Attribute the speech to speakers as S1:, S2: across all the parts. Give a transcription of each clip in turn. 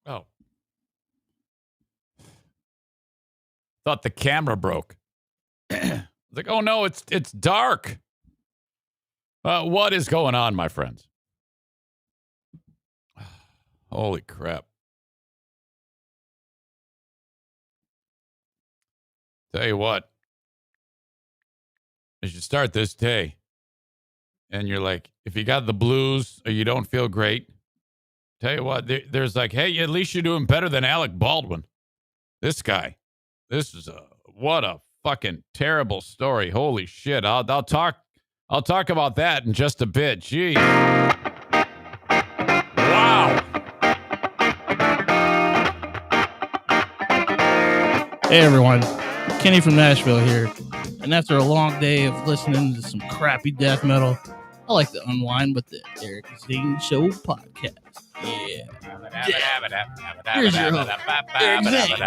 S1: Oh. Thought the camera broke. Like, oh no, it's dark. What is going on, my friends? Holy crap. Tell you what, as you start this day, and you're like, if you got the blues or you don't feel great, tell you what, there's like, hey, at least you're doing better than Alec Baldwin. This guy. This is what a fucking terrible story. Holy shit. I'll talk about that in just a bit. Gee. Wow.
S2: Hey everyone, Kenny from Nashville here. And after a long day of listening to some crappy death metal, I like to unwind with the Eric Zane Show podcast. Yeah. Here's your host, Eric Zane.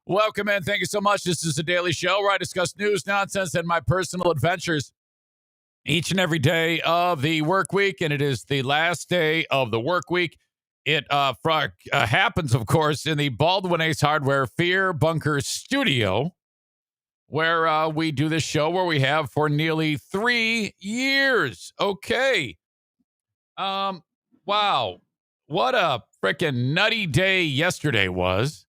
S1: Welcome in. Thank you so much. This is a daily show where I discuss news, nonsense, and my personal adventures each and every day of the work week, and it is the last day of the work week. It happens, of course, in the Baldwin Ace Hardware Fear Bunker studio, where we do this show where we have for nearly 3 years. Okay. Wow. What a freaking nutty day yesterday was,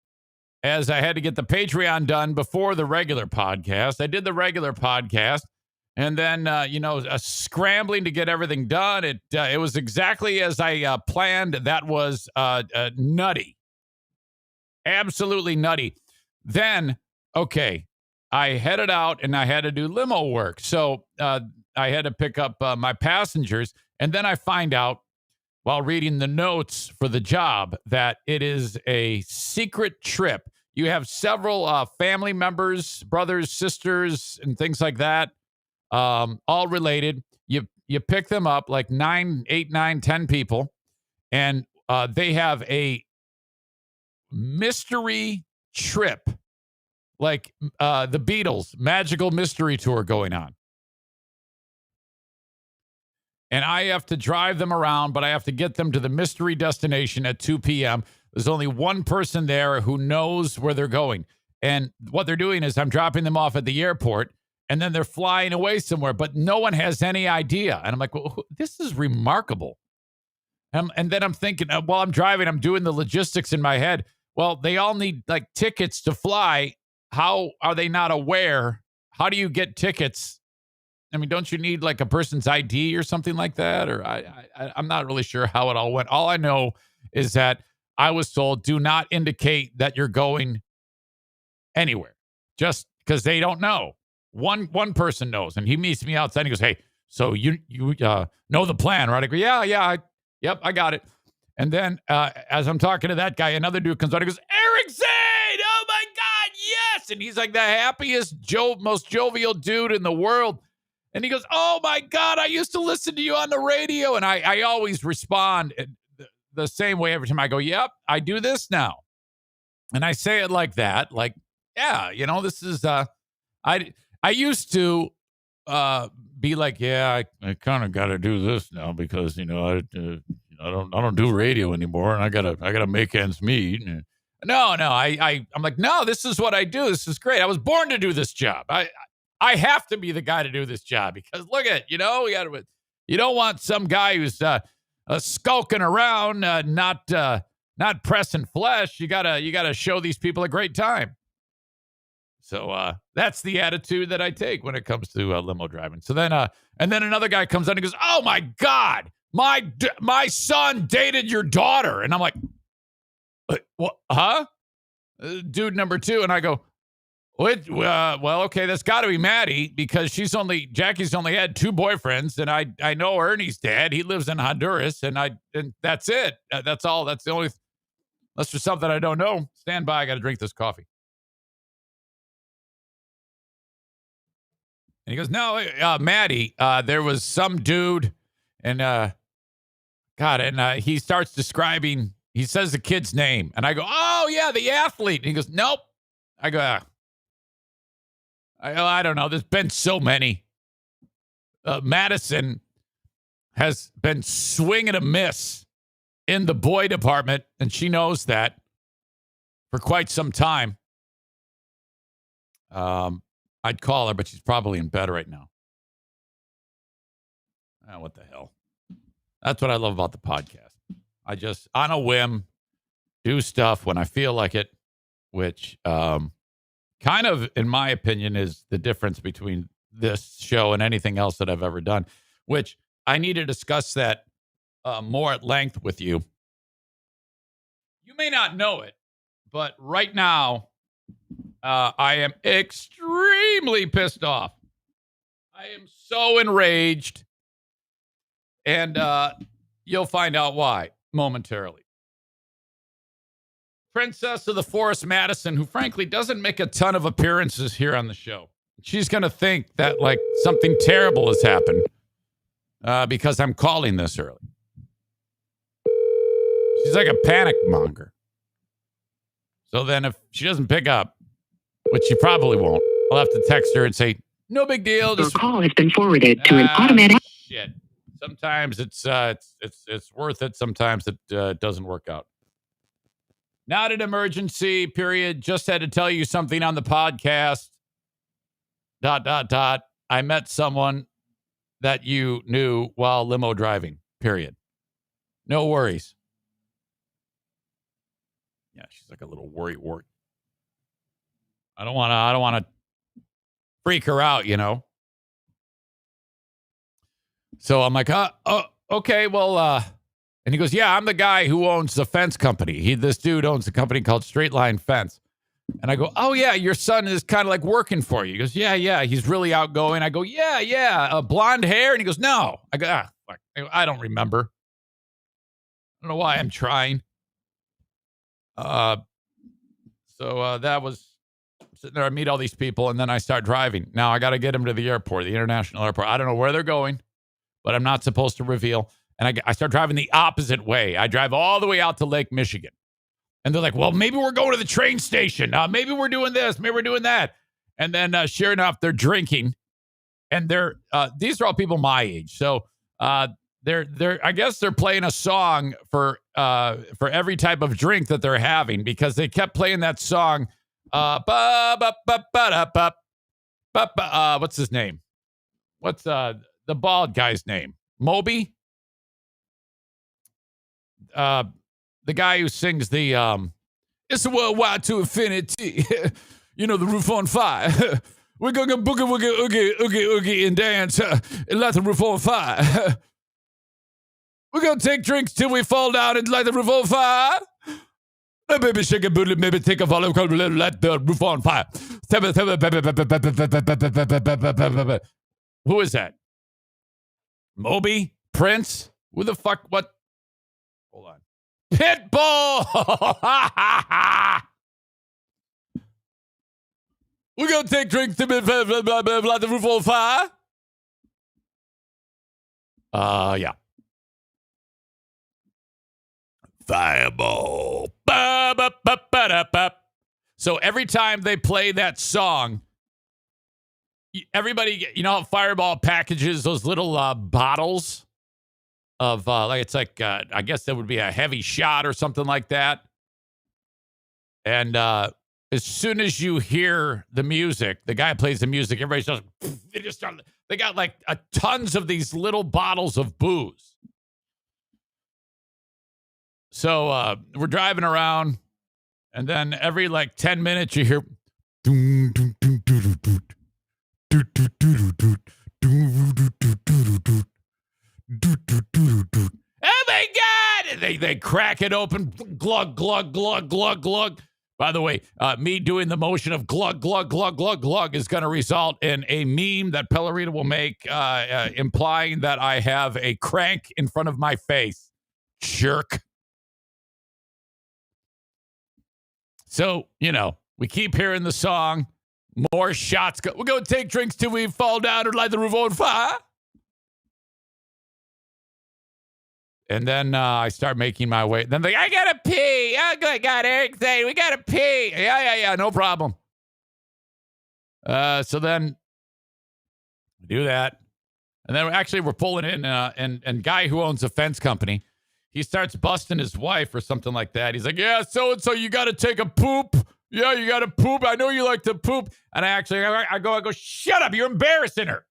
S1: as I had to get the Patreon done before the regular podcast. I did the regular podcast. And then, scrambling to get everything done. It was exactly as I planned. That was nutty. Absolutely nutty. Then, okay, I headed out and I had to do limo work. So I had to pick up my passengers. And then I find out while reading the notes for the job that it is a secret trip. You have several family members, brothers, sisters, and things like that. All related. You pick them up, like 9, 8, 9, 10 people, and they have a mystery trip, like the Beatles magical mystery tour going on. And I have to drive them around, but I have to get them to the mystery destination at 2 p.m. There's only one person there who knows where they're going. And what they're doing is I'm dropping them off at the airport, and then they're flying away somewhere, but no one has any idea. And I'm like, well, this is remarkable. And then I'm thinking, while I'm driving, I'm doing the logistics in my head. Well, they all need like tickets to fly. How are they not aware? How do you get tickets? I mean, don't you need like a person's ID or something like that? Or I'm not really sure how it all went. All I know is that I was told, do not indicate that you're going anywhere, just because they don't know. One person knows, and he meets me outside. And he goes, "Hey, so you know the plan, right?" I go, "Yeah, yep, I got it." And then as I'm talking to that guy, another dude comes out. He goes, "Eric Zane! Oh my God, yes!" And he's like the happiest, most jovial dude in the world. And he goes, "Oh my God, I used to listen to you on the radio." And I always respond the same way every time. I go, "Yep, I do this now," and I say it like that, like, "Yeah, this is I used to be like, yeah, I kind of got to do this now because I don't do radio anymore, and I gotta make ends meet." No, I'm like, no, this is what I do. This is great. I was born to do this job. I have to be the guy to do this job because look at we got to. You don't want some guy who's skulking around, not pressing flesh. You gotta show these people a great time. So that's the attitude that I take when it comes to limo driving. So then, and then another guy comes out and goes, "Oh my God, my son dated your daughter," and I'm like, "What? Huh?" Dude number 2, and I go, "What? Well, okay, that's got to be Maddie because Jackie's only had 2 boyfriends, and I know Ernie's dad. He lives in Honduras, and that's it. That's all. That's the only. Unless there's something I don't know. Stand by. I got to drink this coffee." And he goes, "No, Maddie, there was some dude, and he starts describing. He says the kid's name, and I go, "Oh yeah, the athlete." And he goes, "Nope." I go, I don't know. There's been so many. Madison has been swing and a miss in the boy department, and she knows that for quite some time. I'd call her, but she's probably in bed right now. What the hell? That's what I love about the podcast. I just, on a whim, do stuff when I feel like it, which kind of, in my opinion, is the difference between this show and anything else that I've ever done, which I need to discuss that more at length with you. You may not know it, but right now, I am extremely pissed off. I am so enraged. And you'll find out why momentarily. Princess of the Forest Madison, who frankly doesn't make a ton of appearances here on the show. She's going to think that like something terrible has happened because I'm calling this early. She's like a panic monger. So then if she doesn't pick up, which she probably won't, I'll have to text her and say, no big deal.
S3: Your call has been forwarded to an automatic.
S1: Shit. Sometimes it's worth it. Sometimes it doesn't work out. Not an emergency, period. Just had to tell you something on the podcast. ... I met someone that you knew while limo driving, period. No worries. Yeah, she's like a little worry wart. I don't want to freak her out, you know. So I'm like, okay, well, and he goes, yeah, I'm the guy who owns the fence company. This dude owns a company called Straight Line Fence. And I go, oh, yeah, your son is kind of like working for you. He goes, yeah, he's really outgoing. I go, yeah, blonde hair. And he goes, no. I go, fuck. I don't remember. I don't know why I'm trying. So that was sitting there. I meet all these people, and then I start driving. Now I got to get them to the airport, the international airport. I don't know where they're going, but I'm not supposed to reveal. And I start driving the opposite way. I drive all the way out to Lake Michigan. And they're like, well, maybe we're going to the train station. Maybe we're doing this. Maybe we're doing that. And then sure enough, they're drinking. And these are all people my age. So they're I guess they're playing a song for every type of drink that they're having, because they kept playing that song. What's his name? What's the bald guy's name? Moby? The guy who sings the it's a worldwide to infinity. You know, the roof on fire. We're gonna boogie woogie oogie oogie oogie and dance and light the roof on fire. We're gonna take drinks till we fall down and light the roof on fire. Baby shake a booty, maybe take a fall, light the roof on fire. Who is that? Moby? Prince? Who the fuck? What? Hold on. Pitbull! We're going to take drinks to light the roof on fire. Yeah. Fireball. So every time they play that song, everybody, you know how Fireball packages those little bottles of I guess that would be a heavy shot or something like that. And as soon as you hear the music, the guy plays the music, everybody's they got like tons of these little bottles of booze. So we're driving around, and then every like 10 minutes you hear oh my God! And they crack it open. Glug, glug, glug, glug, glug. By the way, me doing the motion of glug, glug, glug, glug, glug is going to result in a meme that Pellerina will make implying that I have a crank in front of my face. Jerk. So, you know, we keep hearing the song. More shots. We're going to take drinks till we fall down and light the roof on fire. And then I start making my way. Then I gotta pee. Oh, God, Eric, we gotta pee. Yeah, no problem. So then we do that. And then we're pulling in, and guy who owns a fence company, he starts busting his wife or something like that. He's like, yeah, so-and-so, you got to take a poop. Yeah, you got to poop. I know you like to poop. And I go, shut up. You're embarrassing her.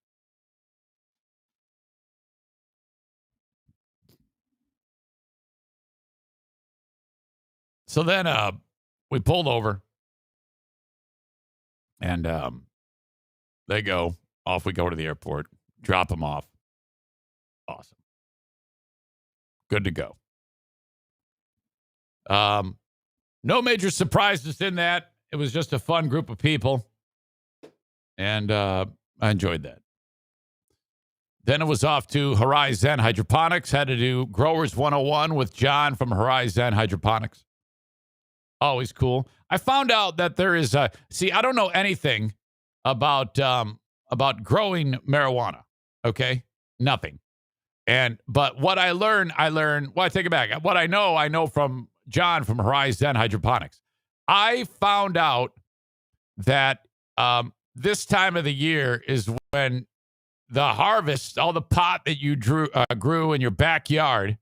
S1: So then we pulled over, and they go. Off we go to the airport. Drop them off. Awesome. Good to go. No major surprises in that. It was just a fun group of people, and I enjoyed that. Then it was off to Horizon Hydroponics. Had to do Growers 101 with John from Horizon Hydroponics. Always cool. I found out that there is I don't know anything about growing marijuana. Okay? Nothing. But what I learned, well, I take it back. What I know from John from Horizon Hydroponics. I found out that this time of the year is when the harvest, all the pot that you grew in your backyard,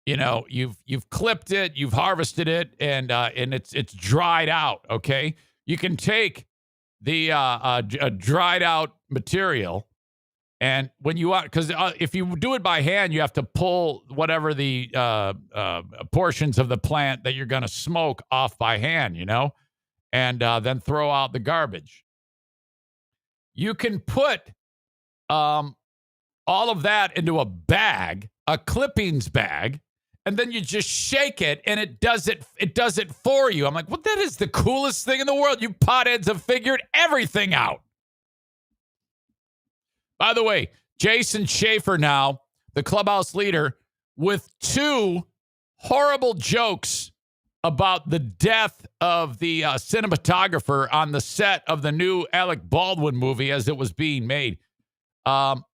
S1: you've clipped it, you've harvested it, and it's dried out. Okay, you can take the dried out material, and when you want, because if you do it by hand, you have to pull whatever the portions of the plant that you're going to smoke off by hand, and then throw out the garbage. You can put all of that into a bag, a clippings bag, and then you just shake it, and it does it for you. I'm like, well, that is the coolest thing in the world. You potheads have figured everything out. By the way, Jason Schaefer now, the clubhouse leader, with 2 horrible jokes about the death of the cinematographer on the set of the new Alec Baldwin movie as it was being made. Or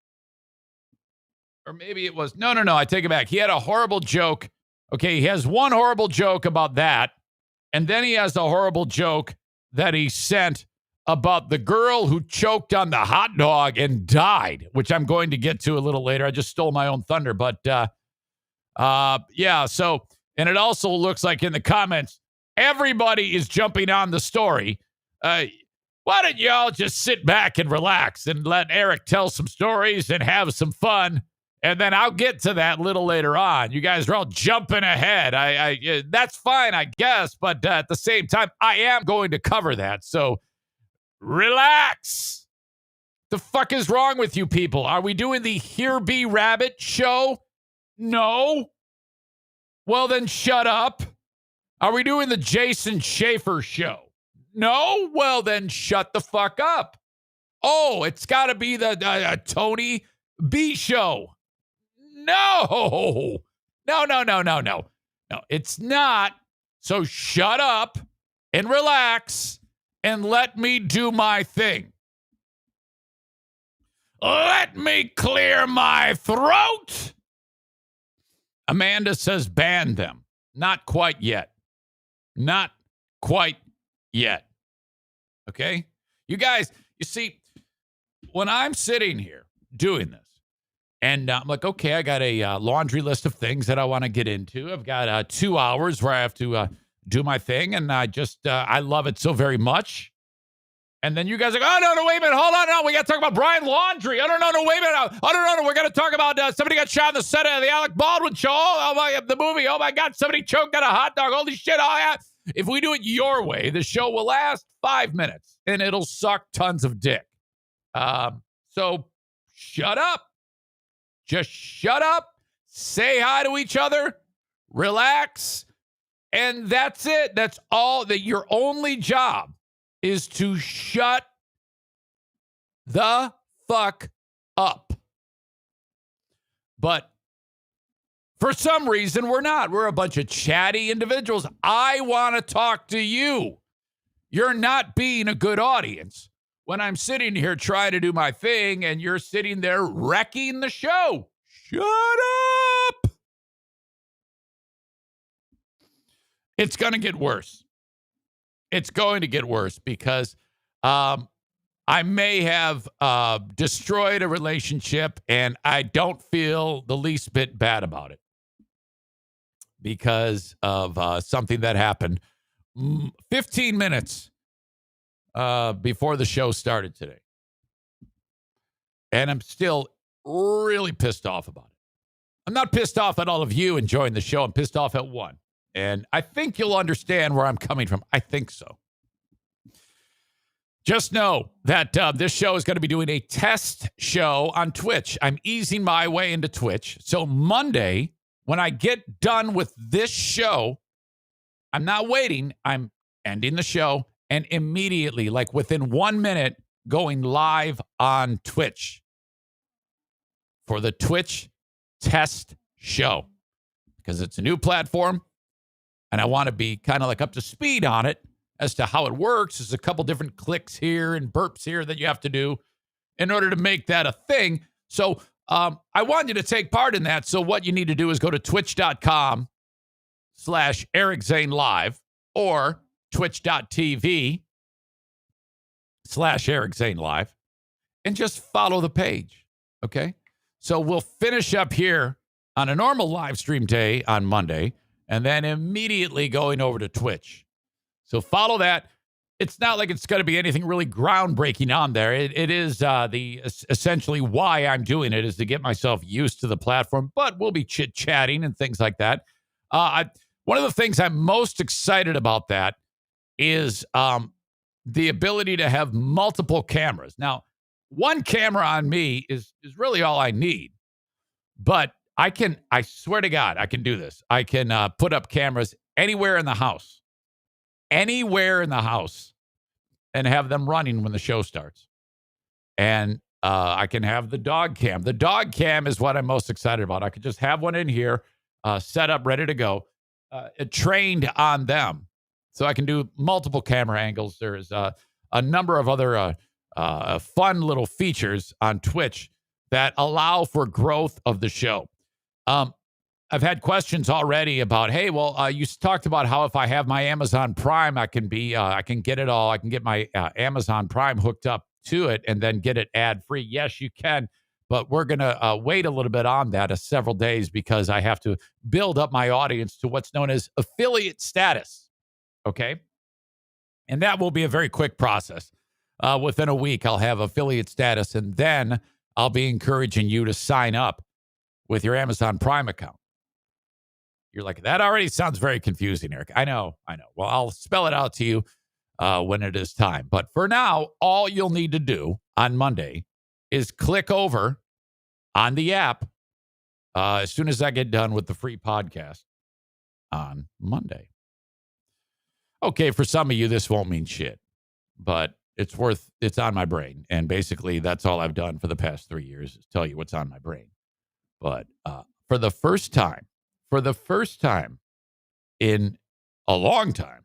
S1: maybe it was, no, I take it back. He had a horrible joke. Okay, he has one horrible joke about that, and then he has a horrible joke that he sent about the girl who choked on the hot dog and died, which I'm going to get to a little later. I just stole my own thunder, but yeah, so, and it also looks like in the comments, everybody is jumping on the story. Why don't y'all just sit back and relax and let Eric tell some stories and have some fun? And then I'll get to that a little later on. You guys are all jumping ahead. That's fine, I guess. But at the same time, I am going to cover that. So relax. The fuck is wrong with you people? Are we doing the Here Be Rabbit show? No. Well, then shut up. Are we doing the Jason Schaefer show? No? Well, then shut the fuck up. Oh, it's got to be the Tony B show. No, it's not. So shut up and relax and let me do my thing. Let me clear my throat. Amanda says ban them. Not quite yet. Not quite yet. Okay? You guys, you see, when I'm sitting here doing this, and I'm like, okay, I got a laundry list of things that I want to get into. I've got 2 hours where I have to do my thing, and I love it so very much. And then you guys are like, oh, no, wait a minute. Hold on. No, we got to talk about Brian Laundrie. Oh, no, wait a minute. Oh, no. We're going to talk about somebody got shot on the set of the Alec Baldwin show. The movie. Oh, my God. Somebody choked on a hot dog. Holy shit. Oh, yeah. If we do it your way, the show will last 5 minutes, and it'll suck tons of dick. So shut up. Just shut up. Say hi to each other. Relax. And that's it. That's all. That your only job is to shut the fuck up. But for some reason, we're not. We're a bunch of chatty individuals. I want to talk to you. You're not being a good audience when I'm sitting here trying to do my thing and you're sitting there wrecking the show. Shut up. It's going to get worse. it's going to get worse because I may have destroyed a relationship, and I don't feel the least bit bad about it because of something that happened 15 minutes before the show started today. And I'm still really pissed off about it. I'm not pissed off at all of you enjoying the show. I'm pissed off at one. And I think you'll understand where I'm coming from. I think so. Just know that this show is going to be doing a test show on Twitch. I'm easing my way into Twitch. So Monday, when I get done with this show, I'm not waiting. I'm ending the show and immediately, like within 1 minute, going live on Twitch for the Twitch test show because it's a new platform and I want to be kind of like up to speed on it as to how it works. There's a couple different clicks here and burps here that you have to do in order to make that a thing. So I want you to take part in that. So what you need to do is go to twitch.com/Eric Zane Live or twitch.tv/Eric Zane Live and just follow the page. Okay. So we'll finish up here on a normal live stream day on Monday and then immediately going over to Twitch. So follow that. It's not like it's going to be anything really groundbreaking on there. It is essentially why I'm doing it is to get myself used to the platform, but we'll be chit-chatting and things like that. One of the things I'm most excited about that is the ability to have multiple cameras. Now, one camera on me is really all I need, but I swear to God, I can do this. I can put up cameras anywhere in the house. Anywhere in the house and have them running when the show starts. And I can have the dog cam. The dog cam is what I'm most excited about. I could just have one in here, set up, ready to go, trained on them. So I can do multiple camera angles. There's a number of other fun little features on Twitch that allow for growth of the show. I've had questions already about, hey, well, you talked about how if I have my Amazon Prime, I can get it all. I can get my Amazon Prime hooked up to it and then get it ad free. Yes, you can. But we're going to wait a little bit on that several days because I have to build up my audience to what's known as affiliate status. Okay. And that will be a very quick process. Within a week, I'll have affiliate status and then I'll be encouraging you to sign up with your Amazon Prime account. You're like, that already sounds very confusing, Eric. I know. Well, I'll spell it out to you when it is time. But for now, all you'll need to do on Monday is click over on the app as soon as I get done with the free podcast on Monday. Okay, for some of you, this won't mean shit, but it's on my brain. And basically, that's all I've done for the past 3 years is tell you what's on my brain. But for the first time in a long time,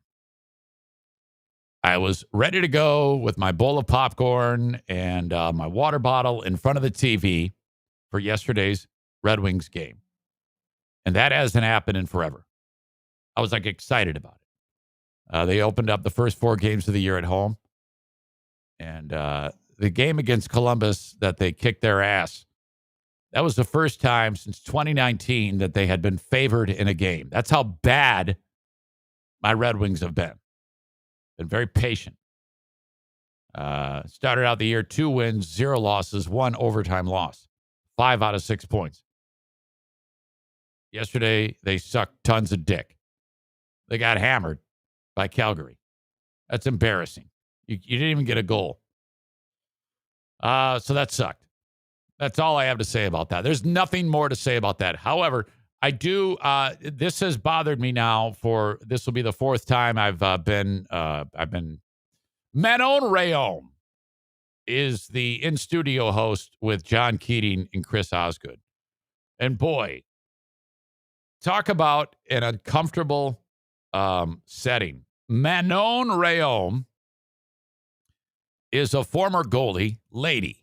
S1: I was ready to go with my bowl of popcorn and my water bottle in front of the TV for yesterday's Red Wings game. And that hasn't happened in forever. I was like excited about it. They opened up the first 4 games of the year at home. And the game against Columbus that they kicked their ass, that was the first time since 2019 that they had been favored in a game. That's how bad my Red Wings have been. Been very patient. Started out the year 2 wins, 0 losses, 1 overtime loss. 5 out of 6 points. Yesterday, they sucked tons of dick. They got hammered by Calgary. That's embarrassing. You didn't even get a goal. So that sucked. That's all I have to say about that. There's nothing more to say about that. However, I do. This has bothered me now this will be the 4th time I've been. Manon Rayom is the in-studio host with John Keating and Chris Osgood. And boy, talk about an uncomfortable setting. Manon Rayom is a former goalie lady.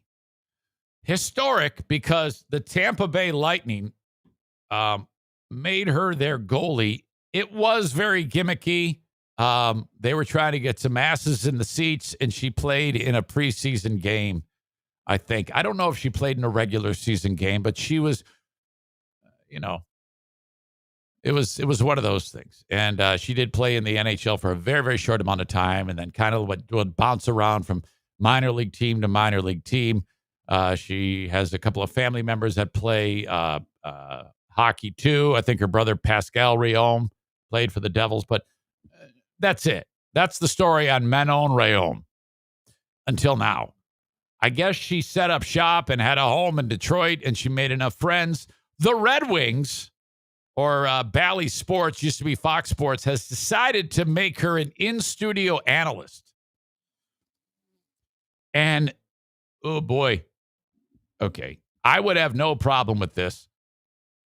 S1: Historic because the Tampa Bay Lightning made her their goalie. It was very gimmicky. They were trying to get some asses in the seats, and she played in a preseason game, I think. I don't know if she played in a regular season game, but she was, it was one of those things. And she did play in the NHL for a very, very short amount of time, and then kind of would bounce around from minor league team to minor league team. She has a couple of family members that play hockey too. I think her brother Pascal Réaume played for the Devils, but that's it. That's the story on Manon Réaume until now. I guess she set up shop and had a home in Detroit, and she made enough friends. The Red Wings, or Bally Sports, used to be Fox Sports, has decided to make her an in-studio analyst. And, oh boy, okay, I would have no problem with this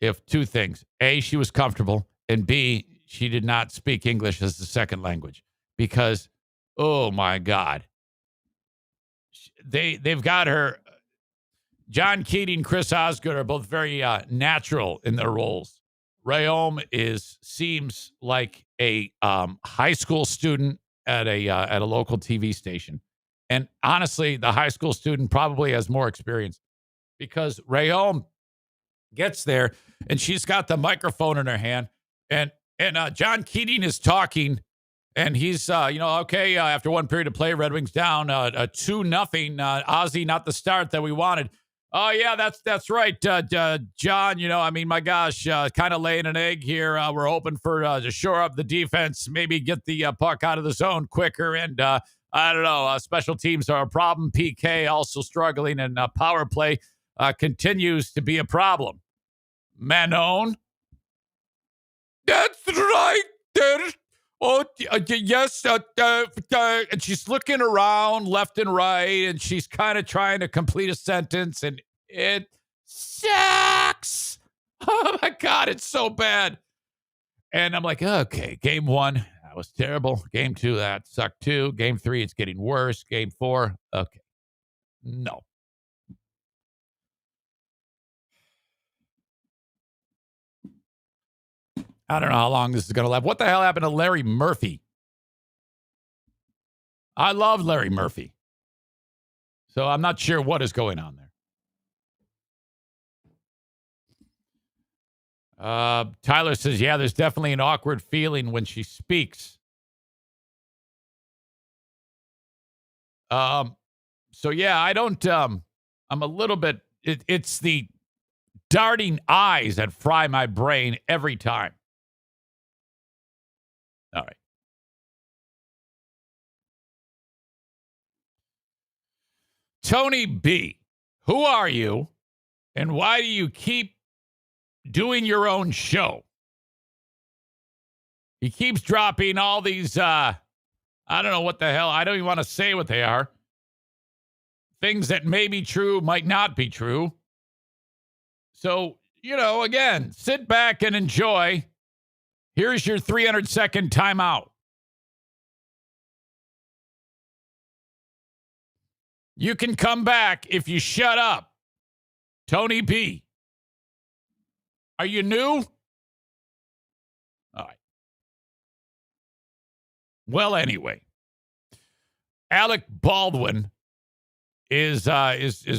S1: if two things. A, she was comfortable, and B, she did not speak English as the second language. Because, oh my God, they've got her. John Keating, Chris Osgood are both very natural in their roles. Réaume seems like a high school student at a local TV station, and honestly, the high school student probably has more experience because Réaume gets there and she's got the microphone in her hand, and John Keating is talking. And he's, okay, after one period of play, Red Wings down 2-0. Ozzy, not the start that we wanted. Oh, yeah, that's right, John. My gosh, kind of laying an egg here. We're hoping for to shore up the defense, maybe get the puck out of the zone quicker. And I don't know, special teams are a problem. PK also struggling, and power play continues to be a problem. Manon? That's right, there. Oh, yes. And she's looking around left and right, and she's kind of trying to complete a sentence, and it sucks. Oh, my God, it's so bad. And I'm like, okay, game 1, that was terrible. Game 2, that sucked too. Game 3, it's getting worse. Game 4, okay. No. I don't know how long this is going to last. What the hell happened to Larry Murphy? I love Larry Murphy. So I'm not sure what is going on there. Tyler says, yeah, there's definitely an awkward feeling when she speaks. So, yeah, I don't, I'm a little bit, it's the darting eyes that fry my brain every time. All right. Tony B., who are you, and why do you keep doing your own show? He keeps dropping all these, I don't know what the hell. I don't even want to say what they are. Things that may be true, might not be true. So, again, sit back and enjoy. Here's your 300-second timeout. You can come back if you shut up. Tony B. Are you new? All right. Well, anyway, Alec Baldwin is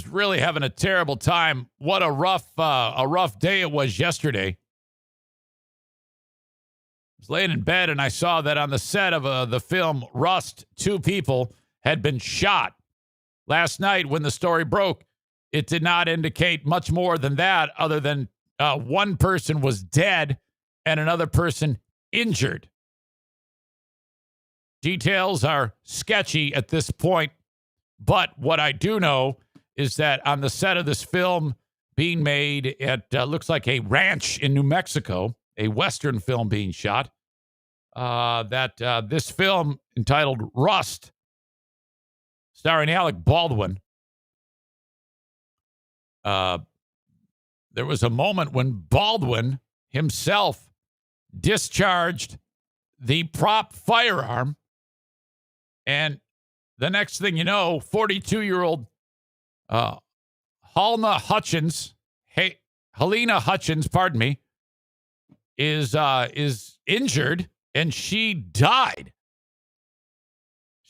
S1: really having a terrible time. What a rough day it was yesterday. I was laying in bed and I saw that on the set of the film Rust, 2 people had been shot. Last night, when the story broke, it did not indicate much more than that, other than one person was dead and another person injured. Details are sketchy at this point, but what I do know is that on the set of this film being made at looks like a ranch in New Mexico, a Western film being shot, this film entitled Rust, starring Alec Baldwin. There was a moment when Baldwin himself discharged the prop firearm, and the next thing you know, 42-year-old Helena Hutchins, is injured, and she died.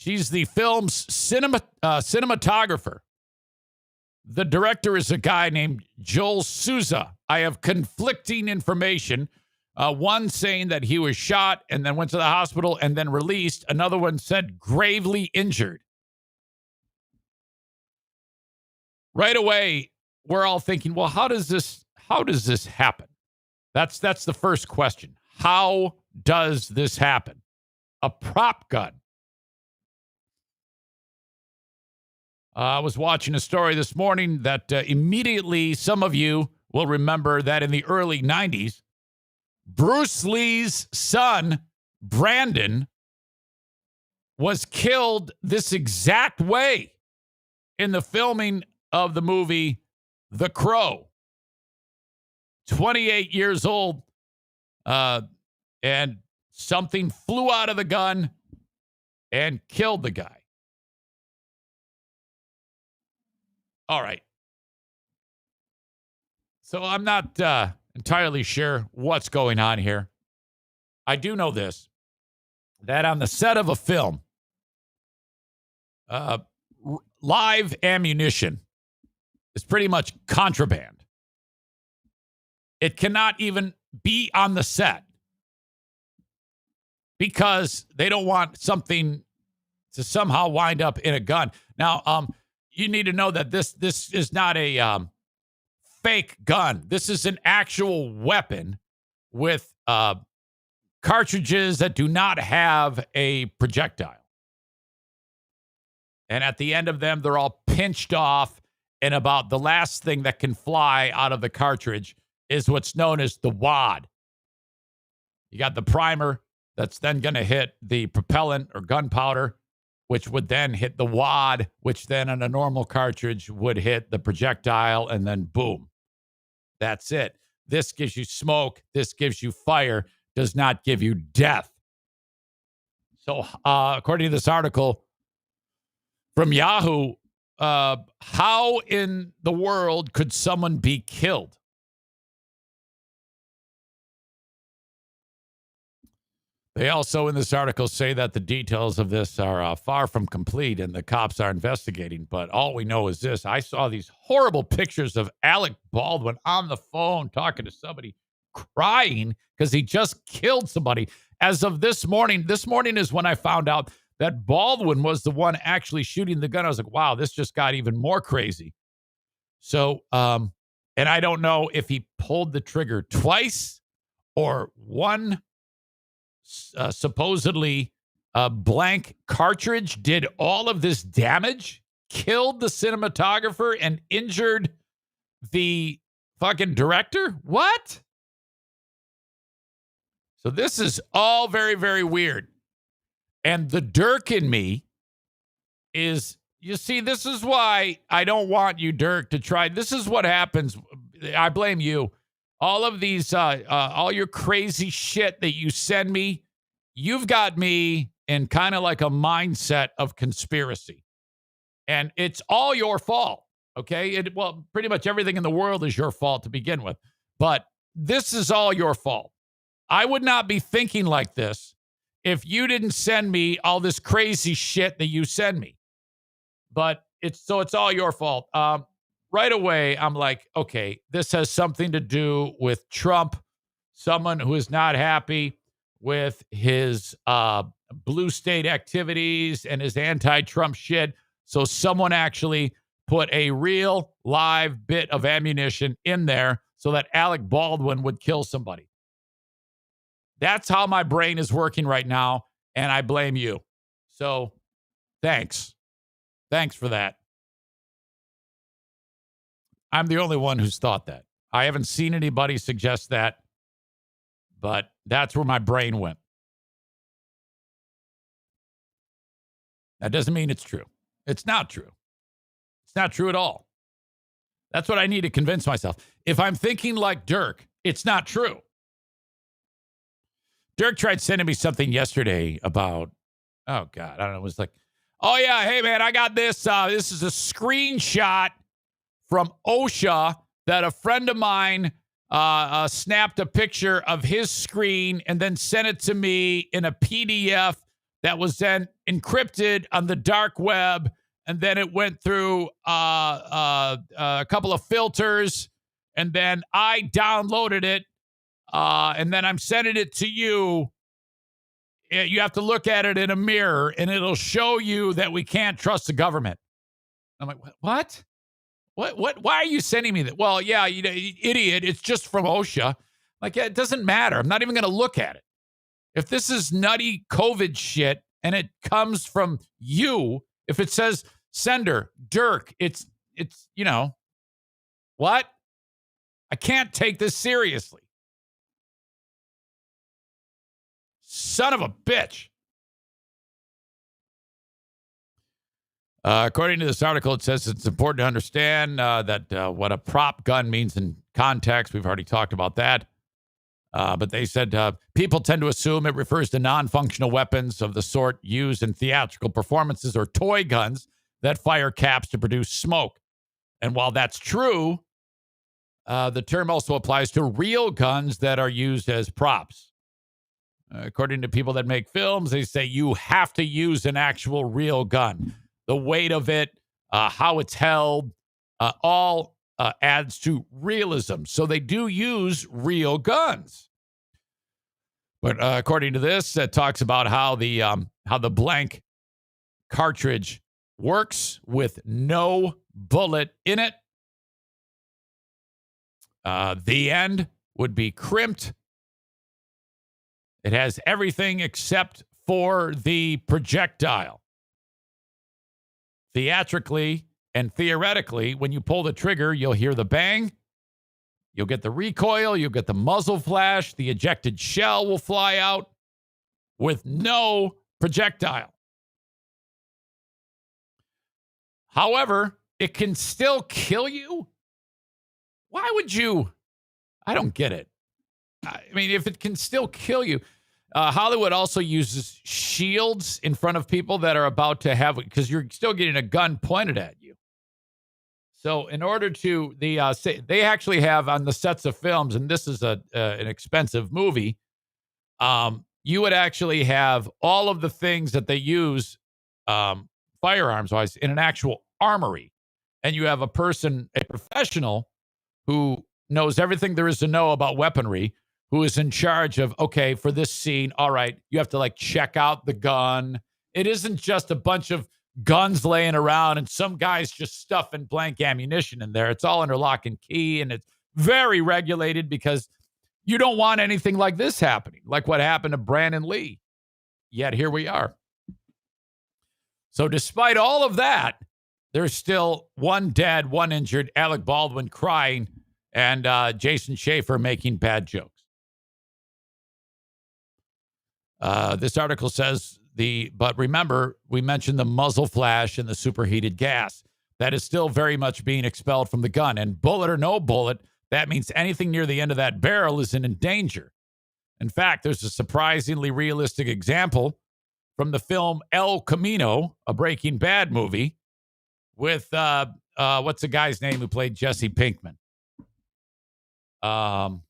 S1: She's the film's cinematographer. The director is a guy named Joel Souza. I have conflicting information. One saying that he was shot and then went to the hospital and then released. Another one said gravely injured. Right away, we're all thinking, well, how does this happen? That's the first question. How does this happen? A prop gun. I was watching a story this morning that immediately some of you will remember that in the early 90s, Bruce Lee's son, Brandon, was killed this exact way in the filming of the movie The Crow. 28 years old, and something flew out of the gun and killed the guy. All right. So I'm not entirely sure what's going on here. I do know this, that on the set of a film, live ammunition is pretty much contraband. It cannot even be on the set because they don't want something to somehow wind up in a gun. Now, you need to know that this is not a fake gun. This is an actual weapon with cartridges that do not have a projectile. And at the end of them, they're all pinched off. And about the last thing that can fly out of the cartridge is what's known as the wad. You got the primer that's then going to hit the propellant or gunpowder, which would then hit the wad, which then on a normal cartridge would hit the projectile, and then boom. That's it. This gives you smoke. This gives you fire. Does not give you death. So according to this article from Yahoo, how in the world could someone be killed? They also, in this article, say that the details of this are far from complete and the cops are investigating. But all we know is this. I saw these horrible pictures of Alec Baldwin on the phone talking to somebody, crying because he just killed somebody. As of this morning is when I found out that Baldwin was the one actually shooting the gun. I was like, wow, this just got even more crazy. So, and I don't know if he pulled the trigger twice or one supposedly blank cartridge did all of this damage, killed the cinematographer, and injured the fucking director. What? So this is all very, very weird. And the Dirk in me is, you see, this is why I don't want you, Dirk, to try. This is what happens. I blame you. All of these, all your crazy shit that you send me, you've got me in kind of like a mindset of conspiracy. And it's all your fault, okay? Well, pretty much everything in the world is your fault to begin with. But this is all your fault. I would not be thinking like this if you didn't send me all this crazy shit that you send me. But it's all your fault. Right away, I'm like, okay, this has something to do with Trump, someone who is not happy with his blue state activities and his anti-Trump shit. So someone actually put a real live bit of ammunition in there so that Alec Baldwin would kill somebody. That's how my brain is working right now, and I blame you. So thanks. Thanks for that. I'm the only one who's thought that. I haven't seen anybody suggest that, but that's where my brain went. That doesn't mean it's true. It's not true. It's not true at all. That's what I need to convince myself. If I'm thinking like Dirk, it's not true. Dirk tried sending me something yesterday about, oh God, I don't know. It was like, oh yeah, hey man, I got this. This is a screenshot from OSHA that a friend of mine snapped a picture of his screen and then sent it to me in a PDF that was then encrypted on the dark web, and then it went through a couple of filters, and then I downloaded it, and then I'm sending it to you. You have to look at it in a mirror, and it'll show you that we can't trust the government. I'm like, what? What? Why are you sending me that? Well, yeah, you idiot. It's just from OSHA. Like, yeah, it doesn't matter. I'm not even going to look at it. If this is nutty COVID shit and it comes from you, if it says sender, Dirk, it's what? I can't take this seriously. Son of a bitch. According to this article, it says it's important to understand that what a prop gun means in context. We've already talked about that. But they said people tend to assume it refers to non-functional weapons of the sort used in theatrical performances or toy guns that fire caps to produce smoke. And while that's true, the term also applies to real guns that are used as props. According to people that make films, they say you have to use an actual real gun. The weight of it, how it's held, all adds to realism. So they do use real guns. But according to this, it talks about how the blank cartridge works with no bullet in it. The end would be crimped. It has everything except for the projectile. Theatrically and theoretically, when you pull the trigger, you'll hear the bang. You'll get the recoil. You'll get the muzzle flash. The ejected shell will fly out with no projectile. However, it can still kill you. Why would you? I don't get it. I mean, if it can still kill you. Hollywood also uses shields in front of people that are about to have, because you're still getting a gun pointed at you. So in order to, they actually have on the sets of films, and this is an expensive movie, you would actually have all of the things that they use firearms-wise in an actual armory. And you have a professional who knows everything there is to know about weaponry, who is in charge of, okay, for this scene, all right, you have to like check out the gun. It isn't just a bunch of guns laying around and some guys just stuffing blank ammunition in there. It's all under lock and key, and it's very regulated because you don't want anything like this happening, like what happened to Brandon Lee. Yet here we are. So despite all of that, there's still one dead, one injured, Alec Baldwin crying, and Jason Schaefer making bad jokes. This article says but remember, we mentioned the muzzle flash and the superheated gas. That is still very much being expelled from the gun. And bullet or no bullet, that means anything near the end of that barrel is in danger. In fact, there's a surprisingly realistic example from the film El Camino, a Breaking Bad movie, with, what's the guy's name who played Jesse Pinkman? God,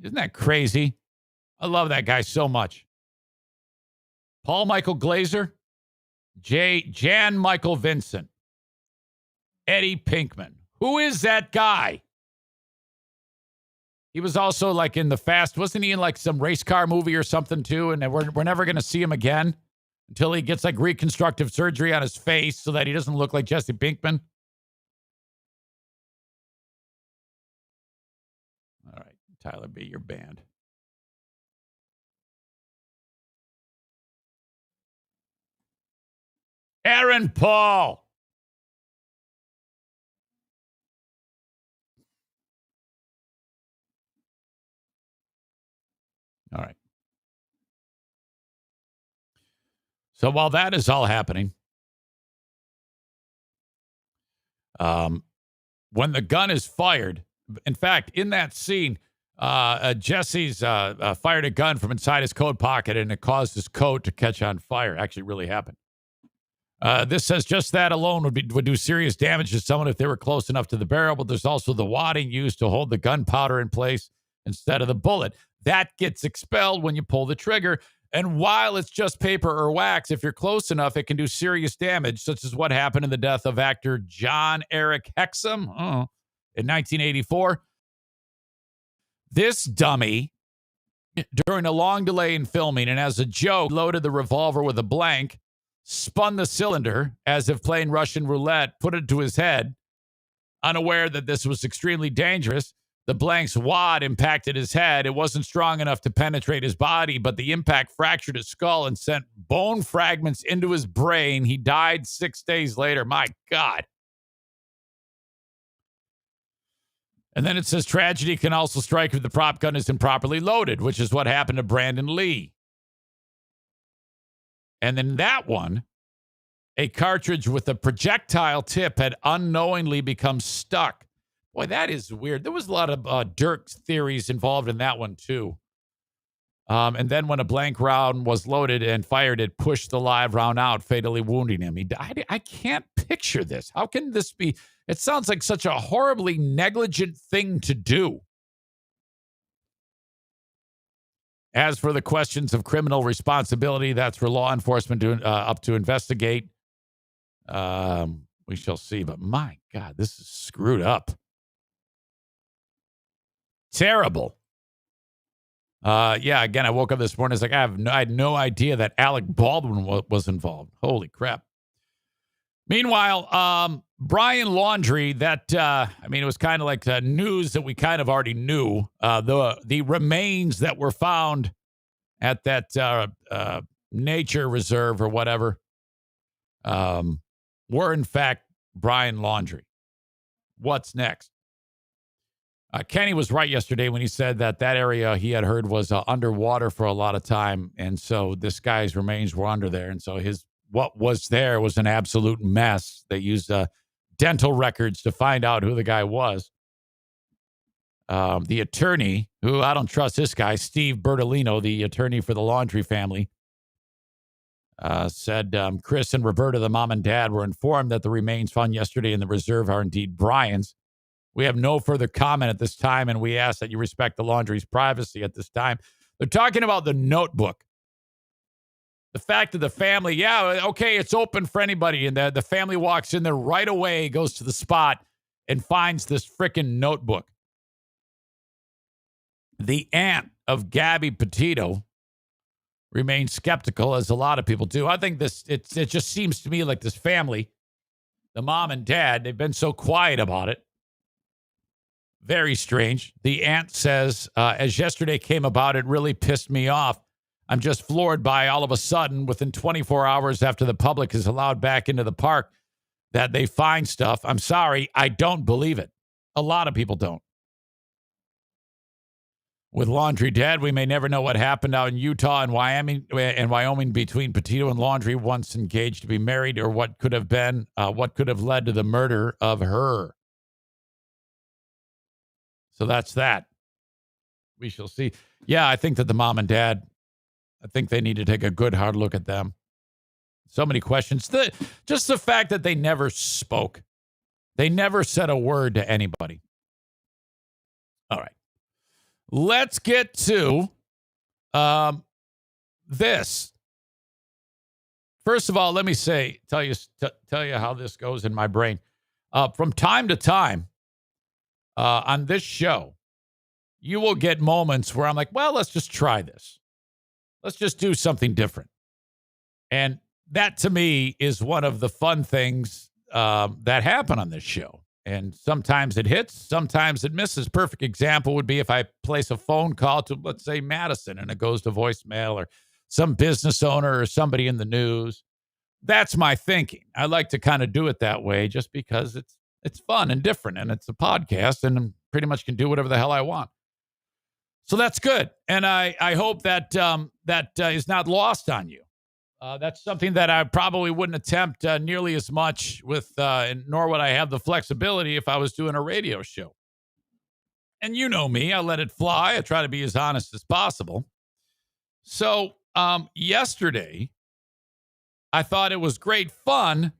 S1: isn't that crazy? I love that guy so much. Paul Michael Glazer, Jan Michael Vincent, Eddie Pinkman. Who is that guy? He was also like in the Fast. Wasn't he in like some race car movie or something too? And we're never going to see him again until he gets like reconstructive surgery on his face so that he doesn't look like Jesse Pinkman. All right, Tyler B., your band. Aaron Paul. All right. So while that is all happening, when the gun is fired, in fact, in that scene, Jesse's fired a gun from inside his coat pocket, and it caused his coat to catch on fire. Actually, really happened. This says just that alone would do serious damage to someone if they were close enough to the barrel, but there's also the wadding used to hold the gunpowder in place instead of the bullet. That gets expelled when you pull the trigger. And while it's just paper or wax, if you're close enough, it can do serious damage, such as what happened in the death of actor John Eric Hexum in 1984. This dummy, during a long delay in filming and as a joke, loaded the revolver with a blank, spun the cylinder as if playing Russian roulette, put it to his head, unaware that this was extremely dangerous. The blank's wad impacted his head. It wasn't strong enough to penetrate his body, but the impact fractured his skull and sent bone fragments into his brain. He died 6 days later. My God. And then it says tragedy can also strike if the prop gun is improperly loaded, which is what happened to Brandon Lee. And then that one, a cartridge with a projectile tip had unknowingly become stuck. Boy, that is weird. There was a lot of Dirk theories involved in that one, too. And then when a blank round was loaded and fired, it pushed the live round out, fatally wounding him. He died. I can't picture this. How can this be? It sounds like such a horribly negligent thing to do. As for the questions of criminal responsibility, that's for law enforcement up to investigate. We shall see. But my God, this is screwed up. Terrible. Again, I woke up this morning. It's like I had no idea that Alec Baldwin was involved. Holy crap. Meanwhile, Brian Laundrie, it was kind of like news that we kind of already knew. The remains that were found at that nature reserve or whatever were, in fact, Brian Laundrie. What's next? Kenny was right yesterday when he said that area he had heard was underwater for a lot of time. And so this guy's remains were under there. And so what was there was an absolute mess. They used dental records to find out who the guy was. The attorney, who I don't trust this guy, Steve Bertolino, the attorney for the Laundrie family, said Chris and Roberta, the mom and dad, were informed that the remains found yesterday in the reserve are indeed Brian's. We have no further comment at this time, and we ask that you respect the Laundrie's privacy at this time. They're talking about the notebook. The fact that the family, it's open for anybody. And the family walks in there right away, goes to the spot, and finds this freaking notebook. The aunt of Gabby Petito remains skeptical, as a lot of people do. I think it just seems to me like this family, the mom and dad, they've been so quiet about it. Very strange. The aunt says, as yesterday came about, it really pissed me off. I'm just floored by all of a sudden, within 24 hours after the public is allowed back into the park, that they find stuff. I'm sorry, I don't believe it. A lot of people don't. With Laundrie dead, we may never know what happened out in Utah and Wyoming between Petito and Laundrie, once engaged to be married, or what could have led to the murder of her. So that's that. We shall see. Yeah, I think that the mom and dad, I think they need to take a good hard look at them. So many questions. Just the fact that they never spoke. They never said a word to anybody. All right. Let's get to this. First of all, let me tell you how this goes in my brain. From time to time, on this show, you will get moments where I'm like, well, let's just try this. Let's just do something different. And that, to me, is one of the fun things that happen on this show. And sometimes it hits, sometimes it misses. Perfect example would be if I place a phone call to, let's say, Madison, and it goes to voicemail, or some business owner or somebody in the news. That's my thinking. I like to kind of do it that way just because it's fun and different, and it's a podcast, and I pretty much can do whatever the hell I want. So that's good. And I hope that is not lost on you. That's something that I probably wouldn't attempt nearly as much with, nor would I have the flexibility if I was doing a radio show. And you know me, I let it fly. I try to be as honest as possible. So yesterday, I thought it was great fun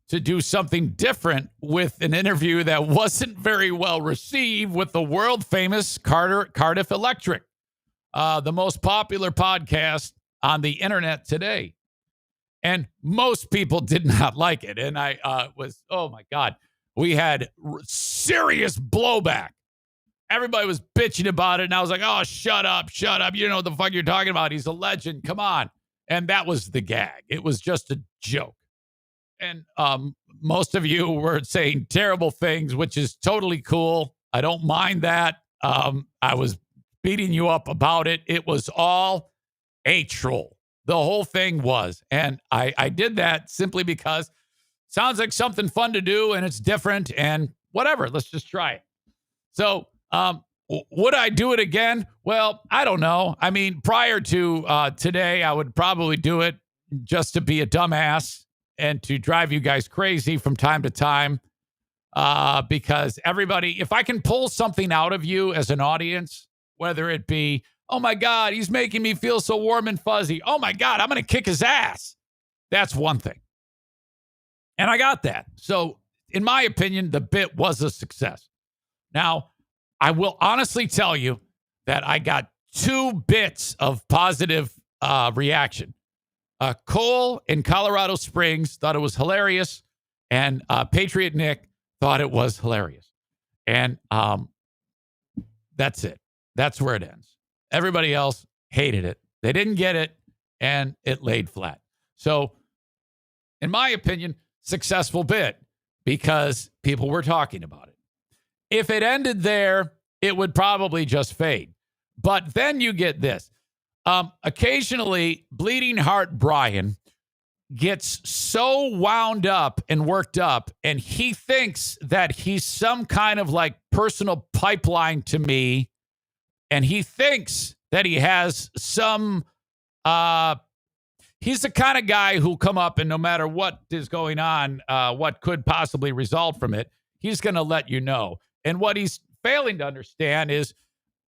S1: to do something different with an interview that wasn't very well received with the world famous Cardiff Electric, the most popular podcast on the internet today. And most people did not like it. And I oh my God, we had serious blowback. Everybody was bitching about it. And I was like, oh, shut up. You know what the fuck you're talking about. He's a legend. Come on. And that was the gag. It was just a joke. And most of you were saying terrible things, which is totally cool. I don't mind that. I was beating you up about it. It was all a troll. The whole thing was. And I did that simply because it sounds like something fun to do and it's different and whatever. Let's just try it. So would I do it again? Well, I don't know. I mean, prior to today, I would probably do it just to be a dumbass and to drive you guys crazy from time to time. Because everybody, if I can pull something out of you as an audience, whether it be, oh my God, he's making me feel so warm and fuzzy. Oh my God, I'm going to kick his ass. That's one thing. And I got that. So in my opinion, the bit was a success. Now, I will honestly tell you that I got 2 bits of positive reaction. Cole in Colorado Springs thought it was hilarious, and Patriot Nick thought it was hilarious. And that's it. That's where it ends. Everybody else hated it. They didn't get it, and it laid flat. So, in my opinion, successful bit because people were talking about it. If it ended there, it would probably just fade. But then you get this. Occasionally, Bleeding Heart Brian gets so wound up and worked up, and he thinks that he's some kind of like personal pipeline to me, and he thinks that he has some he's the kind of guy who'll come up, and no matter what is going on, what could possibly result from it, he's going to let you know. And what he's failing to understand is,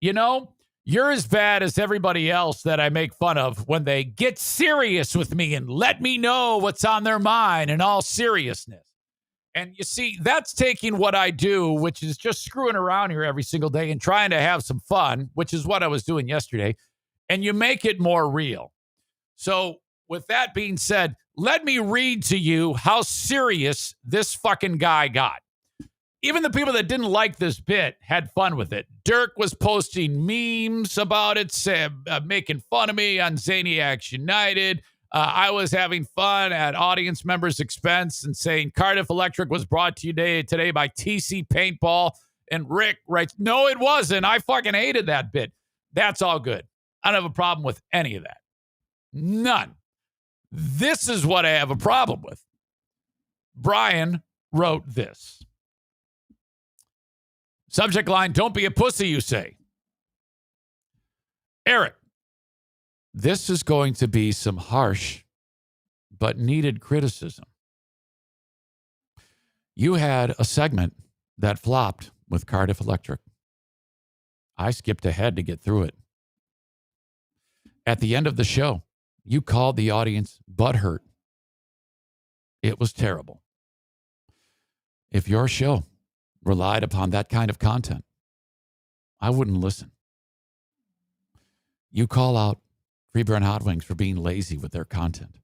S1: you know, you're as bad as everybody else that I make fun of when they get serious with me and let me know what's on their mind in all seriousness. And you see, that's taking what I do, which is just screwing around here every single day and trying to have some fun, which is what I was doing yesterday, and you make it more real. So with that being said, let me read to you how serious this fucking guy got. Even the people that didn't like this bit had fun with it. Dirk was posting memes about it, making fun of me on Zaniacs United. I was having fun at audience members' expense and saying Cardiff Electric was brought to you today by TC Paintball. And Rick writes, no, it wasn't. I fucking hated that bit. That's all good. I don't have a problem with any of that. None. This is what I have a problem with. Brian wrote this. Subject line, don't be a pussy, you say. Eric, this is going to be some harsh but needed criticism. You had a segment that flopped with Cardiff Electric. I skipped ahead to get through it. At the end of the show, you called the audience butthurt. It was terrible. If your show relied upon that kind of content, I wouldn't listen. You call out Freeburn Hot Wings for being lazy with their content,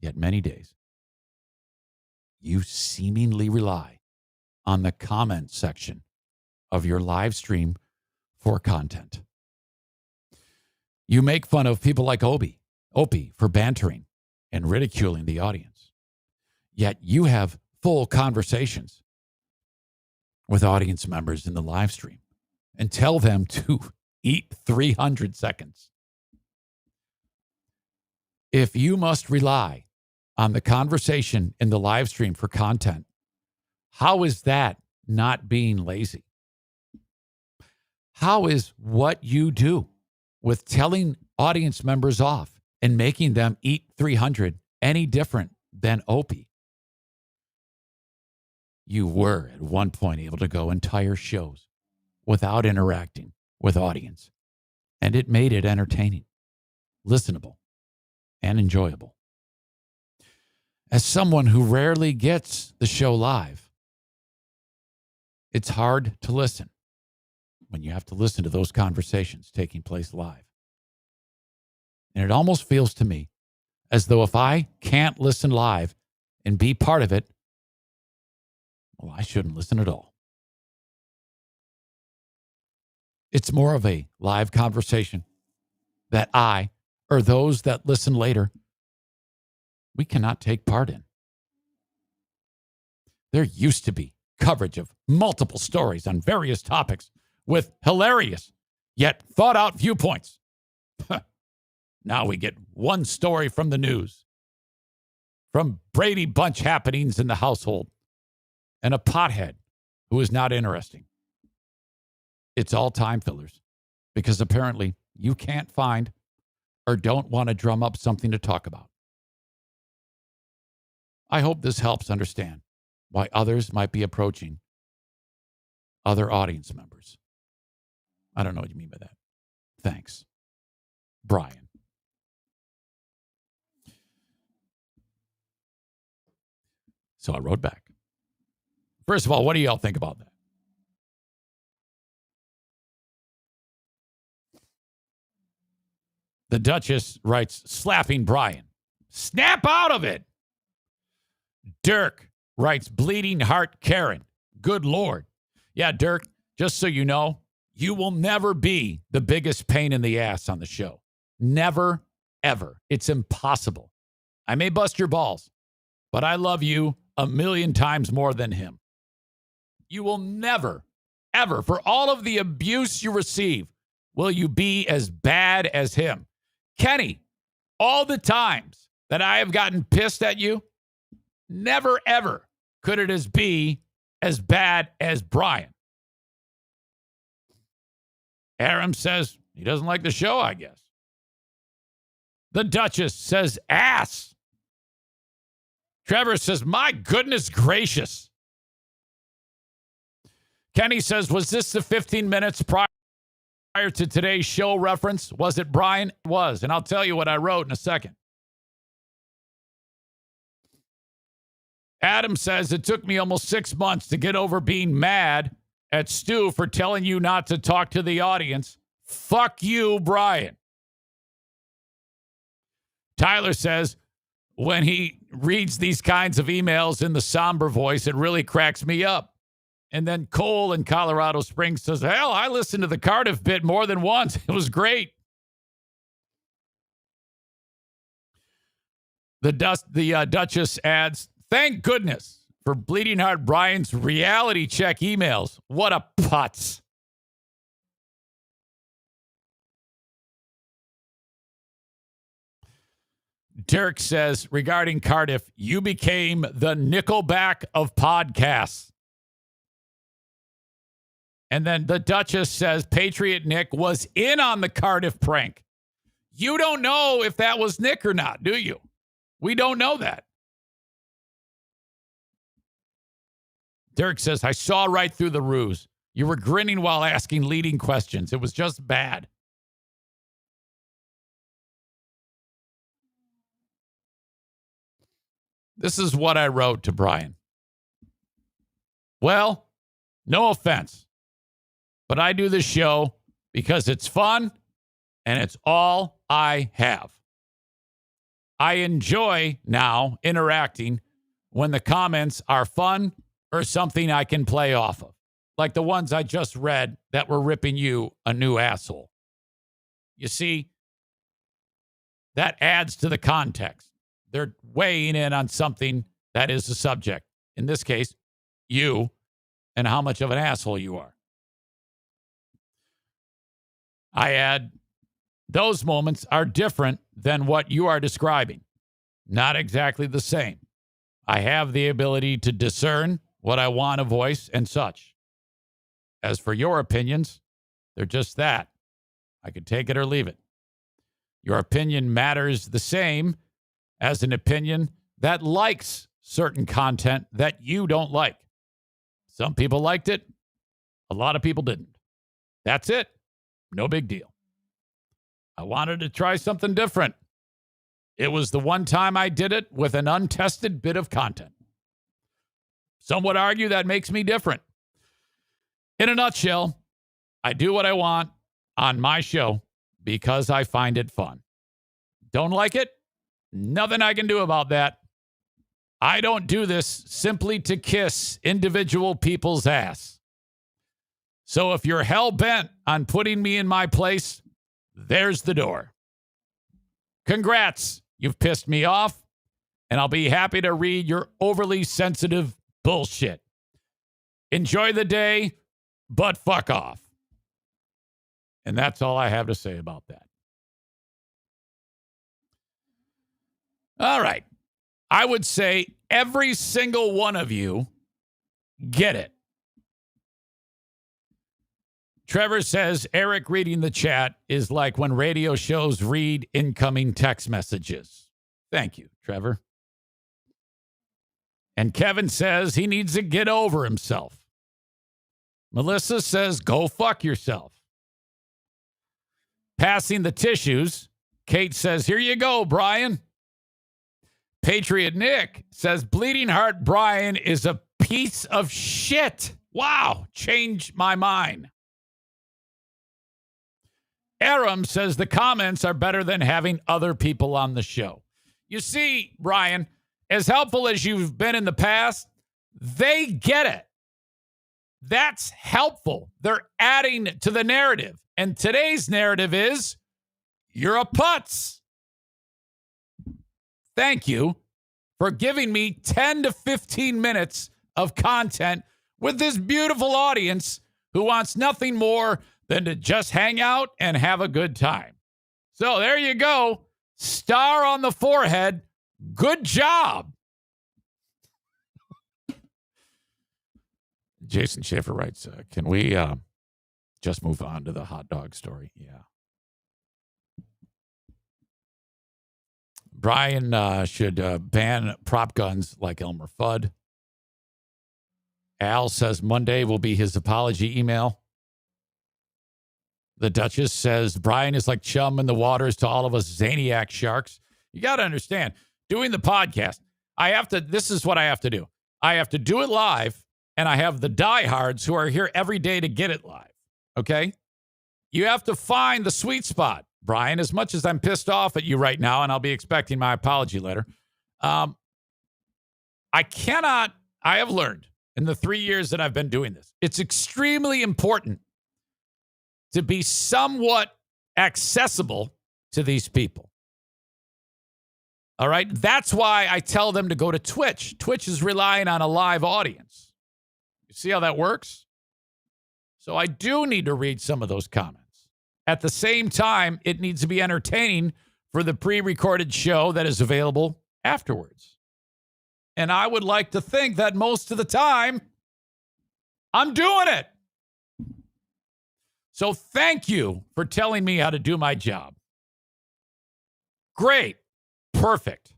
S1: yet many days you seemingly rely on the comment section of your live stream for content. You make fun of people like Opie for bantering and ridiculing the audience, yet you have full conversations with audience members in the live stream and tell them to eat 300 seconds. If you must rely on the conversation in the live stream for content, how is that not being lazy? How is what you do with telling audience members off and making them eat 300 any different than Opie? You were at one point able to go entire shows without interacting with audience, and it made it entertaining, listenable, and enjoyable. As someone who rarely gets the show live, it's hard to listen when you have to listen to those conversations taking place live. And it almost feels to me as though if I can't listen live and be part of it, well, I shouldn't listen at all. It's more of a live conversation that I, or those that listen later, we cannot take part in. There used to be coverage of multiple stories on various topics with hilarious yet thought out viewpoints. Now we get one story from the news, from Brady Bunch happenings in the household, and a pothead who is not interesting. It's all time fillers because apparently you can't find or don't want to drum up something to talk about. I hope this helps understand why others might be approaching other audience members. I don't know what you mean by that. Thanks, Brian. So I wrote back. First of all, what do y'all think about that? The Duchess writes, slapping Brian. Snap out of it. Dirk writes, bleeding heart Karen. Good Lord. Yeah, Dirk, just so you know, you will never be the biggest pain in the ass on the show. Never, ever. It's impossible. I may bust your balls, but I love you 1,000,000 times more than him. You will never, ever, for all of the abuse you receive, will you be as bad as him. Kenny, all the times that I have gotten pissed at you, never, ever could it be as bad as Brian. Aram says he doesn't like the show, I guess. The Duchess says ass. Trevor says, my goodness gracious. Kenny says, was this the 15 minutes prior to today's show reference? Was it Brian? It was. And I'll tell you what I wrote in a second. Adam says, it took me almost 6 months to get over being mad at Stu for telling you not to talk to the audience. Fuck you, Brian. Tyler says, when he reads these kinds of emails in the somber voice, it really cracks me up. And then Cole in Colorado Springs says, hell, I listened to the Cardiff bit more than once. It was great. The Duchess adds, thank goodness for Bleeding Heart Brian's reality check emails. What a putz. Dirk says, regarding Cardiff, you became the Nickelback of podcasts. And then the Duchess says, Patriot Nick was in on the Cardiff prank. You don't know if that was Nick or not, do you? We don't know that. Dirk says, I saw right through the ruse. You were grinning while asking leading questions. It was just bad. This is what I wrote to Brian. Well, no offense, but I do this show because it's fun and it's all I have. I enjoy now interacting when the comments are fun or something I can play off of, like the ones I just read that were ripping you a new asshole. You see, that adds to the context. They're weighing in on something that is the subject. In this case, you and how much of an asshole you are. I add, those moments are different than what you are describing. Not exactly the same. I have the ability to discern what I want to voice and such. As for your opinions, they're just that. I could take it or leave it. Your opinion matters the same as an opinion that likes certain content that you don't like. Some people liked it. A lot of people didn't. That's it. No big deal. I wanted to try something different. It was the one time I did it with an untested bit of content. Some would argue that makes me different. In a nutshell, I do what I want on my show because I find it fun. Don't like it? Nothing I can do about that. I don't do this simply to kiss individual people's ass. So if you're hell-bent on putting me in my place, there's the door. Congrats. You've pissed me off, and I'll be happy to read your overly sensitive bullshit. Enjoy the day, but fuck off. And that's all I have to say about that. All right. I would say every single one of you get it. Trevor says Eric reading the chat is like when radio shows read incoming text messages. Thank you, Trevor. And Kevin says he needs to get over himself. Melissa says, go fuck yourself. Passing the tissues, Kate says, here you go, Brian. Patriot Nick says, Bleeding Heart Brian is a piece of shit. Wow, changed my mind. Aram says the comments are better than having other people on the show. You see, Brian, as helpful as you've been in the past, they get it. That's helpful. They're adding to the narrative. And today's narrative is, you're a putz. Thank you for giving me 10 to 15 minutes of content with this beautiful audience who wants nothing more than to just hang out and have a good time. So there you go. Star on the forehead. Good job. Jason Schaefer writes, can we just move on to the hot dog story? Yeah. Brian should ban prop guns like Elmer Fudd. Al says Monday will be his apology email. The Duchess says Brian is like chum in the waters to all of us Zaniac sharks. You got to understand, doing the podcast, this is what I have to do. I have to do it live, and I have the diehards who are here every day to get it live. Okay? You have to find the sweet spot, Brian, as much as I'm pissed off at you right now, and I'll be expecting my apology letter. I have learned in the 3 years that I've been doing this, it's extremely important to be somewhat accessible to these people. All right? That's why I tell them to go to Twitch. Twitch is relying on a live audience. You see how that works? So I do need to read some of those comments. At the same time, it needs to be entertaining for the pre-recorded show that is available afterwards. And I would like to think that most of the time, I'm doing it. So thank you for telling me how to do my job. Great. Perfect.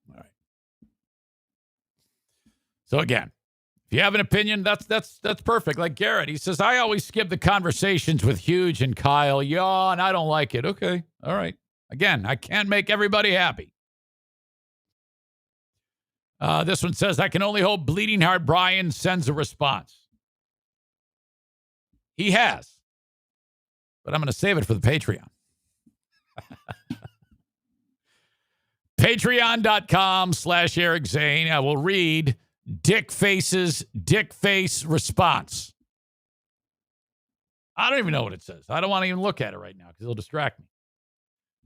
S1: All right. So again, if you have an opinion, that's perfect. Like Garrett, he says, I always skip the conversations with Huge and Kyle. Yawn, I don't like it. Okay. All right. Again, I can't make everybody happy. This one says, I can only hope Bleeding Heart Brian sends a response. He has. But I'm going to save it for the Patreon. Patreon.com/Eric Zane. I will read Dick Face's Dick Face response. I don't even know what it says. I don't want to even look at it right now because it'll distract me.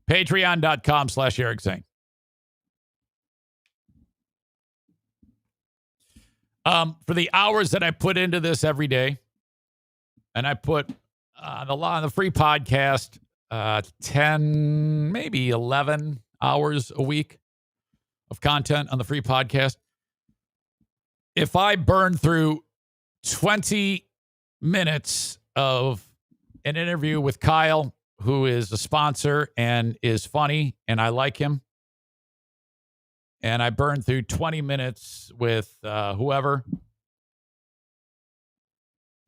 S1: Patreon.com/Eric Zane. For the hours that I put into this every day, and I put on the free podcast 10, maybe 11 hours a week of content on the free podcast. If I burn through 20 minutes of an interview with Kyle, who is a sponsor and is funny, and I like him, and I burn through 20 minutes with whoever,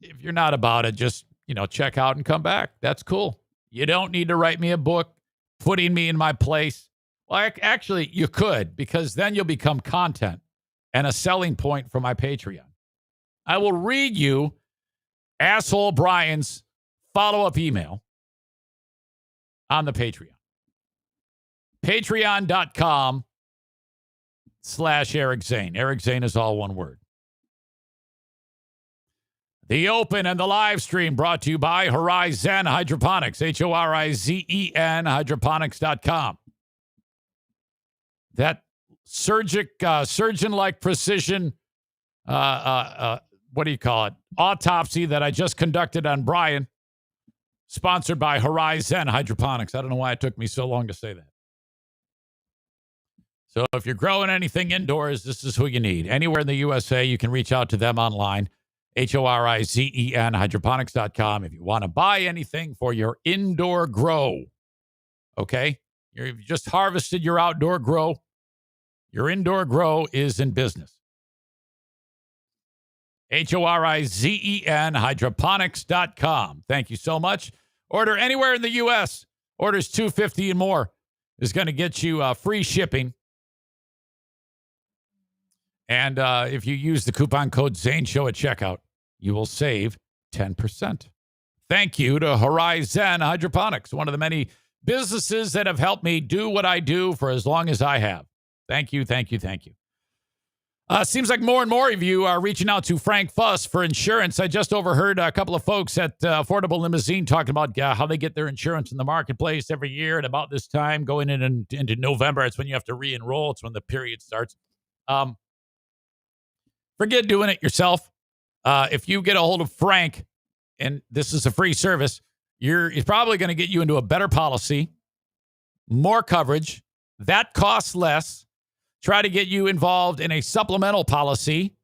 S1: if you're not about it, just, check out and come back. That's cool. You don't need to write me a book putting me in my place. Well, actually, you could, because then you'll become content and a selling point for my Patreon. I will read you asshole Brian's follow-up email on the Patreon. Patreon.com/Eric Zane. Eric Zane is all one word. The Open and the live stream brought to you by Horizon Hydroponics, Horizen, hydroponics.com. That surgeon-like precision, what do you call it? Autopsy that I just conducted on Brian, sponsored by Horizon Hydroponics. I don't know why it took me so long to say that. So if you're growing anything indoors, this is who you need. Anywhere in the USA, you can reach out to them online. Horizen, hydroponics.com. If you want to buy anything for your indoor grow, okay? You've just harvested your outdoor grow. Your indoor grow is in business. Horizen, hydroponics.com. Thank you so much. Order anywhere in the U.S. Orders $250 and more is going to get you free shipping. And if you use the coupon code Zane Show at checkout, you will save 10%. Thank you to Horizon Hydroponics, one of the many businesses that have helped me do what I do for as long as I have. Thank you, thank you, thank you. Seems like more and more of you are reaching out to Frank Fuss for insurance. I just overheard a couple of folks at Affordable Limousine talking about how they get their insurance in the marketplace every year. And about this time, going into November, it's when you have to re-enroll. It's when the period starts. Forget doing it yourself. If you get a hold of Frank, and this is a free service, he's probably going to get you into a better policy, more coverage, that costs less. Try to get you involved in a supplemental policy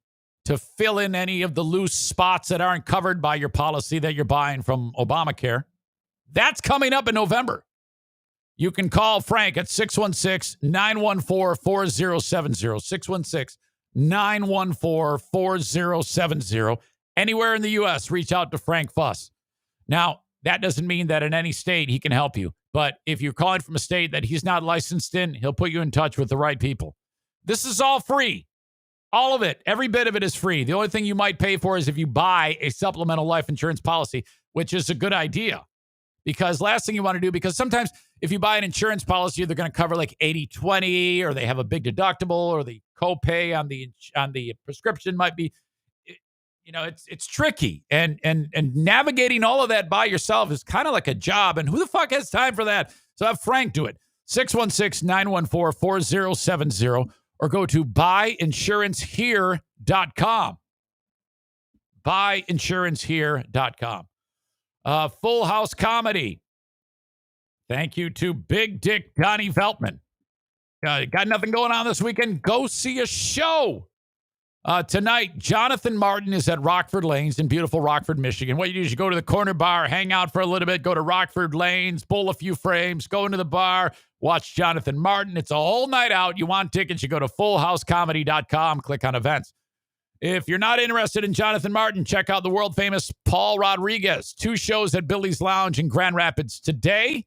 S1: to fill in any of the loose spots that aren't covered by your policy that you're buying from Obamacare. That's coming up in November. You can call Frank at 616-914-4070, 616-914-4070. Anywhere in the U.S., reach out to Frank Fuss. Now, that doesn't mean that in any state he can help you. But if you're calling from a state that he's not licensed in, he'll put you in touch with the right people. This is all free. All of it. Every bit of it is free. The only thing you might pay for is if you buy a supplemental life insurance policy, which is a good idea. Because last thing you want to do, because sometimes if you buy an insurance policy, they're going to cover like 80-20, or they have a big deductible, or the copay on the prescription might be, it's tricky. And navigating all of that by yourself is kind of like a job. And who the fuck has time for that? So have Frank do it. 616-914-4070, or go to buyinsurancehere.com. Buyinsurancehere.com. Full House Comedy. Thank you to Big Dick Donnie Veltman. Got nothing going on this weekend? Go see a show. Tonight, Jonathan Martin is at Rockford Lanes in beautiful Rockford, Michigan. What you do is you go to the corner bar, hang out for a little bit, go to Rockford Lanes, bowl a few frames, go into the bar, watch Jonathan Martin. It's a whole night out. You want tickets, you go to fullhousecomedy.com, click on events. If you're not interested in Jonathan Martin, check out the world-famous Paul Rodriguez. 2 shows at Billy's Lounge in Grand Rapids today.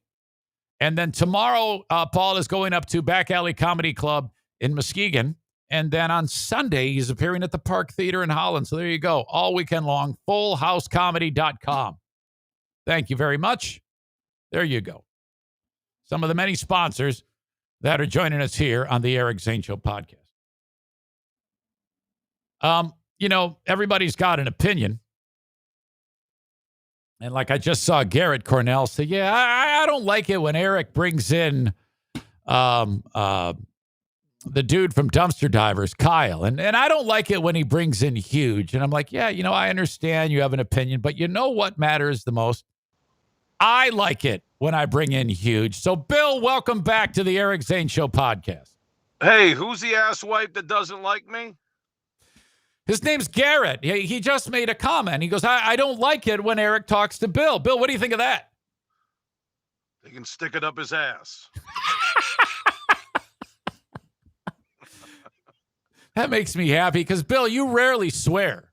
S1: And then tomorrow, Paul is going up to Back Alley Comedy Club in Muskegon. And then on Sunday, he's appearing at the Park Theater in Holland. So there you go. All weekend long, fullhousecomedy.com. Thank you very much. There you go. Some of the many sponsors that are joining us here on the Eric Zane Show podcast. Everybody's got an opinion. And like I just saw Garrett Cornell say, yeah, I don't like it when Eric brings in the dude from Dumpster Divers, Kyle. And I don't like it when he brings in Huge. And I'm like, yeah, I understand you have an opinion, but you know what matters the most? I like it when I bring in Huge. So, Bill, welcome back to the Eric Zane Show podcast.
S4: Hey, who's the asswipe that doesn't like me?
S1: His name's Garrett. He just made a comment. He goes, I don't like it when Eric talks to Bill. Bill, what do you think of that?
S4: He can stick it up his ass.
S1: That makes me happy because, Bill, you rarely swear.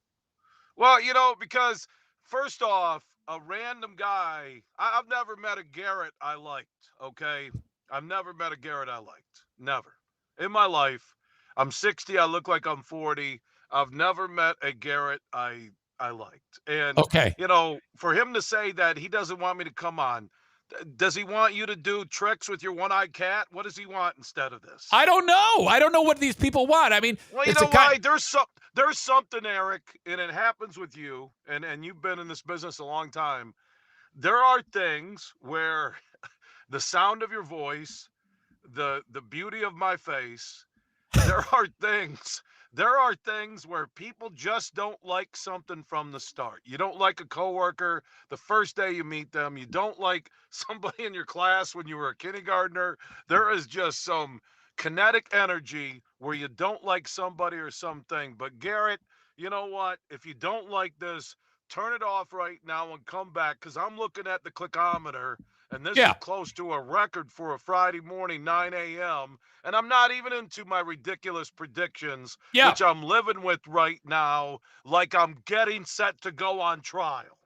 S4: Well, because first off, a random guy, I've never met a Garrett I liked, okay? I've never met a Garrett I liked. Never. In my life, I'm 60. I look like I'm 40. I've never met a Garrett I liked. And,
S1: okay,
S4: for him to say that he doesn't want me to come on, Does he want you to do tricks with your one-eyed cat? What does he want instead of this?
S1: I don't know. I don't know what these people want. I mean,
S4: Well, you
S1: it's
S4: know
S1: a kind.
S4: why? There's something, Eric, and it happens with you, and you've been in this business a long time. There are things where the sound of your voice, the beauty of my face, there are things where people just don't like something from the start. You don't like a coworker the first day you meet them. You don't like somebody in your class when you were a kindergartner. There is just some kinetic energy where you don't like somebody or something. But Garrett, you know what? If you don't like this, turn it off right now and come back, because I'm looking at the clickometer, and this is
S1: Yeah.
S4: close to a record for a Friday morning, 9 a.m. And I'm not even into my ridiculous predictions,
S1: Yeah.
S4: which I'm living with right now, like I'm getting set to go on trial.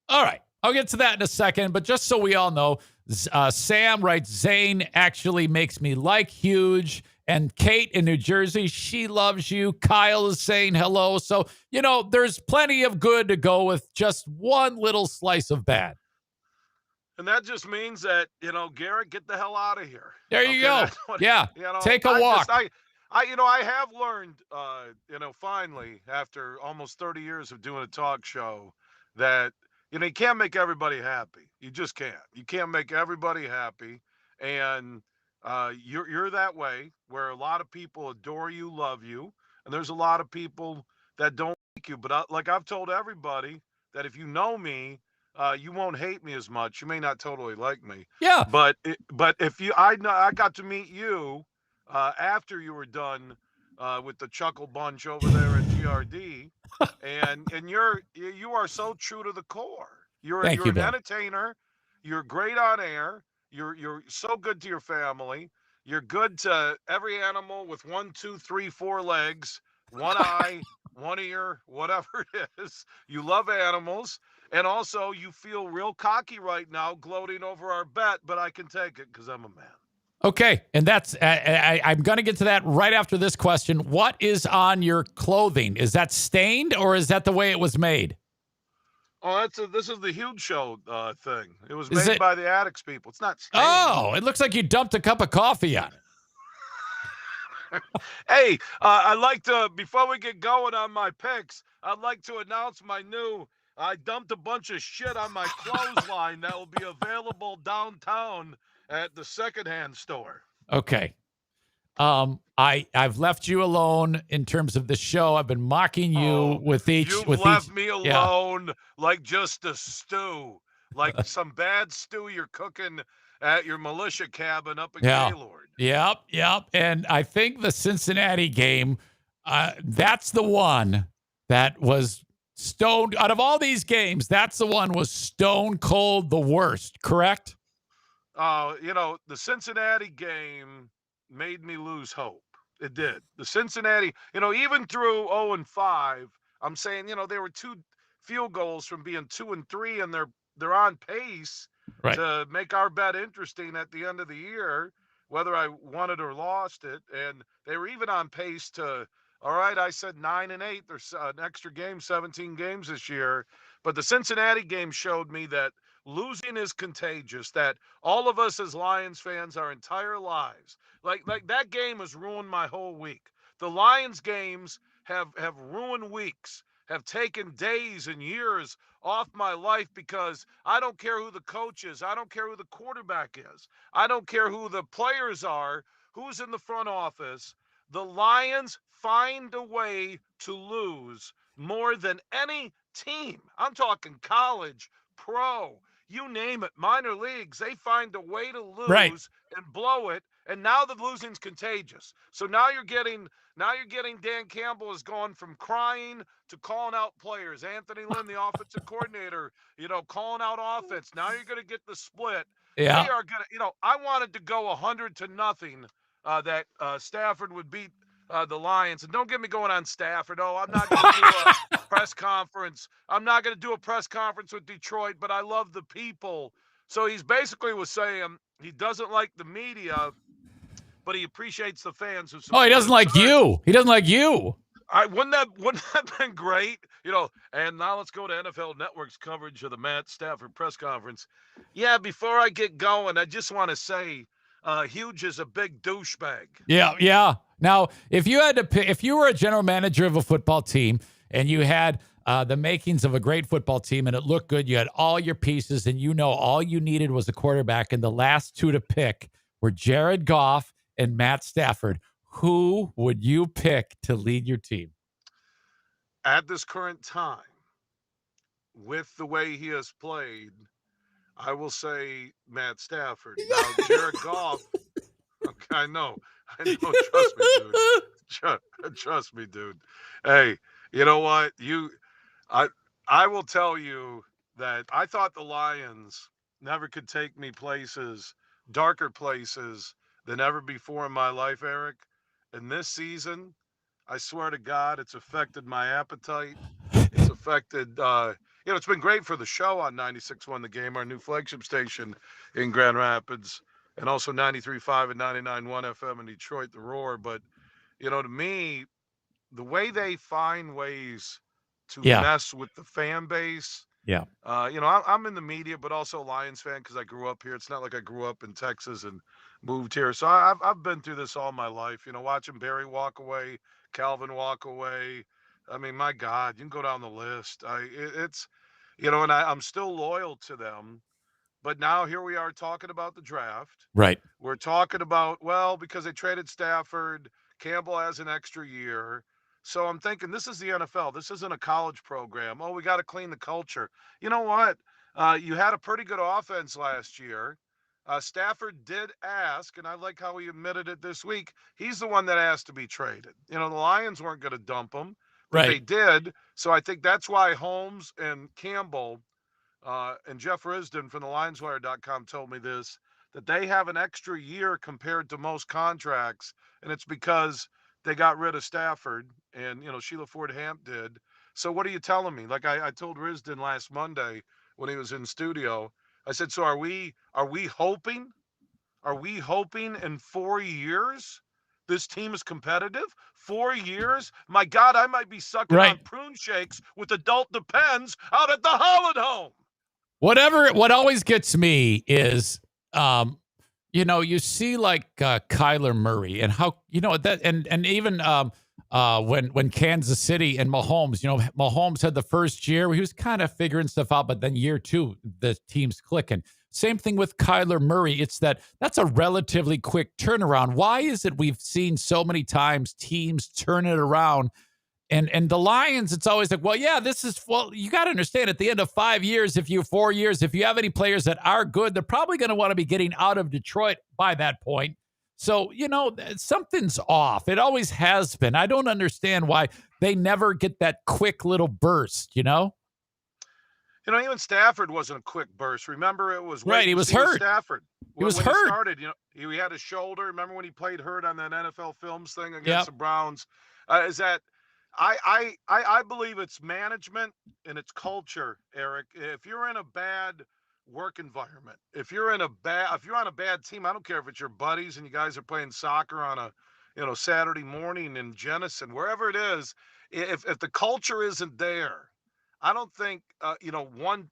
S1: All right. I'll get to that in a second. But just so we all know, Sam writes, Zane actually makes me like huge. And Kate in New Jersey, she loves you. Kyle is saying hello. So, there's plenty of good to go with just one little slice of bad.
S4: And that just means that, Garrett, get the hell out of here.
S1: There you go. Yeah. Take a walk.
S4: I have learned, finally, after almost 30 years of doing a talk show, that, you can't make everybody happy. You just can't. You can't make everybody happy. And you're that way, where a lot of people adore you, love you. And there's a lot of people that don't like you. But like I've told everybody, that if you know me, you won't hate me as much. You may not totally like me.
S1: Yeah.
S4: But if I got to meet you after you were done with the Chuckle Bunch over there at GRD, and you are so true to the core. You're
S1: Thank you,
S4: an
S1: Ben.
S4: entertainer. You're great on air. You're so good to your family. You're good to every animal with 1, 2, 3, 4 legs, one eye, one ear, whatever it is. You love animals. And also, you feel real cocky right now, gloating over our bet, but I can take it because I'm a man.
S1: Okay, and that's I'm going to get to that right after this question. What is on your clothing? Is that stained, or is that the way it was made?
S4: Oh, this is the Huge Show thing. It was made by the Addicts people. It's not stained.
S1: Oh, it looks like you dumped a cup of coffee on it.
S4: Hey, I'd like to, before we get going on my picks, I'd like to announce my new, I dumped a bunch of shit on my clothesline that will be available downtown at the secondhand store.
S1: Okay. I've left you alone in terms of the show. I've been mocking you with each.
S4: You've left me alone like just a stew, like some bad stew you're cooking at your militia cabin up in Gaylord.
S1: Yep. And I think the Cincinnati game, that's the one that was stone. Out of all these games, that's the one was stone cold the worst, correct?
S4: The Cincinnati game made me lose hope. It did. The Cincinnati, even through 0-5, I'm saying, they were 2 field goals from being 2-3, and they're on pace to make our bet interesting at the end of the year, whether I won it or lost it. And they were even on pace to, all right, I said 9-8. There's an extra game, 17 games this year. But the Cincinnati game showed me that losing is contagious, that all of us as Lions fans, our entire lives, like that game has ruined my whole week. The Lions games have ruined weeks, have taken days and years off my life, because I don't care who the coach is. I don't care who the quarterback is. I don't care who the players are, who's in the front office. The Lions find a way to lose more than any team. I'm talking college, pro, you name it, minor leagues. They find a way to lose and blow it. And now the losing's contagious. So now you're getting Dan Campbell has gone from crying to calling out players. Anthony Lynn, the offensive coordinator, calling out offense. Now you're going to get the split.
S1: Yeah.
S4: They are going to, I wanted to go 100-0 that Stafford would beat the Lions. And don't get me going on Stafford. Oh, I'm not going to do a press conference. I'm not going to do a press conference with Detroit, but I love the people. So he's basically was saying he doesn't like the media, but he appreciates the fans who support.
S1: Oh, he doesn't like you. He doesn't like you.
S4: Wouldn't that have been great? And now let's go to NFL Network's coverage of the Matt Stafford press conference. Yeah, before I get going, I just want to say, Huge is a big douchebag.
S1: Yeah, yeah. Now, if you had to pick, if you were a general manager of a football team and you had the makings of a great football team and it looked good, you had all your pieces, and all you needed was a quarterback, and the last two to pick were Jared Goff and Matt Stafford, who would you pick to lead your team?
S4: At this current time, with the way he has played, I will say Matt Stafford. Now, Jared Goff, okay, I know. Trust me, dude. Trust me, dude. Hey, you know what? I, I will tell you that I thought the Lions never could take me darker places than ever before in my life, Eric. And this season, I swear to God, it's affected my appetite. It's affected, it's been great for the show on 96.1 The Game, our new flagship station in Grand Rapids, and also 93.5 and 99.1 FM in Detroit, The Roar. But, to me, the way they find ways to
S1: Yeah.
S4: mess with the fan base.
S1: Yeah.
S4: I'm in the media, but also a Lions fan because I grew up here. It's not like I grew up in Texas and moved here. So I've been through this all my life, watching Barry walk away, Calvin walk away. I mean, my God, you can go down the list. I'm still loyal to them. But now here we are talking about the draft.
S1: Right.
S4: We're talking about, because they traded Stafford, Campbell has an extra year. So I'm thinking this is the NFL. This isn't a college program. Oh, we got to clean the culture. You know what? You had a pretty good offense last year. Stafford did ask, and I like how he admitted it this week. He's the one that asked to be traded. The Lions weren't going to dump him, but they did. So I think that's why Holmes and Campbell and Jeff Risdon from the LionsWire.com told me this, that they have an extra year compared to most contracts, and it's because they got rid of Stafford, and, Sheila Ford Hamp did. So what are you telling me? Like I told Risdon last Monday when he was in studio, I said, so are we hoping in 4 years this team is competitive? 4 years? My God, I might be sucking on prune shakes with adult Depends out at the Holland Home.
S1: What always gets me is, you see like Kyler Murray and how, that, and even when Kansas City and Mahomes, Mahomes had the first year where he was kind of figuring stuff out, but then year two, the team's clicking. Same thing with Kyler Murray. That's a relatively quick turnaround. Why is it we've seen so many times teams turn it around? And the Lions, it's always like, you got to understand at the end of 5 years, 4 years, if you have any players that are good, they're probably going to want to be getting out of Detroit by that point. So, something's off. It always has been. I don't understand why they never get that quick little burst,
S4: even Stafford wasn't a quick burst. Remember, it was
S1: right. He was hurt.
S4: Stafford.
S1: He was
S4: when
S1: hurt.
S4: He started, he had a shoulder. Remember when he played hurt on that NFL Films thing against the Browns? I believe it's management and it's culture, Eric. If you're in a bad work environment, if you're on a bad team, I don't care if it's your buddies and you guys are playing soccer on a Saturday morning in Jenison, wherever it is, if the culture isn't there, I don't think one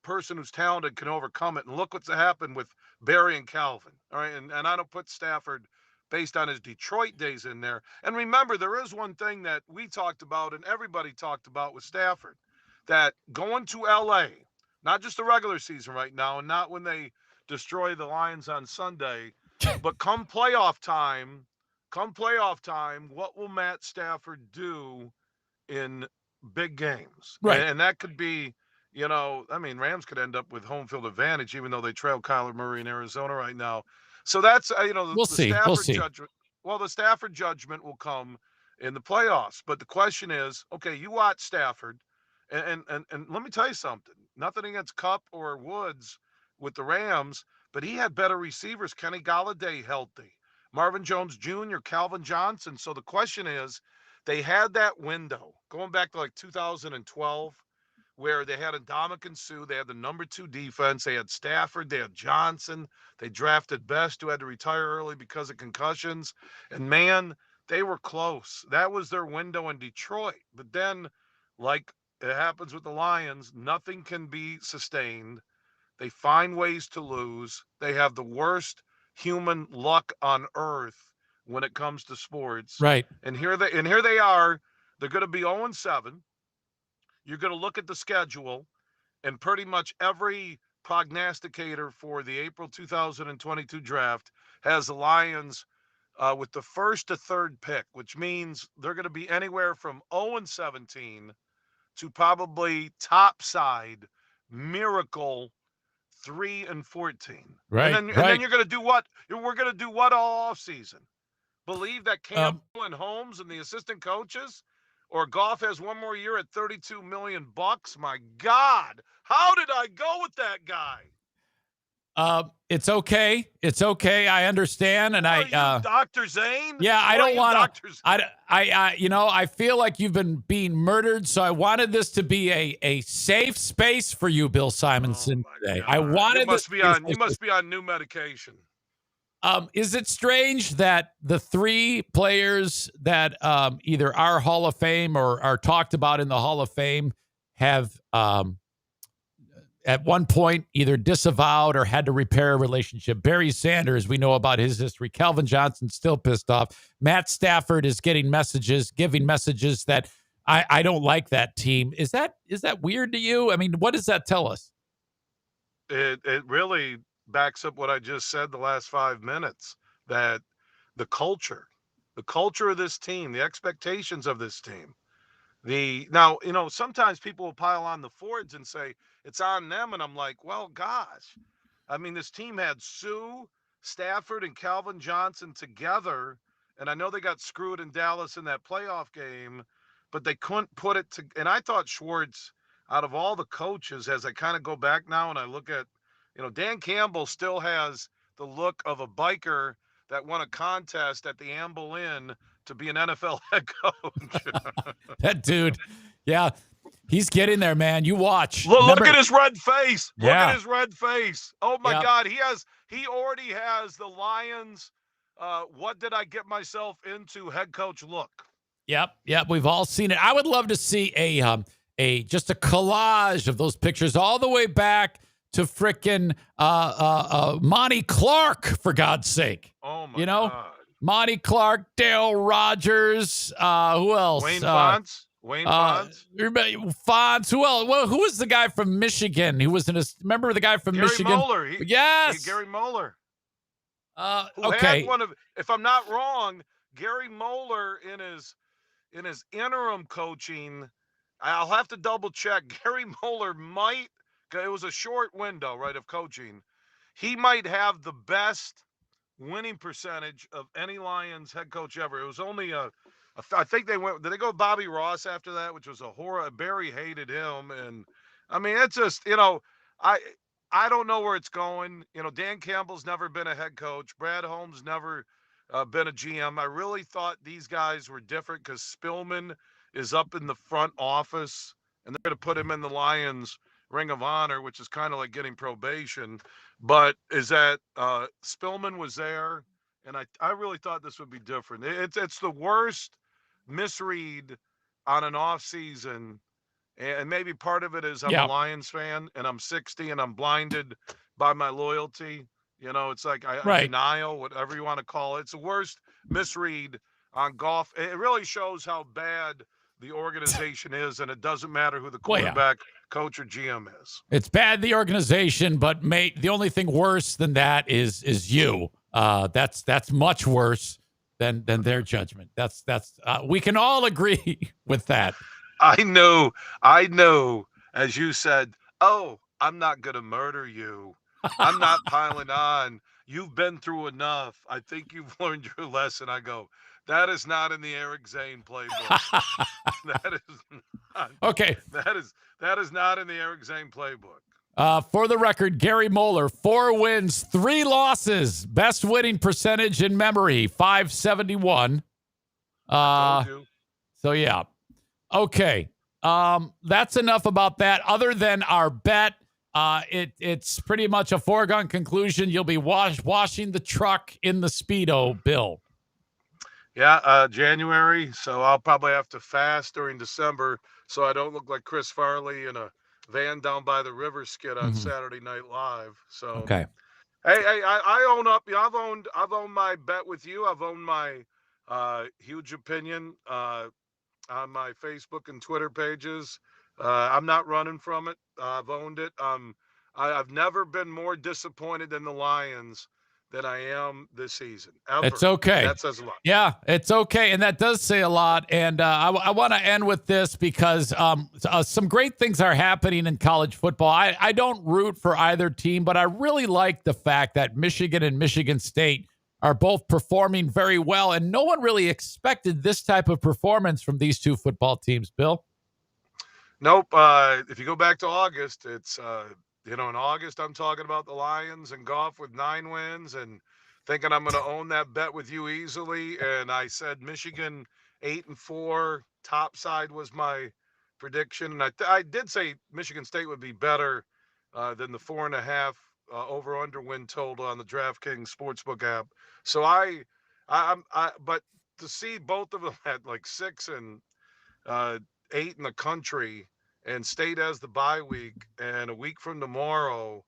S4: person who's talented can overcome it. And look what's happened with Barry and Calvin. All right, and I don't put Stafford based on his Detroit days in there. And remember, there is one thing that we talked about and everybody talked about with Stafford, that going to LA, not just the regular season right now, and not when they destroy the Lions on Sunday, but come playoff time, what will Matt Stafford do in big games?
S1: Right.
S4: And that could be, Rams could end up with home field advantage, even though they trail Kyler Murray in Arizona right now. So that's,
S1: we'll see.
S4: Judgment. Well, the Stafford judgment will come in the playoffs. But the question is, okay, you watch Stafford, and let me tell you something. Nothing against Kupp or Woods with the Rams, but he had better receivers. Kenny Golladay healthy, Marvin Jones Jr., Calvin Johnson. So the question is, they had that window going back to like 2012. Where they had Ndamukong Suh, they had the number 2 defense, they had Stafford, they had Johnson, they drafted Best, who had to retire early because of concussions. And man, they were close. That was their window in Detroit. But then, like it happens with the Lions, nothing can be sustained. They find ways to lose. They have the worst human luck on earth when it comes to sports.
S1: Right.
S4: And here they are. They're going to be 0-7. You're going to look at the schedule, and pretty much every prognosticator for the April 2022 draft has the Lions with the first to third pick, which means they're going to be anywhere from 0-17 to probably top side miracle 3-14.
S1: Right.
S4: And then you're going to do what? We're going to do what all offseason? Believe that Campbell and Holmes and the assistant coaches or Goff has one more year at $32 million? My God, how did I go with that guy?
S1: It's okay. It's okay. I understand, and
S4: Dr. Zane.
S1: Yeah, I don't want to. I feel like you've been being murdered, so I wanted this to be a safe space for you, Bill Simonson. Today, I wanted.
S4: You must be on new medication.
S1: Is it strange that the three players that either are Hall of Fame or are talked about in the Hall of Fame have at one point either disavowed or had to repair a relationship? Barry Sanders, we know about his history. Calvin Johnson still pissed off. Matt Stafford is giving messages that I don't like that team. Is that weird to you? I mean, what does that tell us?
S4: It really backs up what I just said the last 5 minutes, that the culture of this team, the expectations of this team, sometimes people will pile on the Fords and say it's on them. And I'm like, well, gosh, I mean, this team had Sue, Stafford, and Calvin Johnson together. And I know they got screwed in Dallas in that playoff game, but they couldn't put it to, and I thought Schwartz, out of all the coaches, as I kind of go back now and I look at, Dan Campbell still has the look of a biker that won a contest at the Amble Inn to be an NFL head coach.
S1: That dude, yeah, he's getting there, man. You watch.
S4: Look at his red face.
S1: Yeah.
S4: Look at his red face. Oh my
S1: Yeah.
S4: God, he already has the Lions. What did I get myself into? Head coach look.
S1: Yep, we've all seen it. I would love to see just a collage of those pictures all the way back to frickin' Monty Clark, for God's sake.
S4: Oh my God.
S1: Monty Clark, Dale Rogers, who else?
S4: Wayne Fonts.
S1: Fonts. Who else? Well, who was the guy from Michigan? Who was remember the guy from Michigan?
S4: Moeller.
S1: Yes.
S4: Gary Moeller.
S1: Okay.
S4: Had if I'm not wrong, Gary Moeller in his interim coaching, I'll have to double check. Gary Moeller it was a short window, right, of coaching. He might have the best winning percentage of any Lions head coach ever. It was only I think did they go Bobby Ross after that, which was a horror. Barry hated him. And I mean, it's just, I don't know where it's going. Dan Campbell's never been a head coach. Brad Holmes never been a GM. I really thought these guys were different because Spillman is up in the front office and they're going to put him in the Lions Ring of Honor, which is kind of like getting probation. But is that Spillman was there, and I really thought this would be different. It's the worst misread on an off season, and maybe part of it is I'm a Lions fan and I'm 60 and I'm blinded by my loyalty. It's like denial, whatever you want to call it. It's the worst misread on Goff. It really shows how bad the organization is, and it doesn't matter who the quarterback, coach, or GM is.
S1: It's bad, the organization, but mate, the only thing worse than that is you. That's much worse than their judgment. That's we can all agree with that.
S4: I know. As you said, I'm not gonna murder you. I'm not piling on. You've been through enough. I think you've learned your lesson. I go, that is not in the Eric Zane playbook. That is not.
S1: Okay.
S4: That is not in the Eric Zane playbook.
S1: For the record, Gary Moeller, 4 wins, 3 losses. Best winning percentage in memory, 571. So, yeah. Okay. That's enough about that. Other than our bet, it's pretty much a foregone conclusion. You'll be washing the truck in the Speedo, Bill.
S4: Yeah, January. So I'll probably have to fast during December so I don't look like Chris Farley in a van down by the river skit on
S1: Mhm.
S4: Saturday Night Live. So
S1: Okay.
S4: hey, I own up. Yeah, I've owned my bet with you. I've owned my huge opinion on my Facebook and Twitter pages. I'm not running from it. I've owned it. I've never been more disappointed in the Lions than I am this season,
S1: It's
S4: ever. And
S1: okay.
S4: that says a lot.
S1: Yeah, it's okay. And that does say a lot. And I want to end with this because some great things are happening in college football. I don't root for either team, but I really like the fact that Michigan and Michigan State are both performing very well. And no one really expected this type of performance from these two football teams, Bill.
S4: Nope. If you go back to August, it's in August I'm talking about the Lions and golf with 9 wins and thinking I'm going to own that bet with you easily. And I said Michigan 8-4. Top side was my prediction, and I did say Michigan State would be better than the 4.5 over under win total on the DraftKings Sportsbook app. So but to see both of them at like 6 and 8 in the country, and State has the bye week, and a week from tomorrow,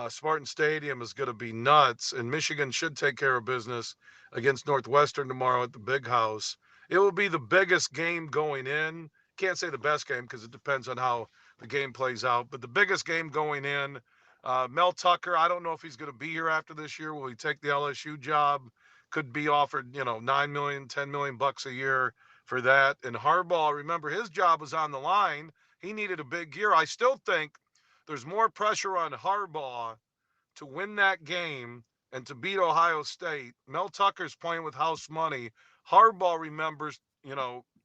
S4: Spartan Stadium is going to be nuts, and Michigan should take care of business against Northwestern tomorrow at the Big House. It will be the biggest game going in. Can't say the best game because it depends on how the game plays out, but the biggest game going in. Mel Tucker, I don't know if he's going to be here after this year. Will he take the LSU job? Could be offered, $9 million, $10 million bucks a year for that. And Harbaugh, remember, his job was on the line. He needed a big year. I still think there's more pressure on Harbaugh to win that game and to beat Ohio State. Mel Tucker's playing with house money. Harbaugh, remembers,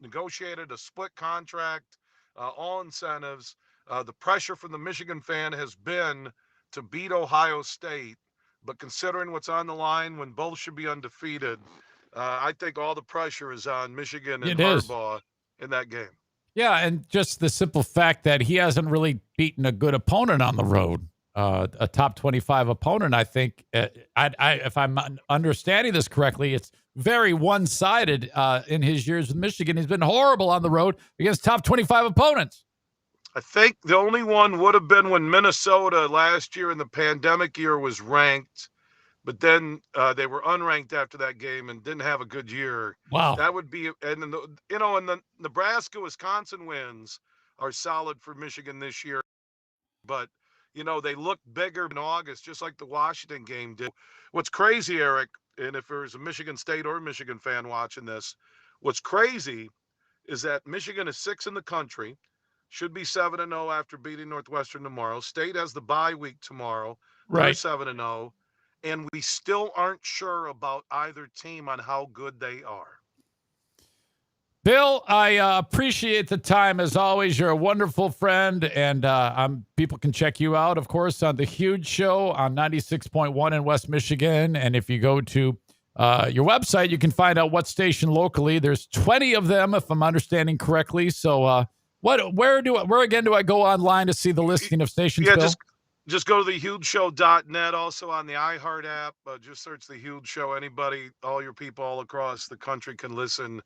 S4: negotiated a split contract, all incentives. The pressure from the Michigan fan has been to beat Ohio State. But considering what's on the line when both should be undefeated, I think all the pressure is on Michigan and
S1: It is.
S4: Harbaugh in that game.
S1: Yeah, and just the simple fact that he hasn't really beaten a good opponent on the road, a top 25 opponent. I think, if I'm understanding this correctly, it's very one-sided in his years with Michigan. He's been horrible on the road against top 25 opponents.
S4: I think the only one would have been when Minnesota last year in the pandemic year was ranked, but then they were unranked after that game and didn't have a good year.
S1: Wow.
S4: That would be, and then and the Nebraska, Wisconsin wins are solid for Michigan this year, but they look bigger in August, just like the Washington game did. What's crazy, Eric, and if there's a Michigan State or Michigan fan watching this, what's crazy is that Michigan is 6th in the country, should be 7-0 after beating Northwestern tomorrow. State has the bye week tomorrow. They're
S1: Right.
S4: 7-0. And we still aren't sure about either team on how good they are.
S1: Bill, I appreciate the time as always. You're a wonderful friend, and people can check you out, of course, on the Huge Show on 96.1 in West Michigan. And if you go to your website, you can find out what station locally. There's 20 of them, if I'm understanding correctly. So, where again do I go online to see the listing of stations?
S4: Yeah,
S1: Bill?
S4: just go to thehugeshow.net. Also on the iHeart app, just search The Huge Show. Anybody, all your people all across the country can listen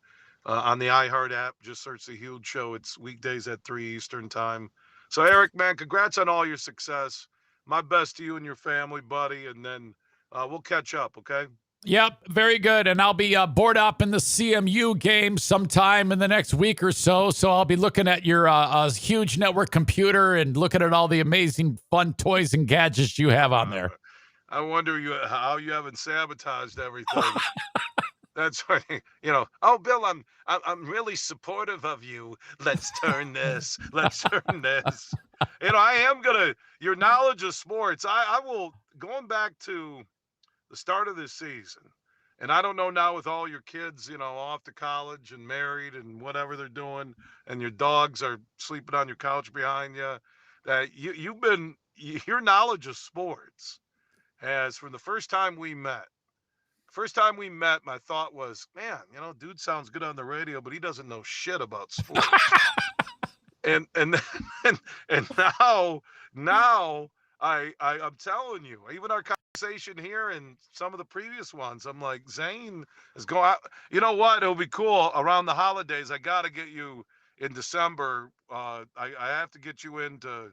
S4: on the iHeart app. Just search The Huge Show. It's weekdays at 3 Eastern time. So, Eric, man, congrats on all your success. My best to you and your family, buddy. And then we'll catch up, okay?
S1: Yep, very good. And I'll be bored up in the CMU game sometime in the next week or so. So I'll be looking at your huge network computer and looking at all the amazing fun toys and gadgets you have on there.
S4: I wonder how you haven't sabotaged everything. That's right. Oh, Bill, I'm really supportive of you. Let's turn this. Let's turn this. I am your knowledge of sports. I will, going back to the start of this season, and I don't know now with all your kids, off to college and married and whatever they're doing, and your dogs are sleeping on your couch behind you, that your knowledge of sports has, from the first time we met, my thought was, man, dude sounds good on the radio, but he doesn't know shit about sports. and now I'm telling you, even our conversation here and some of the previous ones, I'm like, Zane is going out. You know what? It'll be cool around the holidays. I got to get you in December. I have to get you in to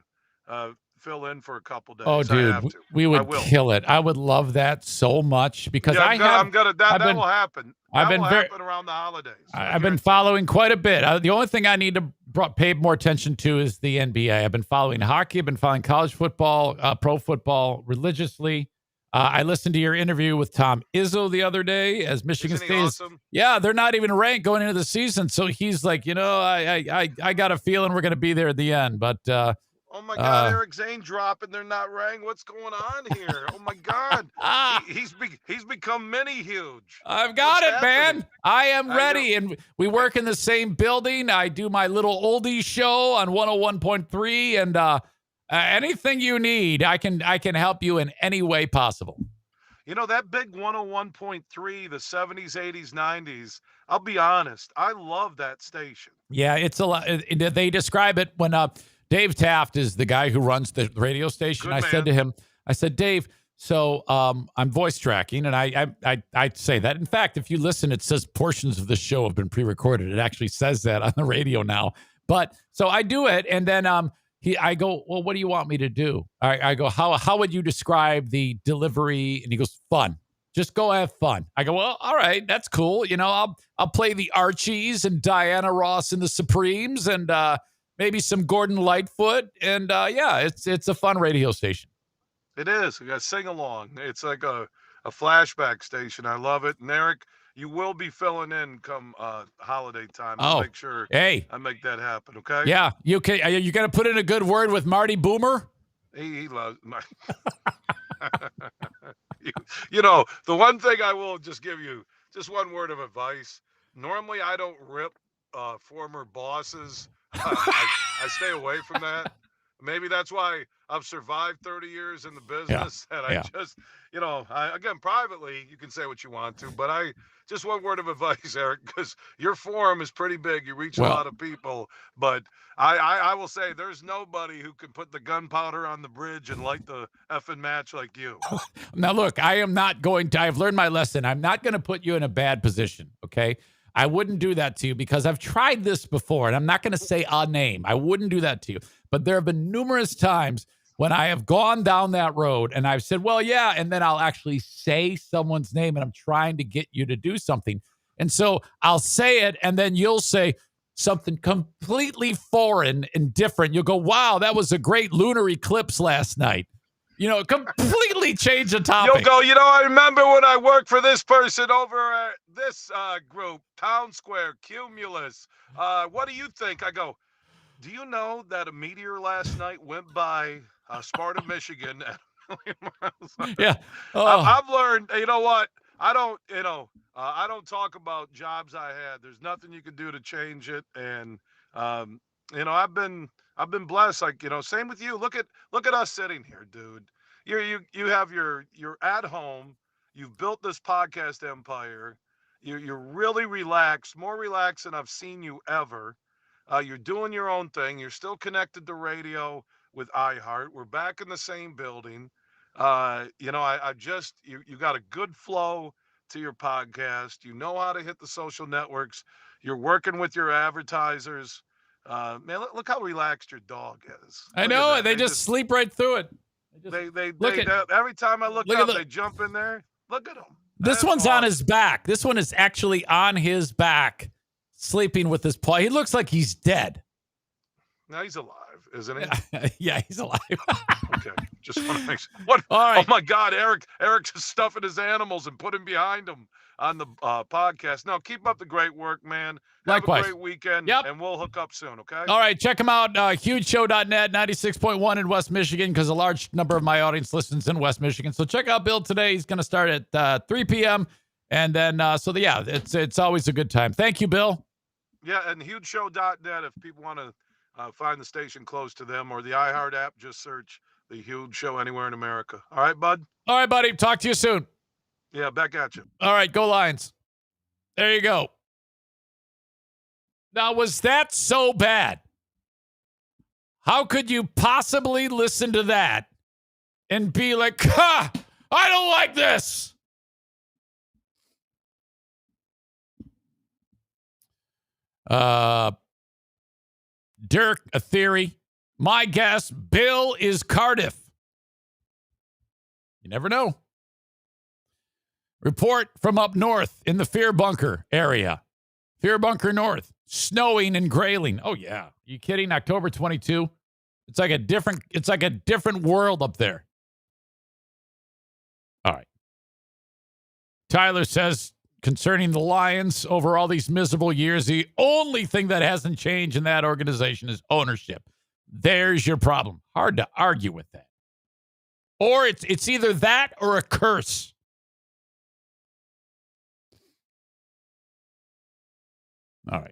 S4: fill in for a couple
S1: Oh,
S4: days. I
S1: dude,
S4: have to.
S1: we
S4: I
S1: would
S4: will.
S1: kill it. I would love that so much because
S4: Yeah, I'm gonna. That
S1: I've
S4: that
S1: been,
S4: will happen.
S1: I've
S4: That
S1: been
S4: will
S1: very,
S4: happen around the holidays. I
S1: I've been
S4: guarantee.
S1: following quite a bit. The only thing I need to pay more attention to is the NBA. I've been following hockey. I've been following college football, pro football religiously. I listened to your interview with Tom Izzo the other day as Michigan
S4: Isn't he
S1: State is,
S4: awesome?
S1: yeah, they're not even ranked going into the season. So he's like, I got a feeling we're going to be there at the end. But
S4: Oh my God, Eric Zane dropping. They're not ranked. What's going on here? Oh my God, he's become mini huge.
S1: I've got
S4: What's
S1: it,
S4: happening?
S1: man. I am
S4: I
S1: ready. And we work in the same building. I do my little oldies show on 101.3. And anything you need, I can help you in any way possible.
S4: You know, that big 101.3, the 70s, 80s, 90s, I'll be honest, I love that station.
S1: Yeah, it's a lot. They describe it when Dave Taft is the guy who runs the radio station.
S4: Good
S1: I
S4: man.
S1: said to him, I said, Dave, so I'm voice tracking, and I say that. In fact, if you listen, it says portions of the show have been pre-recorded. It actually says that on the radio now. But so I do it, and then I go, well, what do you want me to do? I go, how would you describe the delivery? And he goes, fun. Just go have fun. I go, well, all right, that's cool. You know, I'll play the Archies and Diana Ross and the Supremes and maybe some Gordon Lightfoot. And yeah, it's a fun radio station.
S4: It is. We got sing along. It's like a flashback station. I love it. And Eric, you will be filling in come holiday time. I'll make sure I make that happen. Okay.
S1: Yeah. You okay? Are you going to put in a good word with Marty Boomer?
S4: He loves my. You know, the one thing I will just give you, just one word of advice. Normally, I don't rip former bosses. I stay away from that. Maybe that's why I've survived 30 years in the business. And I just, you know, again, privately, you can say what you want to, but just one word of advice, Eric, because your forum is pretty big. You reach a lot of people, but I will say there's nobody who can put the gunpowder on the bridge and light the effing match like you.
S1: Now, look, I am not going to, I've learned my lesson. I'm not going to put you in a bad position. Okay. I wouldn't do that to you because I've tried this before, and I'm not going to say a name. I wouldn't do that to you. But there have been numerous times when I have gone down that road and I've said, well, yeah, and then I'll actually say someone's name and I'm trying to get you to do something. And so I'll say it, and then you'll say something completely foreign and different. You'll go, wow, that was a great lunar eclipse last night. You know, completely change the topic.
S4: You'll go, you know, I remember when I worked for this person over at this group, Town Square, Cumulus. What do you think? I go, do you know that a meteor last night went by Sparta, Michigan at a million miles?
S1: Yeah.
S4: I've learned, you know what? I don't talk about jobs I had. There's nothing you can do to change it. And, you know, I've been blessed. Like, you know, same with you. Look at us sitting here, dude. You have you're at home. You've built this podcast empire. You're really relaxed, more relaxed than I've seen you ever. You're doing your own thing. You're still connected to radio with iHeart. We're back in the same building. You know, I just you got a good flow to your podcast. You know how to hit the social networks. You're working with your advertisers. Man, look how relaxed your dog is.
S1: I know. They just sleep right through it.
S4: Every time I look up, they jump in there. Look at them.
S1: This one's on his back. This one is actually on his back, sleeping with his paw. He looks like he's dead.
S4: No, he's alive, isn't he?
S1: Yeah, he's alive.
S4: Okay, just want to make sure. What?
S1: All right.
S4: Oh my God, Eric's just stuffing his animals and putting behind him on the podcast. No, keep up the great work, man.
S1: Likewise.
S4: Have a great weekend.
S1: Yep.
S4: And we'll hook up soon, okay?
S1: All right, check him out, hugeshow.net, 96.1 in West Michigan, because a large number of my audience listens in West Michigan. So check out Bill today. He's going to start at 3 p.m. And then, it's always a good time. Thank you, Bill.
S4: Yeah, and hugeshow.net if people want to find the station close to them, or the iHeart app, just search The Huge Show anywhere in America. All right, bud?
S1: All right, buddy. Talk to you soon.
S4: Yeah, back at you.
S1: All right, go Lions. There you go. Now, was that so bad? How could you possibly listen to that and be like, ha, I don't like this. Dirk, a theory. My guess, Bill is Cardiff. You never know. Report from up north in the Fear Bunker area. Fear Bunker North. Snowing and grayling. Oh, yeah. Are you kidding? October 22. It's like a different world up there. All right. Tyler says, concerning the Lions over all these miserable years, the only thing that hasn't changed in that organization is ownership. There's your problem. Hard to argue with that. Or it's either that or a curse. All right.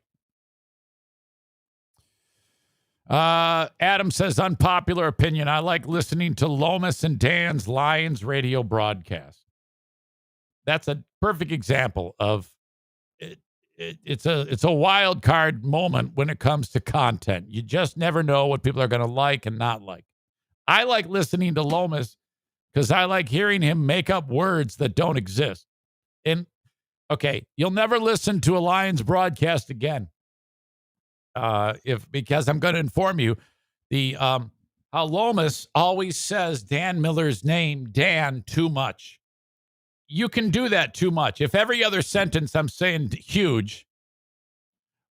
S1: Adam says, unpopular opinion. I like listening to Lomas and Dan's Lions radio broadcast. That's a perfect example of it. It's a wild card moment when it comes to content. You just never know what people are going to like and not like. I like listening to Lomas because I like hearing him make up words that don't exist. And okay, you'll never listen to a Lions broadcast again. Because I'm going to inform you, how Lomas always says Dan Miller's name, Dan, too much. You can do that too much. If every other sentence I'm saying huge,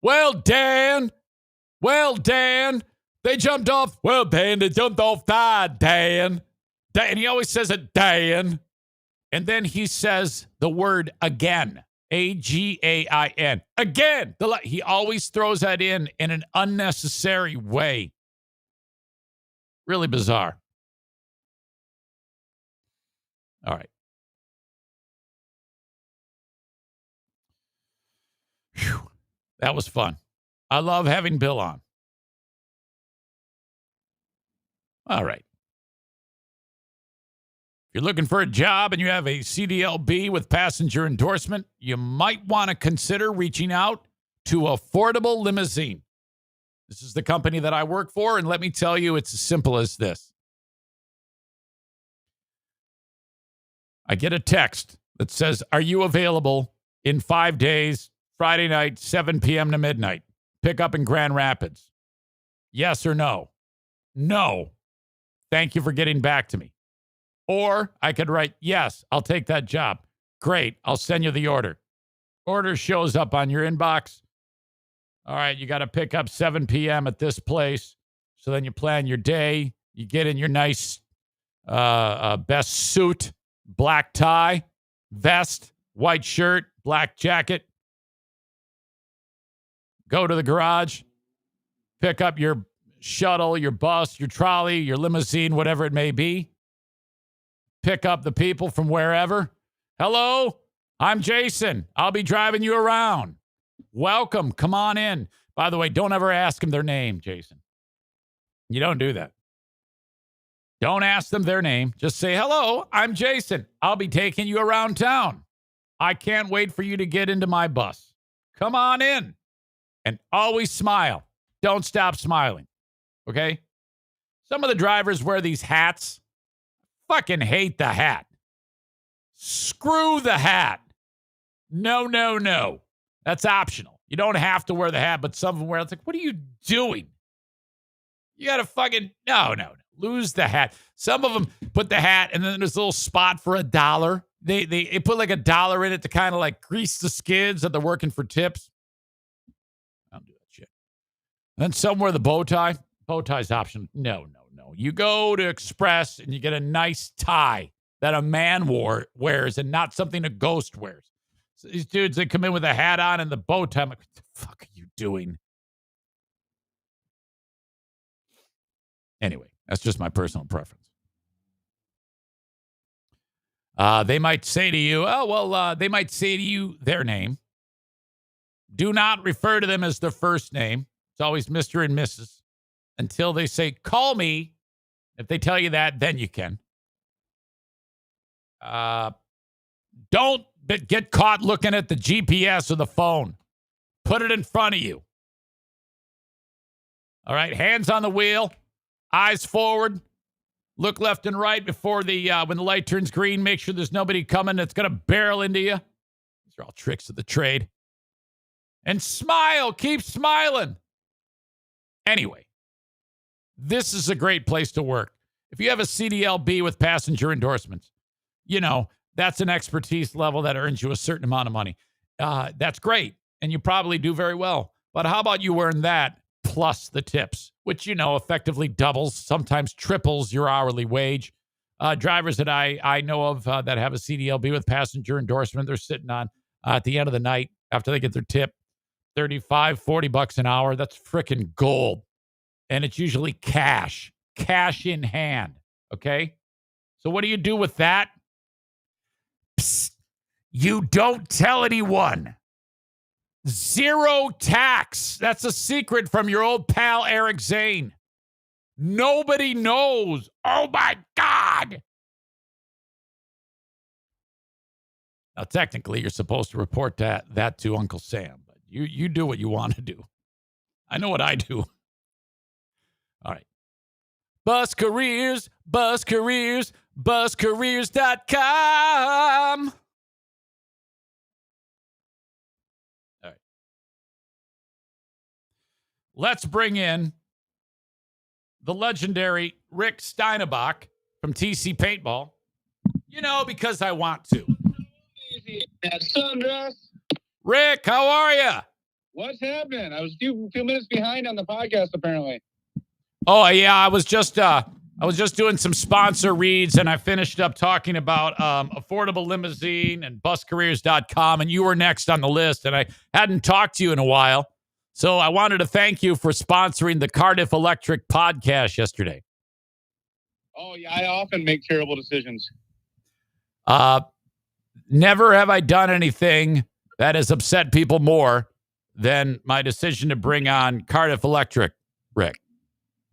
S1: well, Dan, they jumped off. Well, Dan, they jumped off Dan. And he always says it, Dan. And then he says the word again, A-G-A-I-N. Again. He always throws that in an unnecessary way. Really bizarre. All right. Whew. That was fun. I love having Bill on. All right. If you're looking for a job and you have a CDLB with passenger endorsement, you might want to consider reaching out to Affordable Limousine. This is the company that I work for, and let me tell you, it's as simple as this. I get a text that says, are you available in 5 days, Friday night, 7 p.m. to midnight? Pick up in Grand Rapids. Yes or no? No. Thank you for getting back to me. Or I could write, yes, I'll take that job. Great, I'll send you the order. Order shows up on your inbox. All right, you got to pick up 7 p.m. at this place. So then you plan your day. You get in your nice best suit, black tie, vest, white shirt, black jacket. Go to the garage. Pick up your shuttle, your bus, your trolley, your limousine, whatever it may be. Pick up the people from wherever. Hello, I'm Jason. I'll be driving you around. Welcome. Come on in. By the way, don't ever ask them their name, Jason. You don't do that. Don't ask them their name. Just say, hello, I'm Jason. I'll be taking you around town. I can't wait for you to get into my bus. Come on in. And always smile. Don't stop smiling. Okay? Some of the drivers wear these hats. Fucking hate the hat. Screw the hat. No. That's optional. You don't have to wear the hat, but some of them wear it. It's like, what are you doing? You got to fucking, no. Lose the hat. Some of them put the hat and then there's a little spot for $1. They put like $1 in it to kind of like grease the skids that they're working for tips. I don't do that shit. And then some wear the bow tie. Bow tie's optional. No. You go to Express and you get a nice tie that a man wears and not something a ghost wears. So these dudes, they come in with a hat on and the bow tie. I'm like, what the fuck are you doing? Anyway, that's just my personal preference. They might say to you, they might say to you their name. Do not refer to them as their first name. It's always Mr. and Mrs. Until they say, call me. If they tell you that, then you can. Don't get caught looking at the GPS or the phone. Put it in front of you. All right, hands on the wheel, eyes forward, Look left and right before when the light turns green. Make sure there's nobody coming that's going to barrel into you. These are all tricks of the trade. And smile. Keep smiling. Anyway, this is a great place to work. If you have a CDLB with passenger endorsements, that's an expertise level that earns you a certain amount of money. That's great, and you probably do very well. But how about you earn that plus the tips, which, effectively doubles, sometimes triples your hourly wage. Drivers that I know of that have a CDLB with passenger endorsement, they're sitting on at the end of the night after they get their tip, $35, $40 an hour. That's freaking gold. And it's usually cash in hand. Okay. So what do you do with that? Psst, you don't tell anyone. Zero tax. That's a secret from your old pal, Eric Zane. Nobody knows. Oh my God. Now, technically, you're supposed to report that to Uncle Sam, but you do what you want to do. I know what I do. All right. Bus careers, buscareers.com. All right. Let's bring in the legendary Rick Steinebach from TC Paintball. Because I want to. Rick, how are you?
S5: What's happening? I was a few minutes behind on the podcast, apparently.
S1: Oh yeah, I was just doing some sponsor reads, and I finished up talking about Affordable Limousine and buscareers.com, and you were next on the list, and I hadn't talked to you in a while, so I wanted to thank you for sponsoring the Cardiff Electric podcast yesterday.
S5: Oh yeah, I often make terrible decisions.
S1: Never have I done anything that has upset people more than my decision to bring on Cardiff Electric, Rick.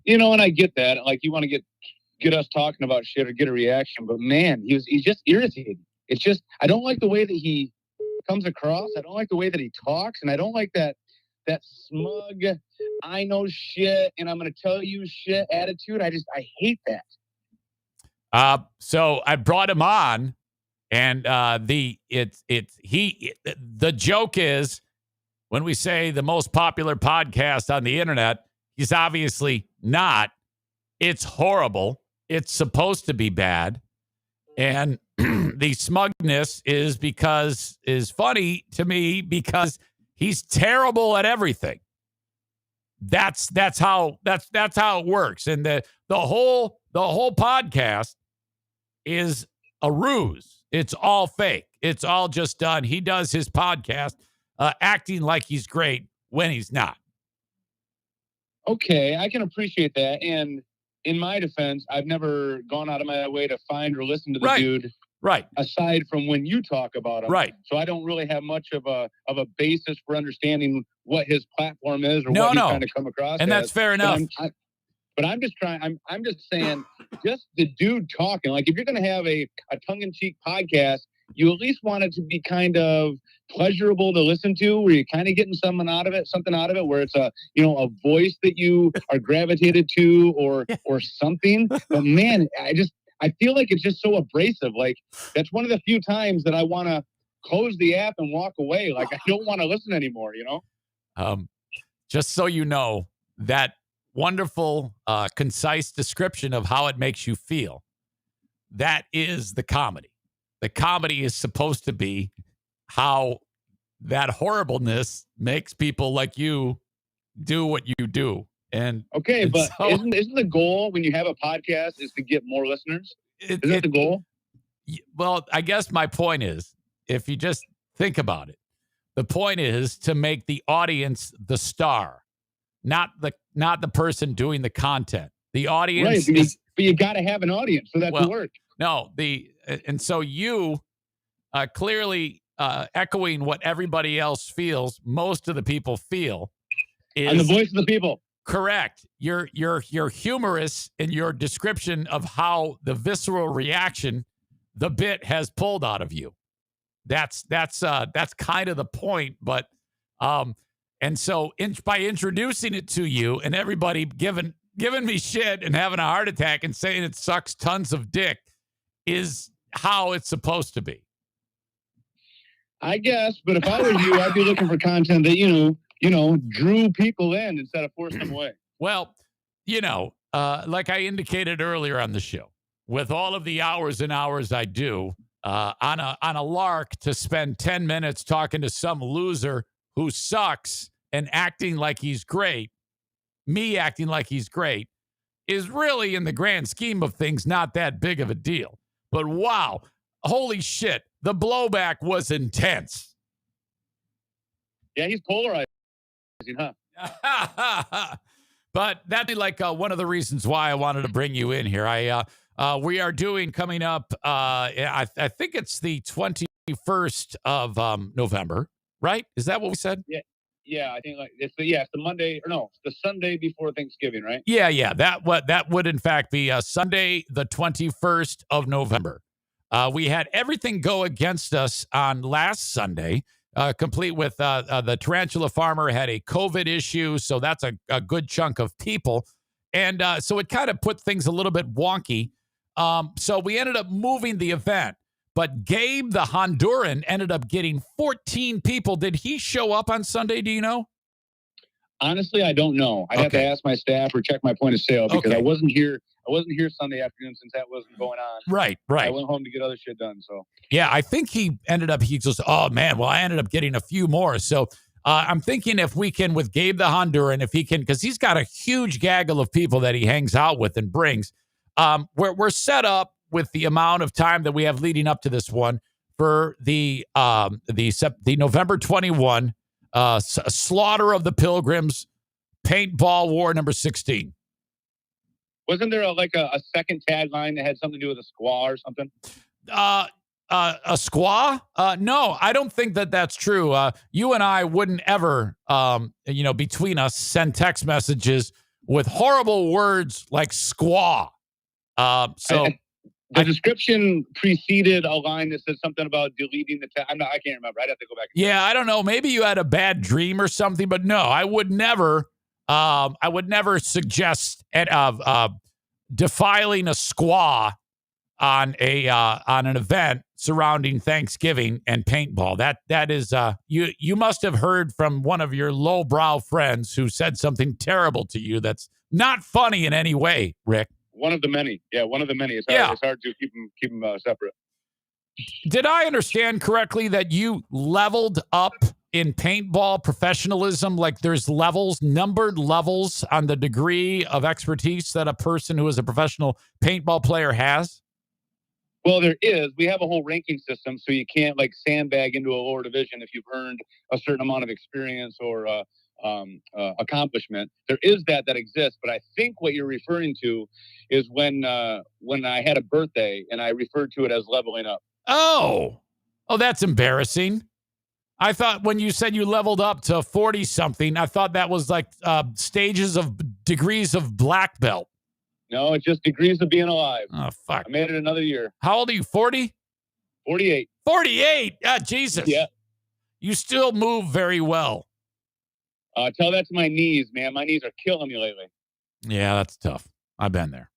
S5: And I get that. Like, you want to get us talking about shit or get a reaction, but man, he's just irritating. It's just, I don't like the way that he comes across. I don't like the way that he talks, and I don't like that smug, I know shit and I'm going to tell you shit attitude. I hate that.
S1: So I brought him on, and the joke is, when we say the most popular podcast on the internet, he's obviously not. It's horrible. It's supposed to be bad. And the smugness is funny to me because he's terrible at everything. That's how it works. And the whole podcast is a ruse. It's all fake. It's all just done. He does his podcast acting like he's great when he's not.
S5: Okay, I can appreciate that. And in my defense, I've never gone out of my way to find or listen to the dude.
S1: Right.
S5: Aside from when you talk about him.
S1: Right.
S5: So I don't really have much of a basis for understanding what his platform is or what he's trying to come across.
S1: And that's fair enough.
S5: But I'm just saying, just the dude talking. Like, if you're going to have a tongue-in-cheek podcast, you at least want it to be kind of pleasurable to listen to, where you're kind of getting something out of it, where it's a voice that you are gravitated to or something. But man, I feel like it's just so abrasive. Like, that's one of the few times that I want to close the app and walk away. Like, I don't want to listen anymore,
S1: Just so you know, that wonderful, concise description of how it makes you feel, that is the comedy. The comedy is supposed to be how that horribleness makes people like you do what you do. And
S5: okay, but so, isn't the goal when you have a podcast is to get more listeners? Is that the goal?
S1: Well, I guess my point is, if you just think about it, the point is to make the audience the star, not the person doing the content. The audience,
S5: right? But you got to have an audience for that to work.
S1: No, and so you clearly echoing what everybody else feels, most of the people feel, is
S5: I'm the voice of the people.
S1: Correct. You're humorous in your description of how the visceral reaction the bit has pulled out of you. That's kind of the point. But and so by introducing it to you and everybody giving giving me shit and having a heart attack and saying it sucks tons of dick is how it's supposed to be.
S5: I guess, but if I was you, I'd be looking for content that, drew people in instead of forcing them away.
S1: Well, like I indicated earlier on the show, with all of the hours and hours I do on a lark to spend 10 minutes talking to some loser who sucks and acting like he's great, me acting like he's great, is really, in the grand scheme of things, not that big of a deal. But wow, holy shit, the blowback was intense.
S5: Yeah, he's polarizing, huh?
S1: But that'd be like one of the reasons why I wanted to bring you in here. We are doing coming up, I think it's the 21st of November, right? Is that what we said?
S5: Yeah, I think it's the Monday, or no, it's the Sunday before Thanksgiving, right?
S1: Yeah. That would in fact be Sunday, the 21st of November. We had everything go against us on last Sunday, complete with the tarantula farmer had a COVID issue, so that's a good chunk of people. And so it kind of put things a little bit wonky. So we ended up moving the event. But Gabe, the Honduran, ended up getting 14 people. Did he show up on Sunday? Do you know?
S5: Honestly, I don't know. I'd have to ask my staff or check my point of sale because I wasn't here. I wasn't here Sunday afternoon since that wasn't going on.
S1: Right.
S5: I went home to get other shit done. So
S1: yeah, I think he goes, oh man, well, I ended up getting a few more. So I'm thinking if we can, with Gabe the Honduran, if he can, because he's got a huge gaggle of people that he hangs out with and brings. We're set up with the amount of time that we have leading up to this one for the November 21 Slaughter of the Pilgrims Paintball War number 16.
S5: Wasn't there a second tagline that had something to do with a squaw or something?
S1: A squaw? No, I don't think that's true. You and I wouldn't ever, between us, send text messages with horrible words like squaw.
S5: The description preceded a line that said something about deleting the I can't remember. I'd have to go back.
S1: Yeah, I don't know. Maybe you had a bad dream or something, but no, I would never suggest defiling a squaw on an event surrounding Thanksgiving and paintball. That is you must have heard from one of your lowbrow friends who said something terrible to you that's not funny in any way, Rick.
S5: One of the many. Yeah, one of the many. It's hard to keep them separate.
S1: Did I understand correctly that you leveled up in paintball professionalism? Like there's numbered levels on the degree of expertise that a person who is a professional paintball player has?
S5: Well, there is. We have a whole ranking system, so you can't sandbag into a lower division if you've earned a certain amount of experience or accomplishment. There is that exists, but I think what you're referring to is when I had a birthday and I referred to it as leveling up.
S1: Oh, that's embarrassing. I thought when you said you leveled up to 40 something, I thought that was like degrees of black belt.
S5: No, it's just degrees of being alive.
S1: Oh, fuck.
S5: I made it another year.
S1: How old are you? 40?
S5: 48.
S1: 48? Ah, Jesus.
S5: Yeah.
S1: You still move very well.
S5: Tell that to my knees, man. My knees are killing me lately.
S1: Yeah, that's tough. I've been there.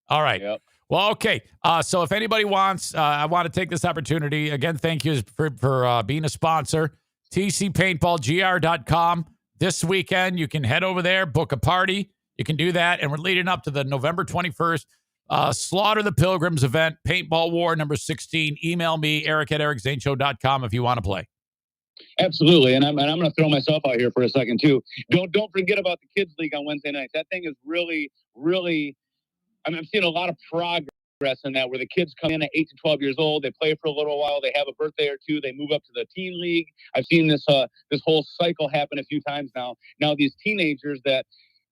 S1: All right.
S5: Yep.
S1: Well, okay. So if anybody wants, I want to take this opportunity. Again, thank you for being a sponsor. tcpaintballgr.com. This weekend, you can head over there, book a party. You can do that. And we're leading up to the November 21st Slaughter the Pilgrims event, Paintball War number 16. Email me, eric@ericzaneshow.com if you want to play.
S5: Absolutely. And I'm going to throw myself out here for a second, too. Don't forget about the Kids League on Wednesday nights. That thing is really, really, I'm seeing a lot of progress in that, where the kids come in at 8 to 12 years old. They play for a little while. They have a birthday or two. They move up to the teen league. I've seen this whole cycle happen a few times now. Now, these teenagers that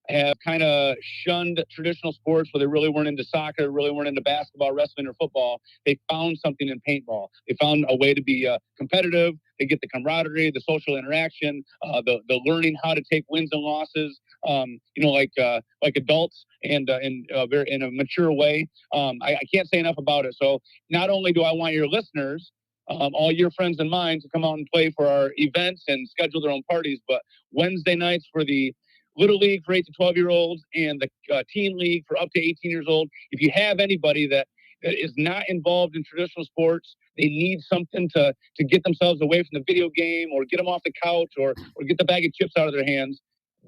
S5: have kind of shunned traditional sports, where they really weren't into soccer, really weren't into basketball, wrestling, or football, they found something in paintball. They found a way to be competitive. They get the camaraderie, the social interaction, the learning how to take wins and losses, like adults, and in a mature way. I can't say enough about it. So not only do I want your listeners, all your friends and mine, to come out and play for our events and schedule their own parties, but Wednesday nights for the Little League for 8 to 12-year-olds and the Teen League for up to 18 years old. If you have anybody that is not involved in traditional sports, they need something to get themselves away from the video game or get them off the couch or get the bag of chips out of their hands,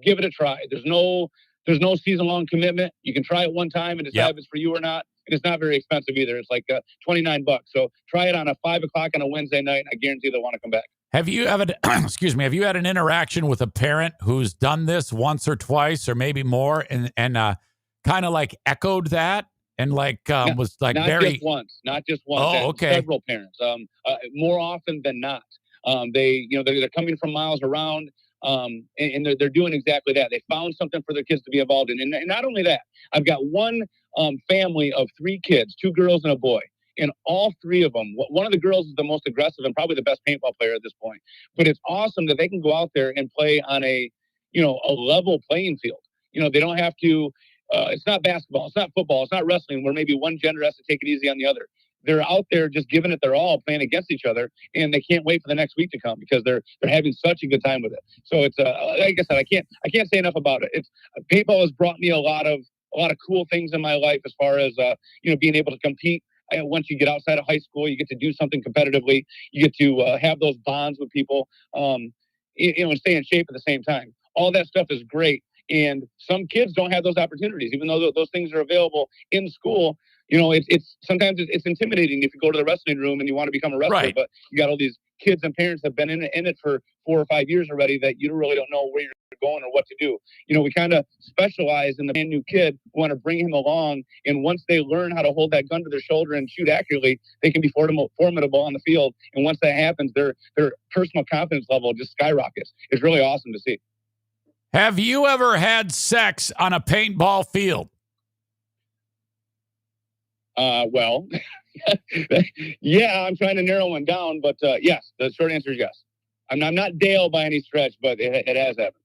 S5: give it a try. There's no season-long commitment. You can try it one time and decide if it's for you or not. And it's not very expensive either. It's like $29. So try it on a 5 o'clock on a Wednesday night, and I guarantee they'll want to come back.
S1: Have you ever, have you had an interaction with a parent who's done this once or twice or maybe more and kind of like echoed that and like was like
S5: not
S1: very
S5: just once.
S1: Oh, okay.
S5: Several parents, more often than not. They're coming from miles around. And they're doing exactly that. They found something for their kids to be involved in. And not only that, I've got one family of 3 kids, 2 girls and a boy. And all 3 of them, one of the girls is the most aggressive and probably the best paintball player at this point. But it's awesome that they can go out there and play on a level playing field. They don't have to, it's not basketball, it's not football, it's not wrestling where maybe one gender has to take it easy on the other. They're out there just giving it their all, playing against each other, and they can't wait for the next week to come because they're having such a good time with it. So it's like I said, I can't say enough about it. It's paintball has brought me a lot of cool things in my life as far as being able to compete. Once you get outside of high school, you get to do something competitively. You get to have those bonds with people, and stay in shape at the same time. All that stuff is great, and some kids don't have those opportunities, even though those things are available in school. It's sometimes it's intimidating if you go to the wrestling room and you want to become a wrestler,
S1: right.
S5: But you got all these kids and parents that have been in it for 4 or 5 years already that you really don't know where you're going or what to do. We kind of specialize in the brand new kid. We want to bring him along, and once they learn how to hold that gun to their shoulder and shoot accurately, they can be formidable on the field. And once that happens, their personal confidence level just skyrockets. It's really awesome to see.
S1: Have you ever had sex on a paintball field?
S5: Well, yeah, I'm trying to narrow one down, but yes, the short answer is yes. I'm not Dale by any stretch, but it has happened.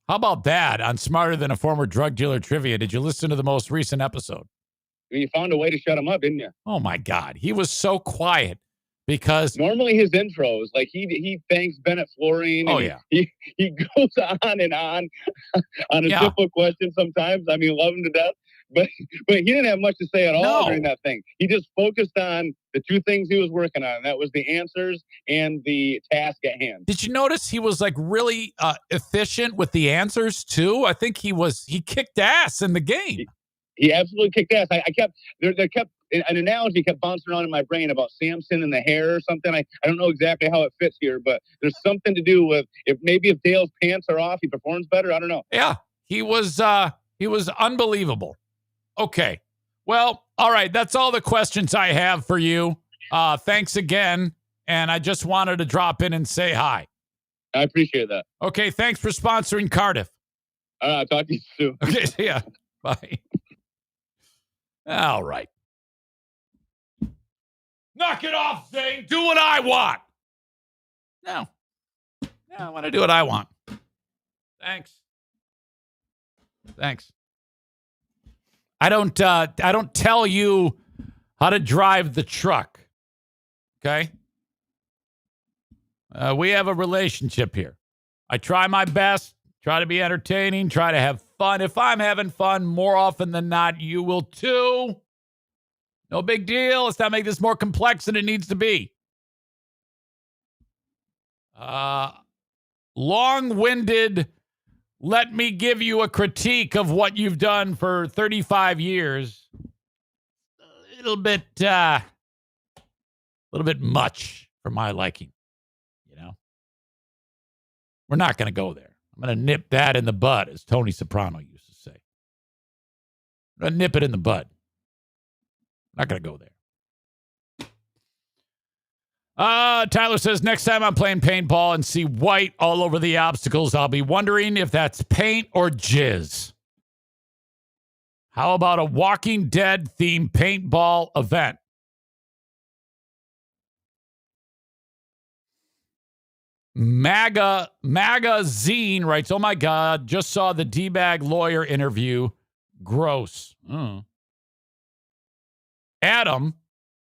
S1: How about that on Smarter Than a Former Drug Dealer Trivia? Did you listen to the most recent episode?
S5: You found a way to shut him up, didn't you?
S1: Oh, my God. He was so quiet because
S5: normally his intros, like he thanks Bennett Flooring.
S1: Oh, yeah.
S5: He goes on and on a simple question sometimes. I mean, love him to death. But he didn't have much to say at all during that thing. He just focused on the 2 things he was working on. And that was the answers and the task at hand.
S1: Did you notice he was like really efficient with the answers too? I think he kicked ass in the game.
S5: He absolutely kicked ass. There kept an analogy kept bouncing around in my brain about Samson and the hair or something. I don't know exactly how it fits here, but there's something to do with if Dale's pants are off, he performs better. I don't know.
S1: Yeah, he was unbelievable. Okay. Well, all right. That's all the questions I have for you. Thanks again. And I just wanted to drop in and say hi.
S5: I appreciate that.
S1: Okay. Thanks for sponsoring Cardiff.
S5: I'll talk to you soon.
S1: Okay. Yeah. Bye. All right. Knock it off, Zane. Do what I want. No, I want to do what I want. Thanks. I don't tell you how to drive the truck. Okay? We have a relationship here. I try my best, try to be entertaining, try to have fun. If I'm having fun, more often than not, you will too. No big deal. Let's not make this more complex than it needs to be. Long-winded, let me give you a critique of what you've done for 35 years. A little bit much for my liking, We're not going to go there. I'm going to nip that in the bud, as Tony Soprano used to say. I'm going to nip it in the bud. Not going to go there. Tyler says, next time I'm playing paintball and see white all over the obstacles, I'll be wondering if that's paint or jizz. How about a Walking Dead themed paintball event? MAGA Zane writes, oh my God, just saw the D-bag lawyer interview. Gross. Adam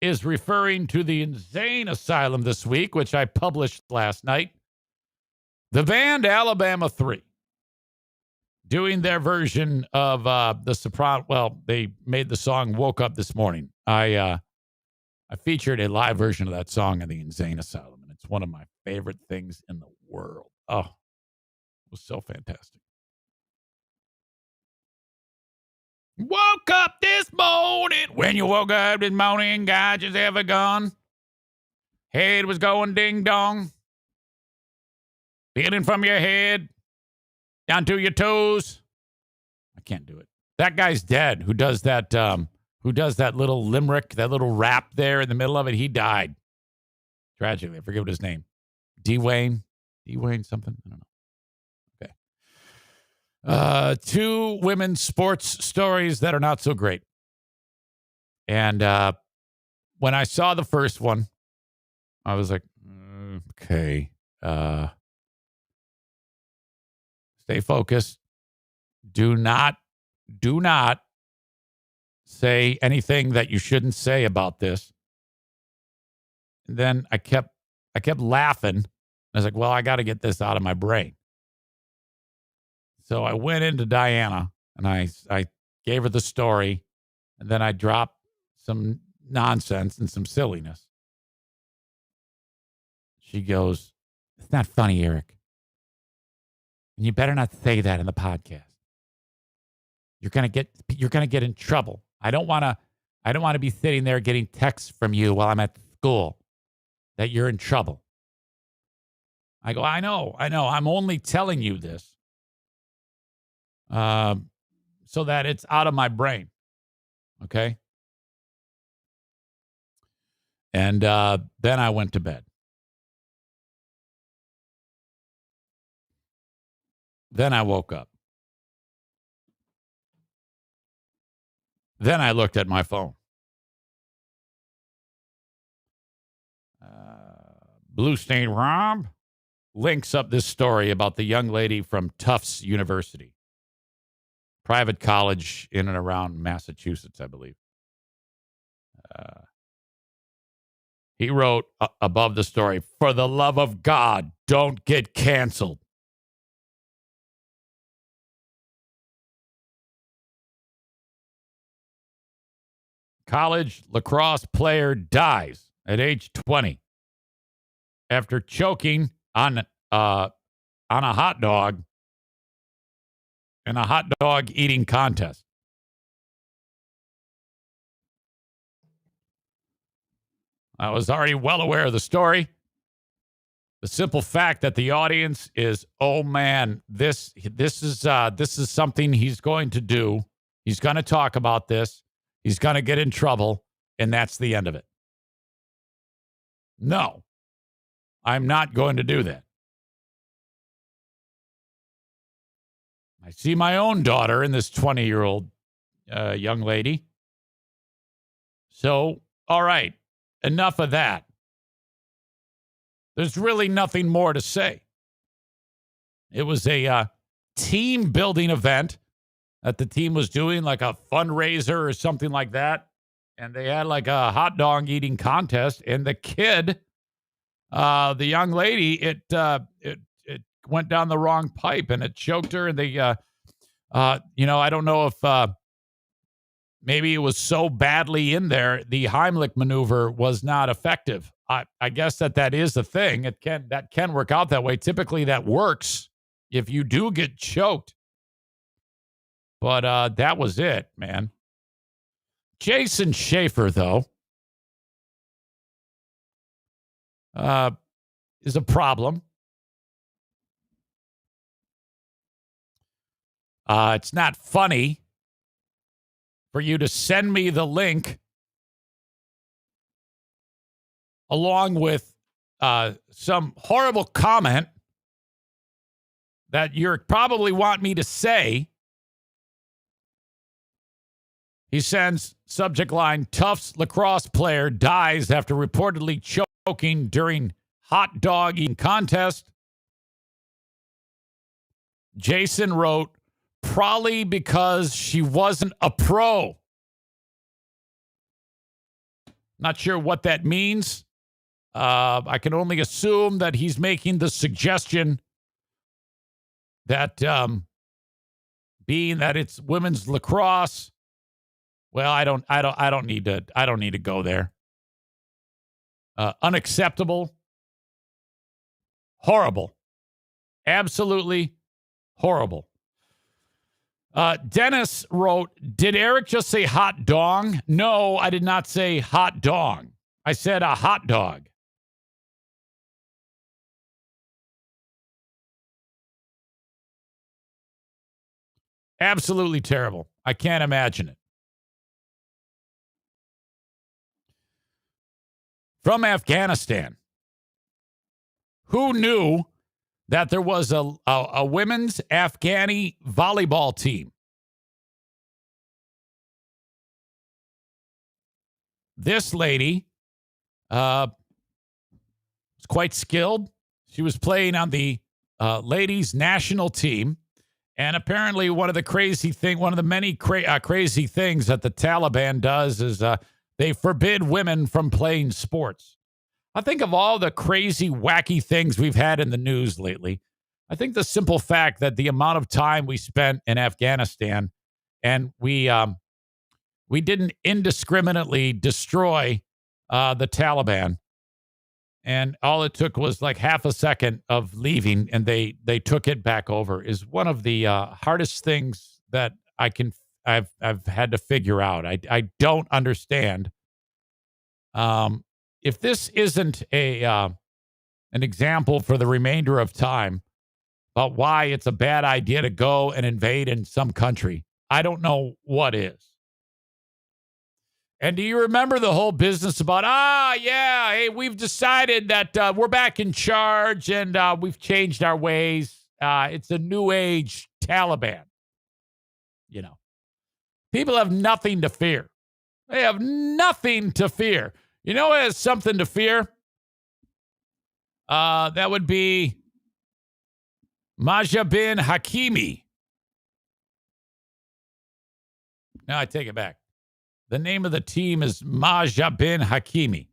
S1: is referring to the insane asylum this week, which I published last night. The band Alabama 3 doing their version of the Soprano. Well, they made the song "Woke Up This Morning." I featured a live version of that song in the Insane Asylum, and it's one of my favorite things in the world. Oh, it was so fantastic. Woke up this morning. When you woke up this morning, God just have a gun. Head was going ding dong. Feeling from your head down to your toes. I can't do it. That guy's dead. Who does that? Who does that little limerick, that little rap there in the middle of it? He died tragically. I forget what his name. Dwayne something. I don't know. Okay. Two women's sports stories that are not so great. And when I saw the first one, I was like, okay. Stay focused. Do not say anything that you shouldn't say about this. And then I kept laughing. I was like, well, I got to get this out of my brain. So I went into Diana and I gave her the story, and then I dropped some nonsense and some silliness. She goes, "It's not funny, Eric. And you better not say that in the podcast. You're gonna get in trouble. I don't want to be sitting there getting texts from you while I'm at school that you're in trouble." I go, I know. I'm only telling you this so that it's out of my brain. Okay. And then I went to bed. Then I woke up. Then I looked at my phone. Blue Stain Rob links up this story about the young lady from Tufts University, private college in and around Massachusetts, I believe. He wrote above the story, "For the love of God, don't get canceled." College lacrosse player dies at age 20 after choking on a hot dog in a hot dog eating contest. I was already well aware of the story. The simple fact that the audience is, oh man, this is something he's going to do. He's going to talk about this. He's going to get in trouble, and that's the end of it. No, I'm not going to do that. I see my own daughter in this 20-year-old young lady. So, all right, enough of that. There's really nothing more to say. It was a team building event that the team was doing, like a fundraiser or something like that. And they had like a hot dog eating contest. And the kid, the young lady, it went down the wrong pipe and it choked her. And they, I don't know if maybe it was so badly in there, the Heimlich maneuver was not effective. I guess that is a thing. That can work out that way. Typically that works if you do get choked. But that was it, man. Jason Schaefer, though, is a problem. It's not funny for you to send me the link along with some horrible comment that you probably want me to say. He sends subject line, Tufts lacrosse player dies after reportedly choking during hot dog eating contest. Jason wrote, probably because she wasn't a pro. Not sure what that means. I can only assume that he's making the suggestion that being that it's women's lacrosse. Well, I don't need to go there. Unacceptable. Horrible. Absolutely horrible. Dennis wrote, did Eric just say hot dong? No, I did not say hot dong. I said a hot dog. Absolutely terrible. I can't imagine it. From Afghanistan. Who knew that there was a women's Afghani volleyball team? This lady was quite skilled. She was playing on the ladies' national team. And apparently one of the many crazy things that the Taliban does is they forbid women from playing sports. I think of all the crazy, wacky things we've had in the news lately. I think the simple fact that the amount of time we spent in Afghanistan and we didn't indiscriminately destroy the Taliban. And all it took was like half a second of leaving, and they took it back over. Is one of the hardest things that I've had to figure out. I don't understand. If this isn't an example for the remainder of time about why it's a bad idea to go and invade in some country, I don't know what is. And do you remember the whole business about, hey, we've decided that we're back in charge and we've changed our ways. It's a new age Taliban. You know, people have nothing to fear. They have nothing to fear. You know what has something to fear? That would be Maja bin Hakimi. No, I take it back. The name of the team is Maja bin Hakimi.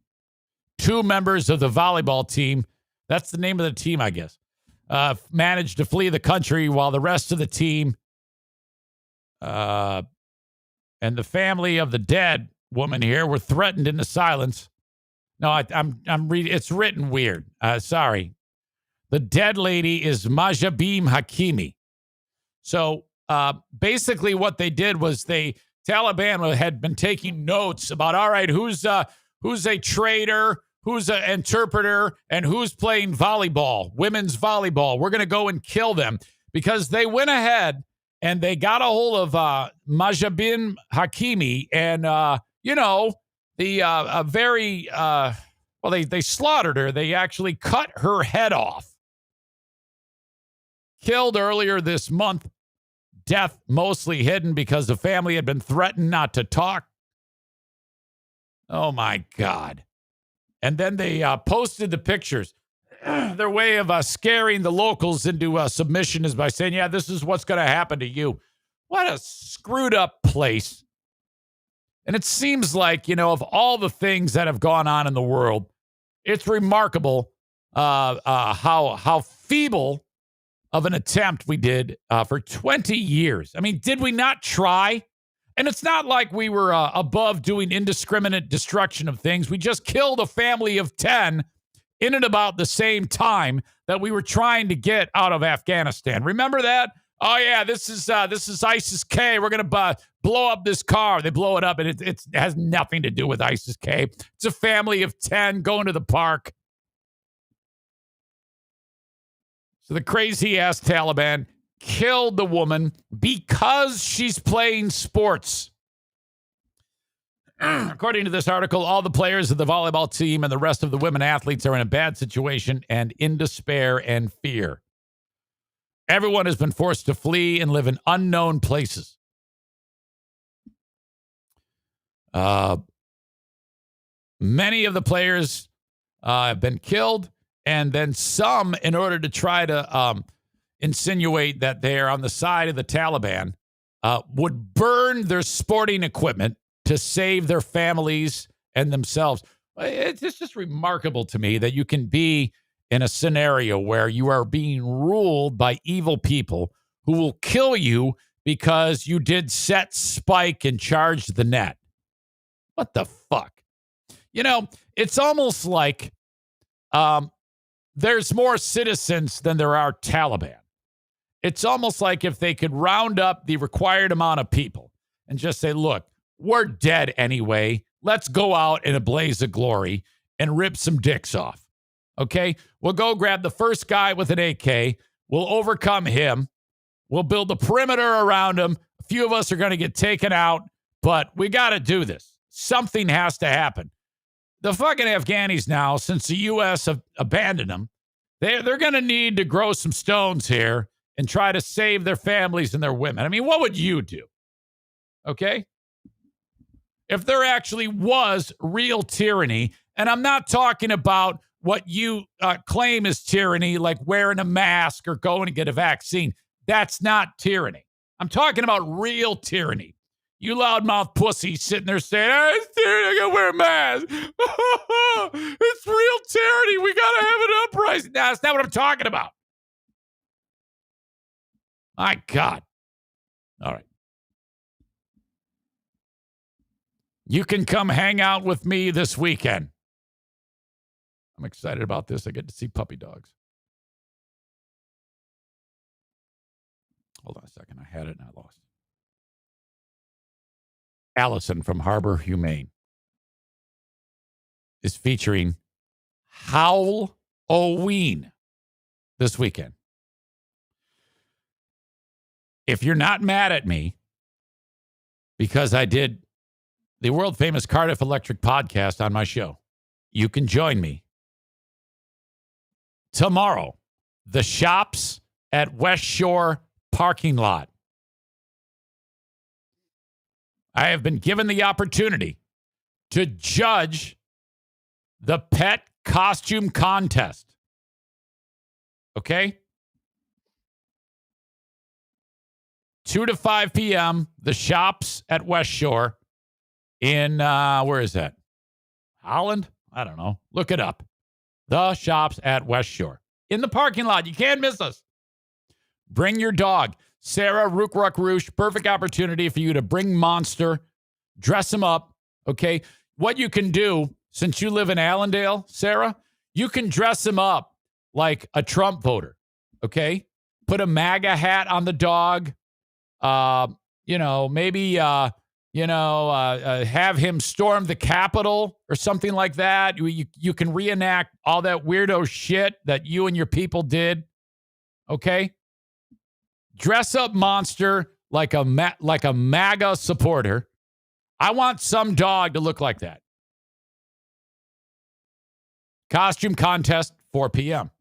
S1: 2 members of the volleyball team, that's the name of the team, I guess, managed to flee the country while the rest of the team and the family of the dead woman here were threatened into silence. No, I'm reading. It's written weird. Sorry. The dead lady is Maja bin Hakimi. So basically what they did was Taliban had been taking notes about, all right, who's a traitor, who's an interpreter, and who's playing volleyball, women's volleyball. We're going to go and kill them, because they went ahead and they got a hold of Maja bin Hakimi, and they slaughtered her. They actually cut her head off. Killed earlier this month. Death mostly hidden because the family had been threatened not to talk. Oh, my God. And then they posted the pictures. Their way of scaring the locals into submission is by saying, yeah, this is what's going to happen to you. What a screwed up place. And it seems like, of all the things that have gone on in the world, it's remarkable how feeble of an attempt we did for 20 years. I mean, did we not try? And it's not like we were above doing indiscriminate destruction of things. We just killed a family of 10 in and about the same time that we were trying to get out of Afghanistan. Remember that? Oh, yeah, this is ISIS-K. We're going to blow up this car. They blow it up, and it has nothing to do with ISIS-K. It's a family of 10 going to the park. So the crazy-ass Taliban killed the woman because she's playing sports. According to this article, all the players of the volleyball team and the rest of the women athletes are in a bad situation and in despair and fear. Everyone has been forced to flee and live in unknown places. Many of the players have been killed, and then some, in order to try to insinuate that they are on the side of the Taliban, would burn their sporting equipment to save their families and themselves. It's just remarkable to me that you can be in a scenario where you are being ruled by evil people who will kill you because you did set spike and charge the net. What the fuck? You know, it's almost like there's more citizens than there are Taliban. It's almost like if they could round up the required amount of people and just say, look, we're dead anyway. Let's go out in a blaze of glory and rip some dicks off. Okay? We'll go grab the first guy with an AK. We'll overcome him. We'll build a perimeter around him. A few of us are going to get taken out, but we got to do this. Something has to happen. The fucking Afghanis now, since the U.S. have abandoned them, they're going to need to grow some stones here and try to save their families and their women. I mean, what would you do? Okay? If there actually was real tyranny, and I'm not talking about what you claim is tyranny, like wearing a mask or going to get a vaccine. That's not tyranny. I'm talking about real tyranny. You loudmouth pussy sitting there saying, hey, it's tyranny, I gotta wear a mask. It's real tyranny. We gotta have an uprising. No, that's not what I'm talking about. My God. All right. You can come hang out with me this weekend. I'm excited about this. I get to see puppy dogs. Hold on a second. I had it and I lost it. Allison from Harbor Humane is featuring Halloween this weekend. If you're not mad at me because I did the world famous Cardiff Electric podcast on my show, you can join me tomorrow. The shops at West Shore parking lot. I have been given the opportunity to judge the pet costume contest. Okay? 2 to 5 p.m., the shops at West Shore in, where is that? Holland? I don't know. Look it up. The shops at West Shore. In the parking lot. You can't miss us. Bring your dog. Sarah, Rook Ruck Roosh, perfect opportunity for you to bring Monster, dress him up, okay? What you can do, since you live in Allendale, Sarah, you can dress him up like a Trump voter, okay? Put a MAGA hat on the dog. Maybe have him storm the Capitol or something like that. You can reenact all that weirdo shit that you and your people did, okay? Dress up Monster like a MAGA supporter. I want some dog to look like that. Costume contest, 4 p.m.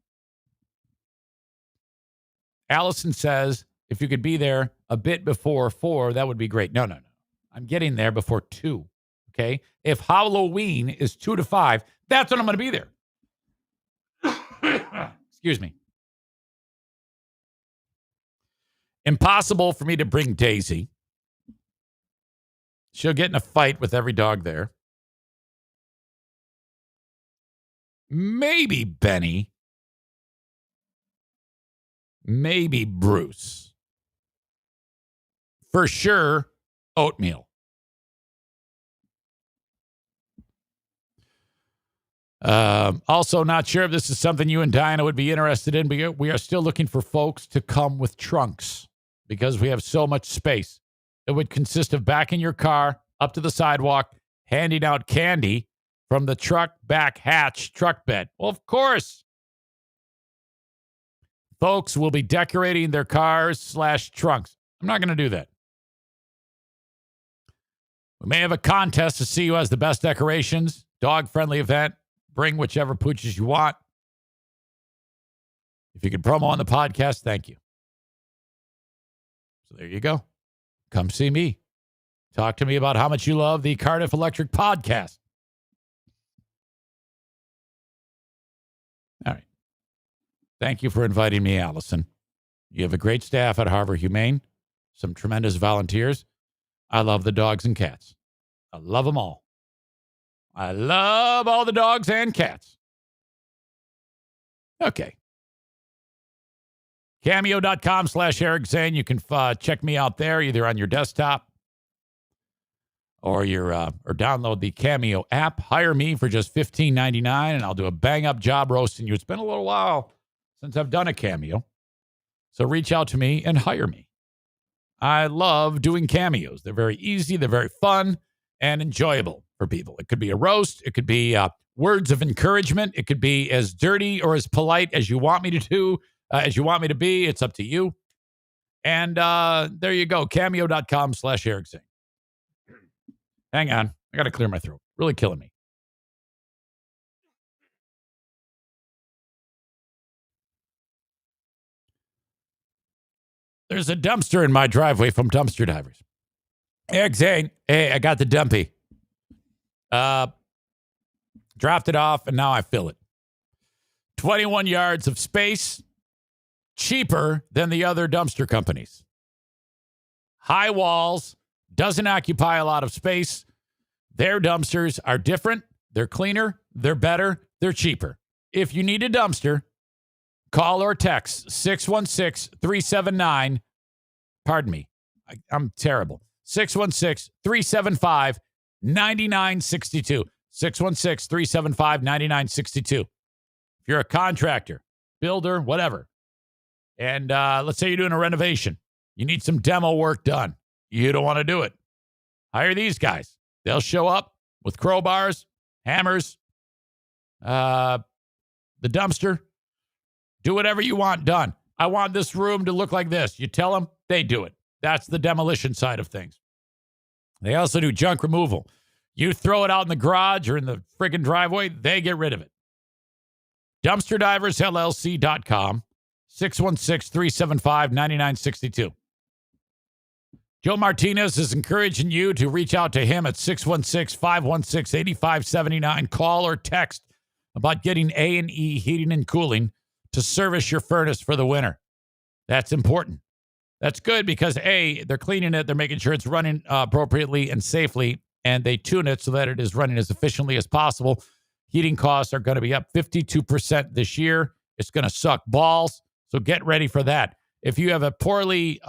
S1: Allison says, if you could be there a bit before 4, that would be great. No. I'm getting there before 2, okay? If Halloween is 2 to 5, that's when I'm going to be there. Excuse me. Impossible for me to bring Daisy. She'll get in a fight with every dog there. Maybe Benny. Maybe Bruce. For sure, Oatmeal. Also, not sure if this is something you and Diana would be interested in, but we are still looking for folks to come with trunks because we have so much space. It would consist of backing your car up to the sidewalk, handing out candy from the truck back hatch truck bed. Well, of course. Folks will be decorating their cars / trunks. I'm not going to do that. We may have a contest to see who has the best decorations. Dog-friendly event. Bring whichever pooches you want. If you could promo on the podcast, thank you. So there you go. Come see me. Talk to me about how much you love the Cardiff Electric podcast. All right. Thank you for inviting me, Allison. You have a great staff at Harbor Humane. Some tremendous volunteers. I love the dogs and cats. I love them all. I love all the dogs and cats. Okay. Cameo.com/Eric Zane. You can check me out there either on your desktop or or download the Cameo app. Hire me for just $15.99, and I'll do a bang-up job roasting you. It's been a little while since I've done a Cameo, so reach out to me and hire me. I love doing cameos. They're very easy, they're very fun, and enjoyable for people. It could be a roast. It could be words of encouragement. It could be as dirty or as polite as you want me to do, as you want me to be. It's up to you. And there you go. Cameo.com/Eric Zane. Hang on. I got to clear my throat. Really killing me. There's a dumpster in my driveway from Dumpster Divers. Eric Zane. Hey, I got the dumpy. Dropped it off, and now I fill it. 21 yards of space. Cheaper than the other dumpster companies. High walls. Doesn't occupy a lot of space. Their dumpsters are different. They're cleaner. They're better. They're cheaper. If you need a dumpster, call or text 616-379. Pardon me. I'm terrible. 616-375-9962. 616-375-9962. If you're a contractor, builder, whatever, and let's say you're doing a renovation, you need some demo work done. You don't want to do it. Hire these guys. They'll show up with crowbars, hammers, the dumpster. Do whatever you want done. I want this room to look like this. You tell them, they do it. That's the demolition side of things. They also do junk removal. You throw it out in the garage or in the friggin' driveway, they get rid of it. DumpsterDiversLLC.com, 616-375-9962. Joe Martinez is encouraging you to reach out to him at 616-516-8579. Call or text about getting A&E Heating and Cooling to service your furnace for the winter. That's important. That's good because, A, they're cleaning it, they're making sure it's running appropriately and safely, and they tune it so that it is running as efficiently as possible. Heating costs are going to be up 52% this year. It's going to suck balls, so get ready for that. If you have a poorly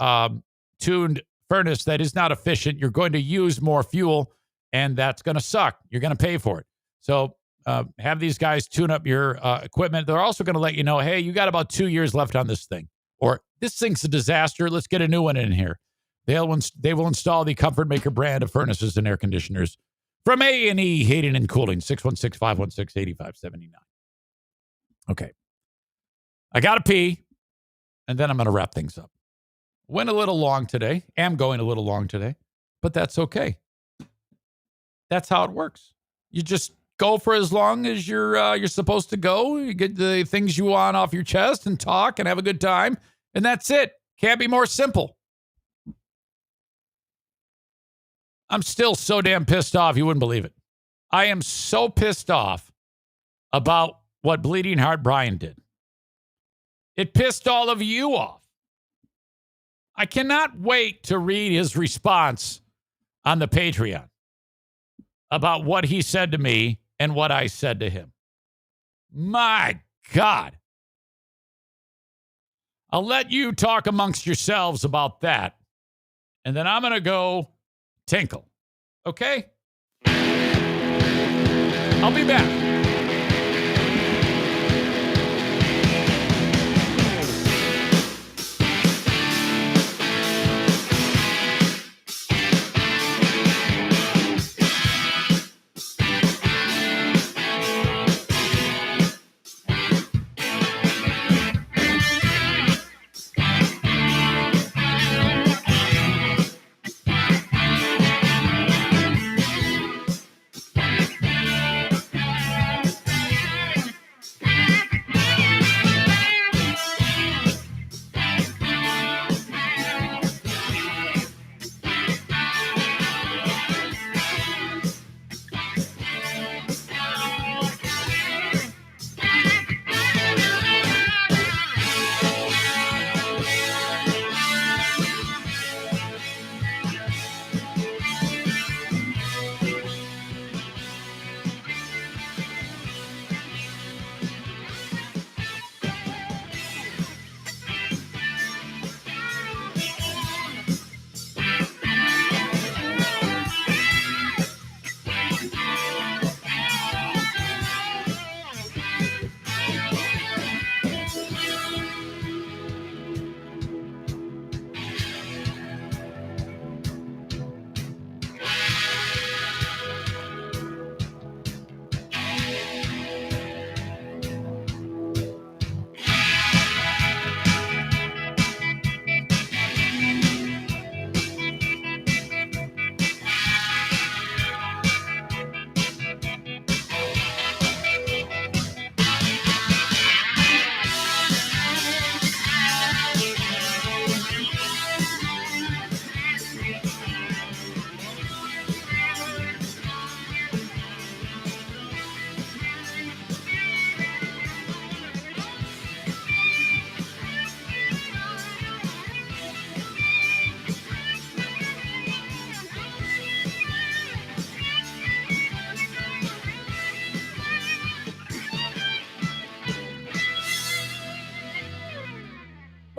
S1: tuned furnace that is not efficient, you're going to use more fuel, and that's going to suck. You're going to pay for it. So have these guys tune up your equipment. They're also going to let you know, hey, you got about 2 years left on this thing. Or this thing's a disaster. Let's get a new one in here. They will install the Comfort Maker brand of furnaces and air conditioners from A&E Heating and Cooling, 616-516-8579. Okay. I got to pee, and then I'm going to wrap things up. Went a little long today. Am going a little long today, but that's okay. That's how it works. You just go for as long as you're supposed to go. You get the things you want off your chest and talk and have a good time, and that's it. Can't be more simple. I'm still so damn pissed off, you wouldn't believe it. I am so pissed off about what Bleeding Heart Brian did. It pissed all of you off. I cannot wait to read his response on the Patreon about what he said to me and what I said to him. My God. I'll let you talk amongst yourselves about that, and then I'm going to go tinkle. Okay? I'll be back.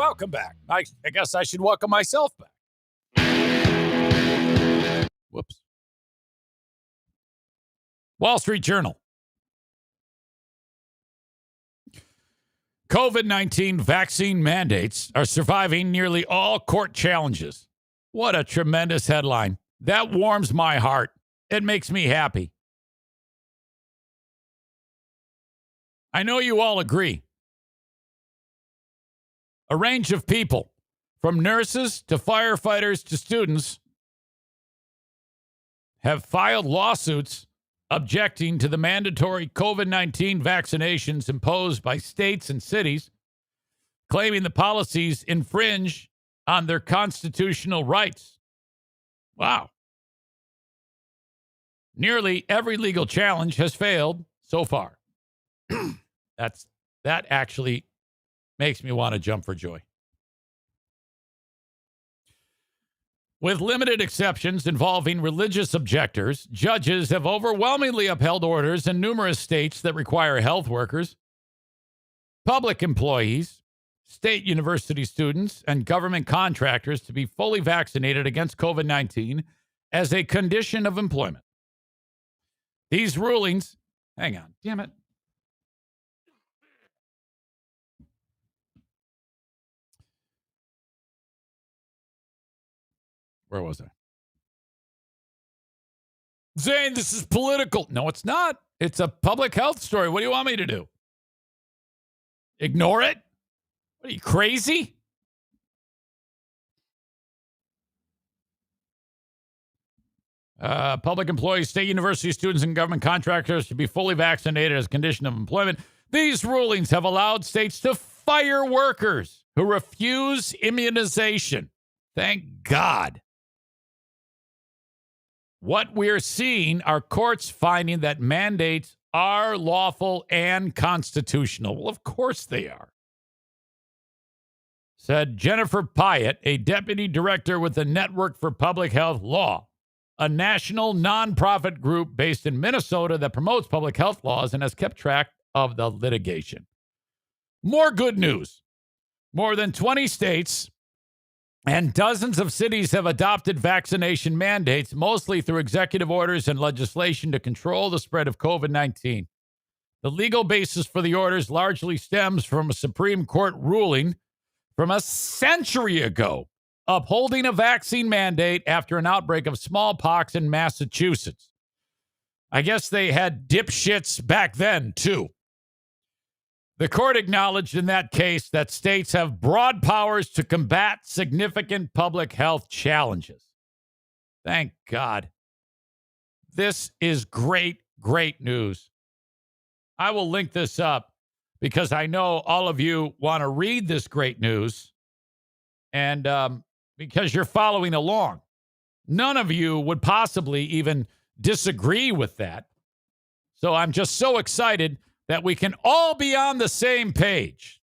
S1: welcome back. I guess I should welcome myself back. Whoops. Wall Street Journal. COVID-19 vaccine mandates are surviving nearly all court challenges. What a tremendous headline. That warms my heart. It makes me happy. I know you all agree. A range of people, from nurses to firefighters to students, have filed lawsuits objecting to the mandatory COVID-19 vaccinations imposed by states and cities, claiming the policies infringe on their constitutional rights. Wow. Nearly every legal challenge has failed so far. That actually makes me want to jump for joy. With limited exceptions involving religious objectors, judges have overwhelmingly upheld orders in numerous states that require health workers, public employees, state university students, and government contractors to be fully vaccinated against COVID-19 as a condition of employment. These rulings, hang on, damn it. Where was I? Zane, this is political. No, it's not. It's a public health story. What do you want me to do? Ignore it? What are you, crazy? Public employees, state university students, and government contractors should be fully vaccinated as a condition of employment. These rulings have allowed states to fire workers who refuse immunization. Thank God. What we're seeing are courts finding that mandates are lawful and constitutional. Well, of course they are. Said Jennifer Pyatt, a deputy director with the Network for Public Health Law, a national nonprofit group based in Minnesota that promotes public health laws and has kept track of the litigation. More good news. More than 20 states and dozens of cities have adopted vaccination mandates, mostly through executive orders and legislation to control the spread of COVID-19. The legal basis for the orders largely stems from a Supreme Court ruling from a century ago, upholding a vaccine mandate after an outbreak of smallpox in Massachusetts. I guess they had dipshits back then, too. The court acknowledged in that case that states have broad powers to combat significant public health challenges. Thank God. This is great, great news. I will link this up because I know all of you want to read this great news, and because you're following along. None of you would possibly even disagree with that. So I'm just so excited that we can all be on the same page.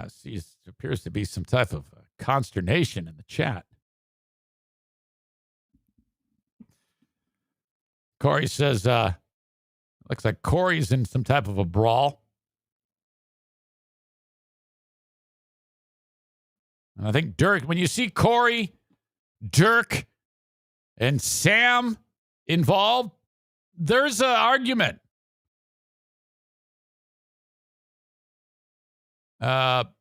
S1: See, there appears to be some type of consternation in the chat. Corey says, looks like Corey's in some type of a brawl. And I think Dirk, when you see Corey, Dirk, and Sam involved, there's an argument. Sam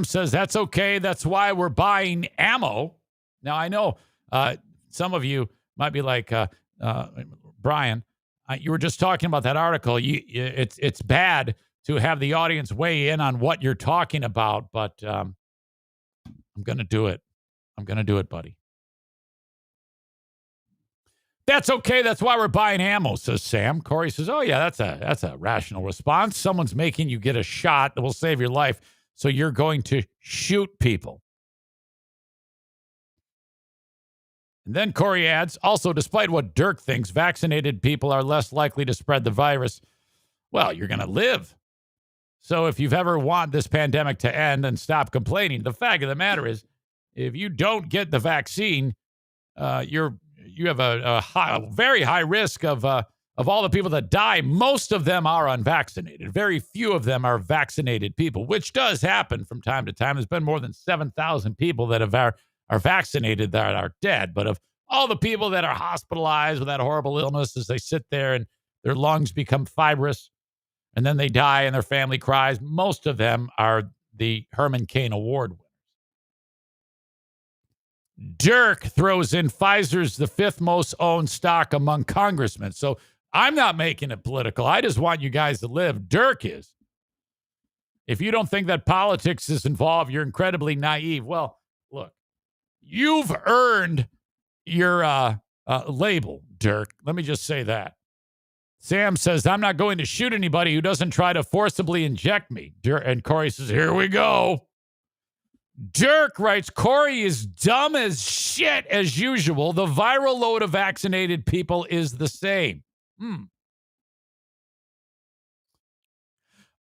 S1: says, that's okay. That's why we're buying ammo. Now, I know some of you might be like, Brian, you were just talking about that article. It's bad to have the audience weigh in on what you're talking about, but I'm going to do it. I'm going to do it, buddy. That's okay. That's why we're buying ammo, says Sam. Corey says, oh, yeah, that's a rational response. Someone's making you get a shot that will save your life, so you're going to shoot people. And then Corey adds, also, despite what Dirk thinks, vaccinated people are less likely to spread the virus. Well, you're going to live. So if you've ever want this pandemic to end and stop complaining, the fact of the matter is, if you don't get the vaccine, you have a very high risk of of all the people that die, most of them are unvaccinated. Very few of them are vaccinated people, which does happen from time to time. There's been more than 7,000 people that are vaccinated that are dead. But of all the people that are hospitalized with that horrible illness as they sit there and their lungs become fibrous and then they die and their family cries, most of them are the Herman Cain Award winners. Dirk throws in Pfizer's the fifth most owned stock among congressmen. So I'm not making it political. I just want you guys to live. Dirk is. If you don't think that politics is involved, you're incredibly naive. Well, look, you've earned your label, Dirk. Let me just say that. Sam says, I'm not going to shoot anybody who doesn't try to forcibly inject me. And Corey says, here we go. Dirk writes, Corey is dumb as shit as usual. The viral load of vaccinated people is the same.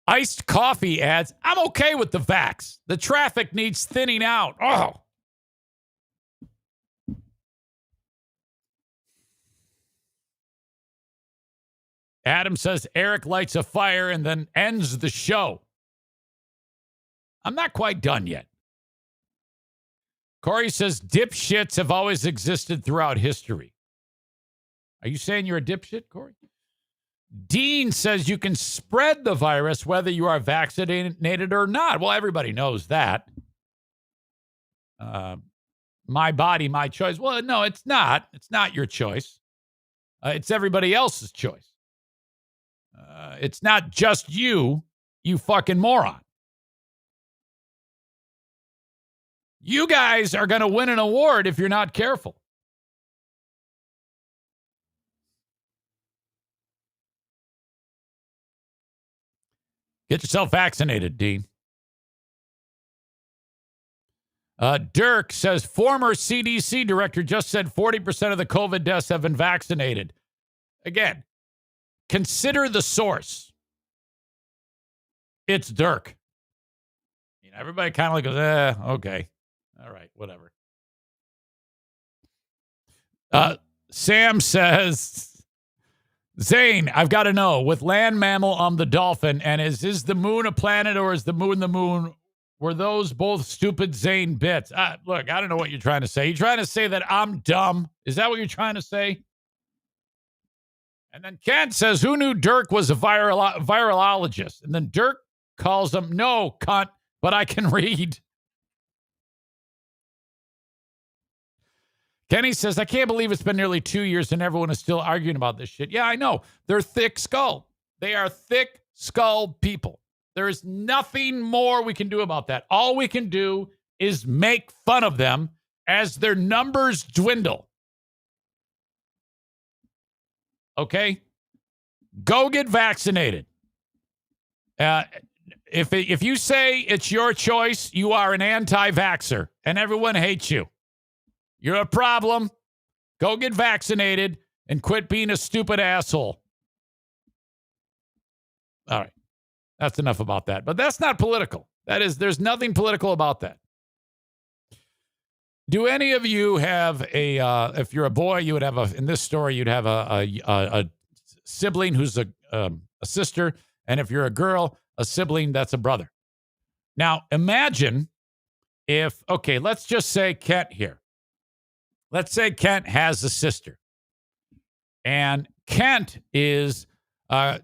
S1: Iced coffee adds, I'm okay with the vax. The traffic needs thinning out. Oh. Adam says, Eric lights a fire and then ends the show. I'm not quite done yet. Corey says, dipshits have always existed throughout history. Are you saying you're a dipshit, Corey? Dean says you can spread the virus whether you are vaccinated or not. Well, everybody knows that. My body, my choice. Well, no, it's not. It's not your choice. It's everybody else's choice. It's not just you, you fucking moron. You guys are going to win an award if you're not careful. Get yourself vaccinated, Dean. Dirk says, former CDC director just said 40% of the COVID deaths have been vaccinated. Again, consider the source. It's Dirk. You know, everybody kind of like goes, okay. All right, whatever. Sam says, Zane, I've got to know, with land mammal on the dolphin, and is the moon a planet or is the moon the moon? Were those both stupid Zane bits? Look, I don't know what you're trying to say. You're trying to say that I'm dumb? Is that what you're trying to say? And then Kent says, who knew Dirk was a virologist? And then Dirk calls him, no, cunt, but I can read. Kenny says, I can't believe it's been nearly 2 years and everyone is still arguing about this shit. Yeah, I know. They're thick skull. They are thick skull people. There is nothing more we can do about that. All we can do is make fun of them as their numbers dwindle. Okay? Go get vaccinated. If you say it's your choice, you are an anti-vaxxer and everyone hates you. You're a problem. Go get vaccinated and quit being a stupid asshole. All right. That's enough about that. But that's not political. There's nothing political about that. Do any of you have if you're a boy, you would have in this story, you'd have a sibling who's a sister. And if you're a girl, a sibling that's a brother. Now, imagine let's just say Kent here. Let's say Kent has a sister. And Kent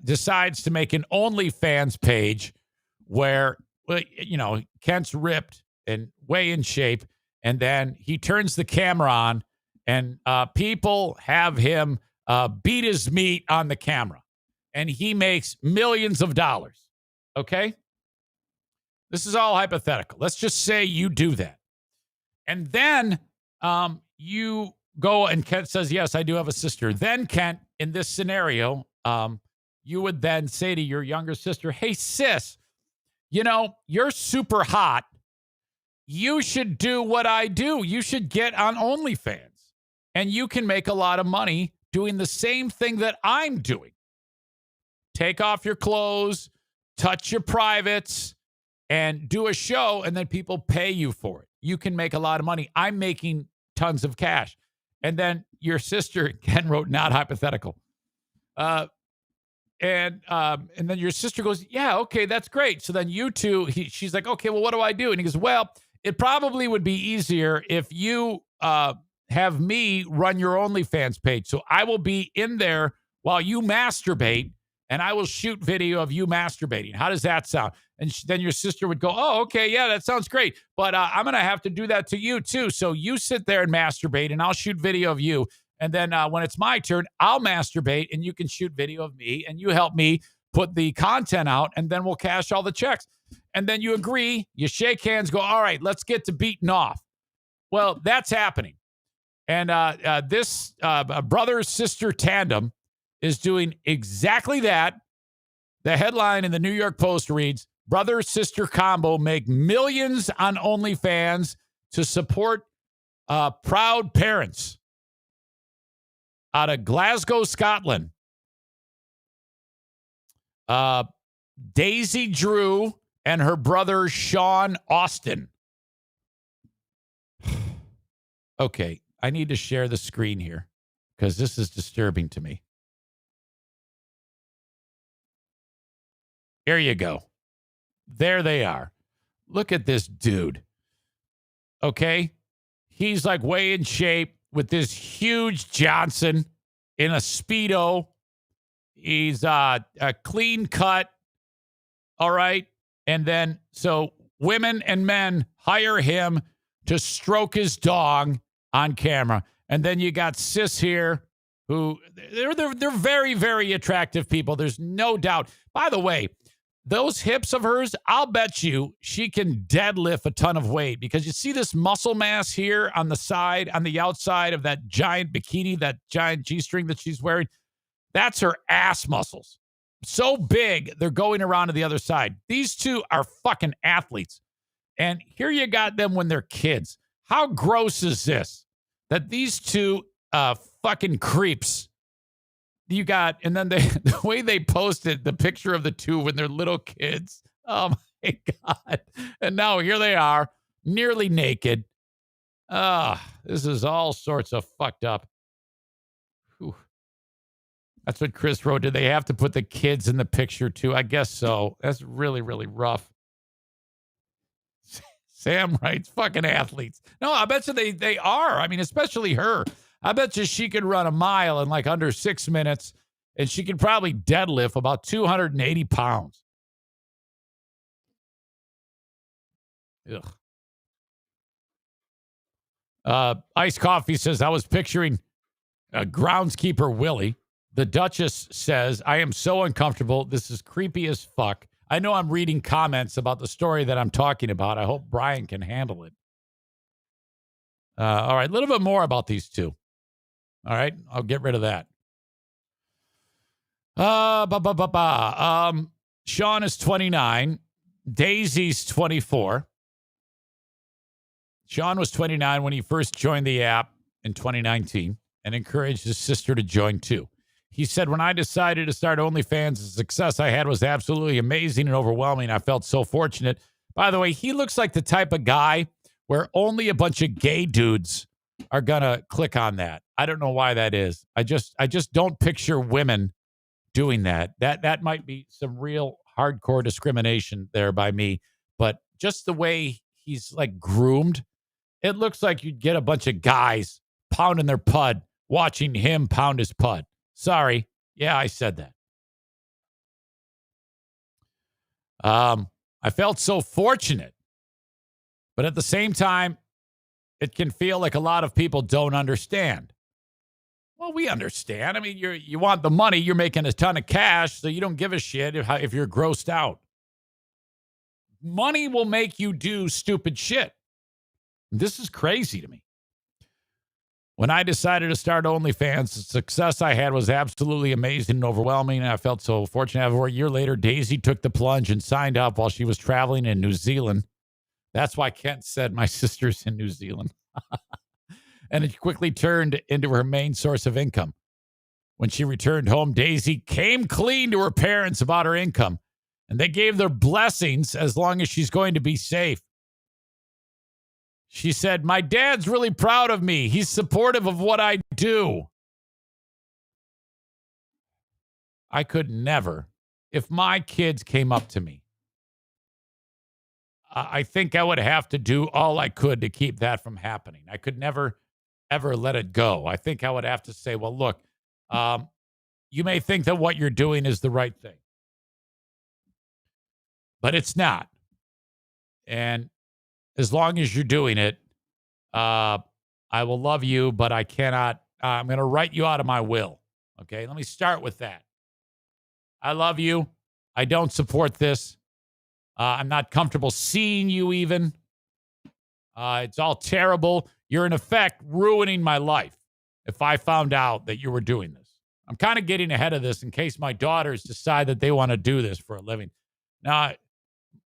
S1: decides to make an OnlyFans page where, Kent's ripped and way in shape. And then he turns the camera on and people have him beat his meat on the camera. And he makes millions of dollars. Okay? This is all hypothetical. Let's just say you do that. And then you go and Kent says, yes, I do have a sister. Then Kent, in this scenario, you would then say to your younger sister, hey, sis, you're super hot. You should do what I do. You should get on OnlyFans. And you can make a lot of money doing the same thing that I'm doing. Take off your clothes, touch your privates, and do a show, and then people pay you for it. You can make a lot of money. I'm making tons of cash. And then your sister, Ken wrote, not hypothetical. And then your sister goes, yeah, okay, that's great. So then you two, she's like, okay, well, what do I do? And he goes, well, it probably would be easier if you have me run your OnlyFans page. So I will be in there while you masturbate, and I will shoot video of you masturbating. How does that sound? And then your sister would go, oh, okay, yeah, that sounds great. But I'm going to have to do that to you too. So you sit there and masturbate, and I'll shoot video of you. And then when it's my turn, I'll masturbate, and you can shoot video of me, and you help me put the content out, and then we'll cash all the checks. And then you agree, you shake hands, go, all right, let's get to beating off. Well, that's happening. And this brother-sister tandem is doing exactly that. The headline in the New York Post reads, brother-sister combo make millions on OnlyFans to support proud parents. Out of Glasgow, Scotland. Daisy Drew and her brother Sean Austin. Okay, I need to share the screen here because this is disturbing to me. Here you go. There they are. Look at this dude. Okay? He's like way in shape with this huge Johnson in a Speedo. He's a clean cut. All right. And then so women and men hire him to stroke his dog on camera. And then you got Sis here, who they're very, very attractive people. There's no doubt. By the way, those hips of hers, I'll bet you she can deadlift a ton of weight because you see this muscle mass here on the side, on the outside of that giant bikini, that giant G-string that she's wearing. That's her ass muscles. So big, they're going around to the other side. These two are fucking athletes. And here you got them when they're kids. How gross is this? That these two fucking creeps you got, and then the way they posted the picture of the two when they're little kids. Oh my God. And now here they are, nearly naked. This is all sorts of fucked up. Whew. That's what Chris wrote. Did they have to put the kids in the picture too? I guess so. That's really, really rough. Sam writes, fucking athletes. No, I bet you they are. I mean, especially her. I bet you she could run a mile in like under 6 minutes, and she could probably deadlift about 280 pounds. Ugh. Iced Coffee says, I was picturing groundskeeper Willie. The Duchess says, I am so uncomfortable. This is creepy as fuck. I know I'm reading comments about the story that I'm talking about. I hope Brian can handle it. All right, a little bit more about these two. All right, I'll get rid of that. Sean is 29. Daisy's 24. Sean was 29 when he first joined the app in 2019 and encouraged his sister to join too. He said, when I decided to start OnlyFans, the success I had was absolutely amazing and overwhelming. I felt so fortunate. By the way, he looks like the type of guy where only a bunch of gay dudes are going to click on that. I don't know why that is. I just don't picture women doing that. That might be some real hardcore discrimination there by me. But just the way he's like groomed, it looks like you'd get a bunch of guys pounding their pud, watching him pound his pud. Sorry. Yeah, I said that. I felt so fortunate. But at the same time, it can feel like a lot of people don't understand. Well, we understand. I mean, you want the money. You're making a ton of cash, so you don't give a shit if you're grossed out. Money will make you do stupid shit. This is crazy to me. When I decided to start OnlyFans, the success I had was absolutely amazing and overwhelming, and I felt so fortunate. However, a year later, Daisy took the plunge and signed up while she was traveling in New Zealand. That's why Kent said my sister's in New Zealand. And it quickly turned into her main source of income. When she returned home, Daisy came clean to her parents about her income, and they gave their blessings as long as she's going to be safe. She said, my dad's really proud of me. He's supportive of what I do. I could never, if my kids came up to me, I think I would have to do all I could to keep that from happening. I could never, ever let it go. I think I would have to say, well, look, you may think that what you're doing is the right thing, but it's not. And as long as you're doing it, I will love you, but I cannot, I'm going to write you out of my will. Okay, let me start with that. I love you. I don't support this. I'm not comfortable seeing you even. It's all terrible. You're, in effect, ruining my life if I found out that you were doing this. I'm kind of getting ahead of this in case my daughters decide that they want to do this for a living. Now,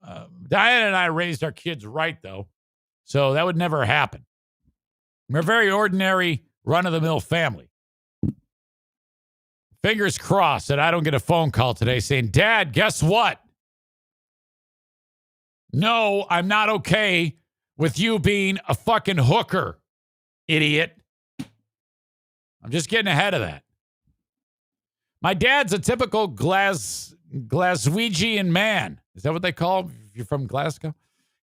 S1: Diana and I raised our kids right, though, so that would never happen. We're a very ordinary, run-of-the-mill family. Fingers crossed that I don't get a phone call today saying, Dad, guess what? No, I'm not okay with you being a fucking hooker, idiot. I'm just getting ahead of that. My dad's a typical Glaswegian man. Is that what they call him if you're from Glasgow?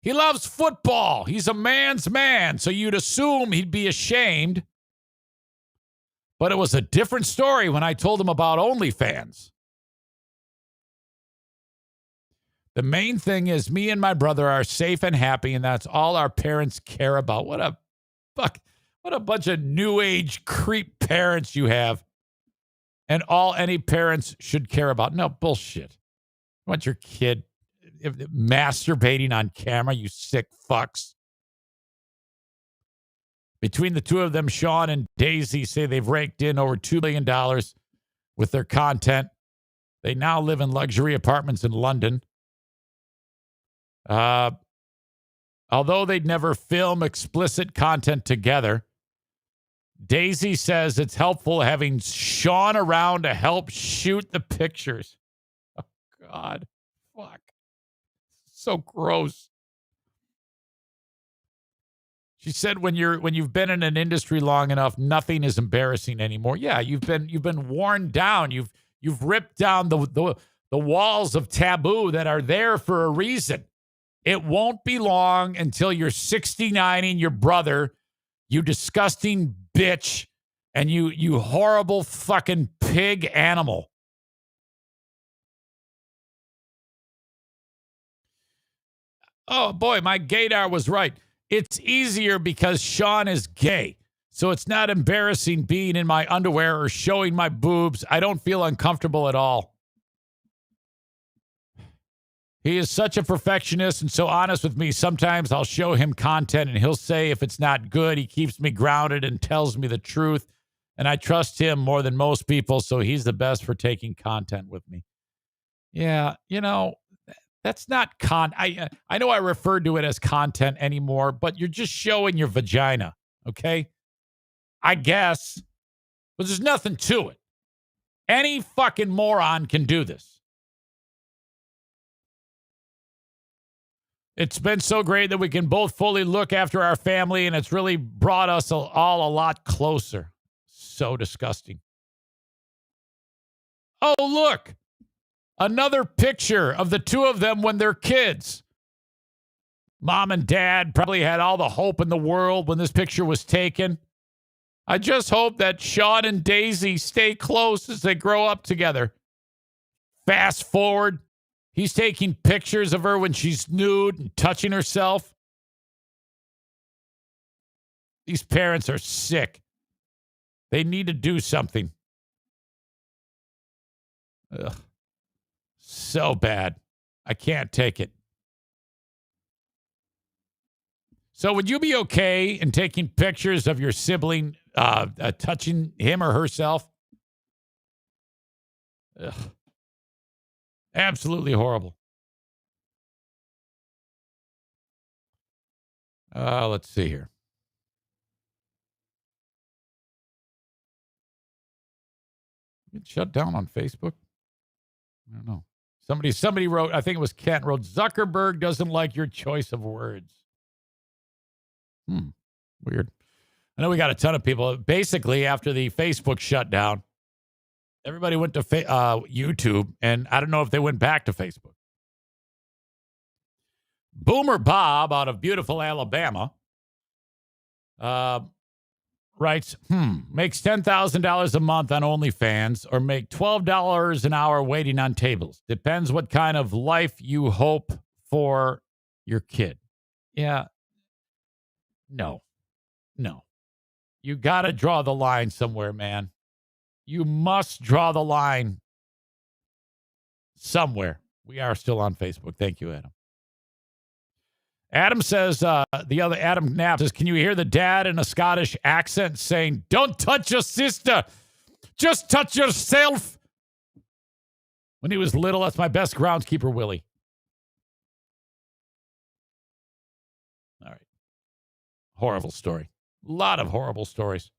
S1: He loves football. He's a man's man. So you'd assume he'd be ashamed. But it was a different story when I told him about OnlyFans. The main thing is me and my brother are safe and happy, and that's all our parents care about. What a bunch of new age creep parents you have. And all any parents should care about. No, bullshit. You want your kid masturbating on camera, you sick fucks. Between the two of them, Sean and Daisy say they've raked in over $2 million with their content. They now live in luxury apartments in London. Although they'd never film explicit content together, Daisy says it's helpful having Sean around to help shoot the pictures. Oh, God. Fuck. So gross. She said when you've been in an industry long enough, nothing is embarrassing anymore. Yeah, you've been worn down. You've ripped down the walls of taboo that are there for a reason. It won't be long until you're 69ing your brother, you disgusting bitch, and you horrible fucking pig animal. Oh boy, my gaydar was right. It's easier because Sean is gay. So it's not embarrassing being in my underwear or showing my boobs. I don't feel uncomfortable at all. He is such a perfectionist and so honest with me. Sometimes I'll show him content and he'll say if it's not good, he keeps me grounded and tells me the truth. And I trust him more than most people, so he's the best for taking content with me. Yeah, that's not I know I refer to it as content anymore, but you're just showing your vagina, okay? I guess. But there's nothing to it. Any fucking moron can do this. It's been so great that we can both fully look after our family, and it's really brought us all a lot closer. So disgusting. Oh, look. Another picture of the two of them when they're kids. Mom and Dad probably had all the hope in the world when this picture was taken. I just hope that Sean and Daisy stay close as they grow up together. Fast forward, he's taking pictures of her when she's nude and touching herself. These parents are sick. They need to do something. Ugh. So bad. I can't take it. So would you be okay in taking pictures of your sibling touching him or herself? Ugh. Absolutely horrible. Let's see here. Get shut down on Facebook? I don't know. Somebody wrote, I think it was Kent, wrote, Zuckerberg doesn't like your choice of words. Weird. I know we got a ton of people. Basically, after the Facebook shutdown, Everybody went to YouTube, and I don't know if they went back to Facebook. Boomer Bob out of beautiful Alabama writes, makes $10,000 a month on OnlyFans or make $12 an hour waiting on tables. Depends what kind of life you hope for your kid. Yeah. No. You got to draw the line somewhere, man. You must draw the line somewhere. We are still on Facebook. Thank you, Adam. Adam says, the other Adam Knapp says, can you hear the dad in a Scottish accent saying, don't touch your sister, just touch yourself? When he was little, that's my best groundskeeper, Willie. All right. Horrible story. A lot of horrible stories.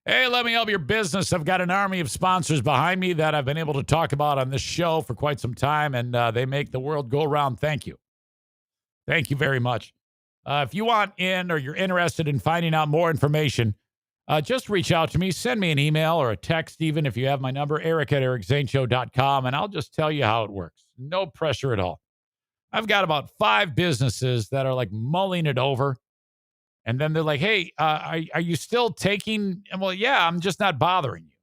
S1: Hey, let me help your business. I've got an army of sponsors behind me that I've been able to talk about on this show for quite some time, and they make the world go around. Thank you. Thank you very much. If you want in or you're interested in finding out more information, just reach out to me. Send me an email or a text, even if you have my number, eric@ericzaneshow.com, and I'll just tell you how it works. No pressure at all. I've got about 5 businesses that are like mulling it over. And then they're like, hey, are you still taking? And well, yeah, I'm just not bothering you.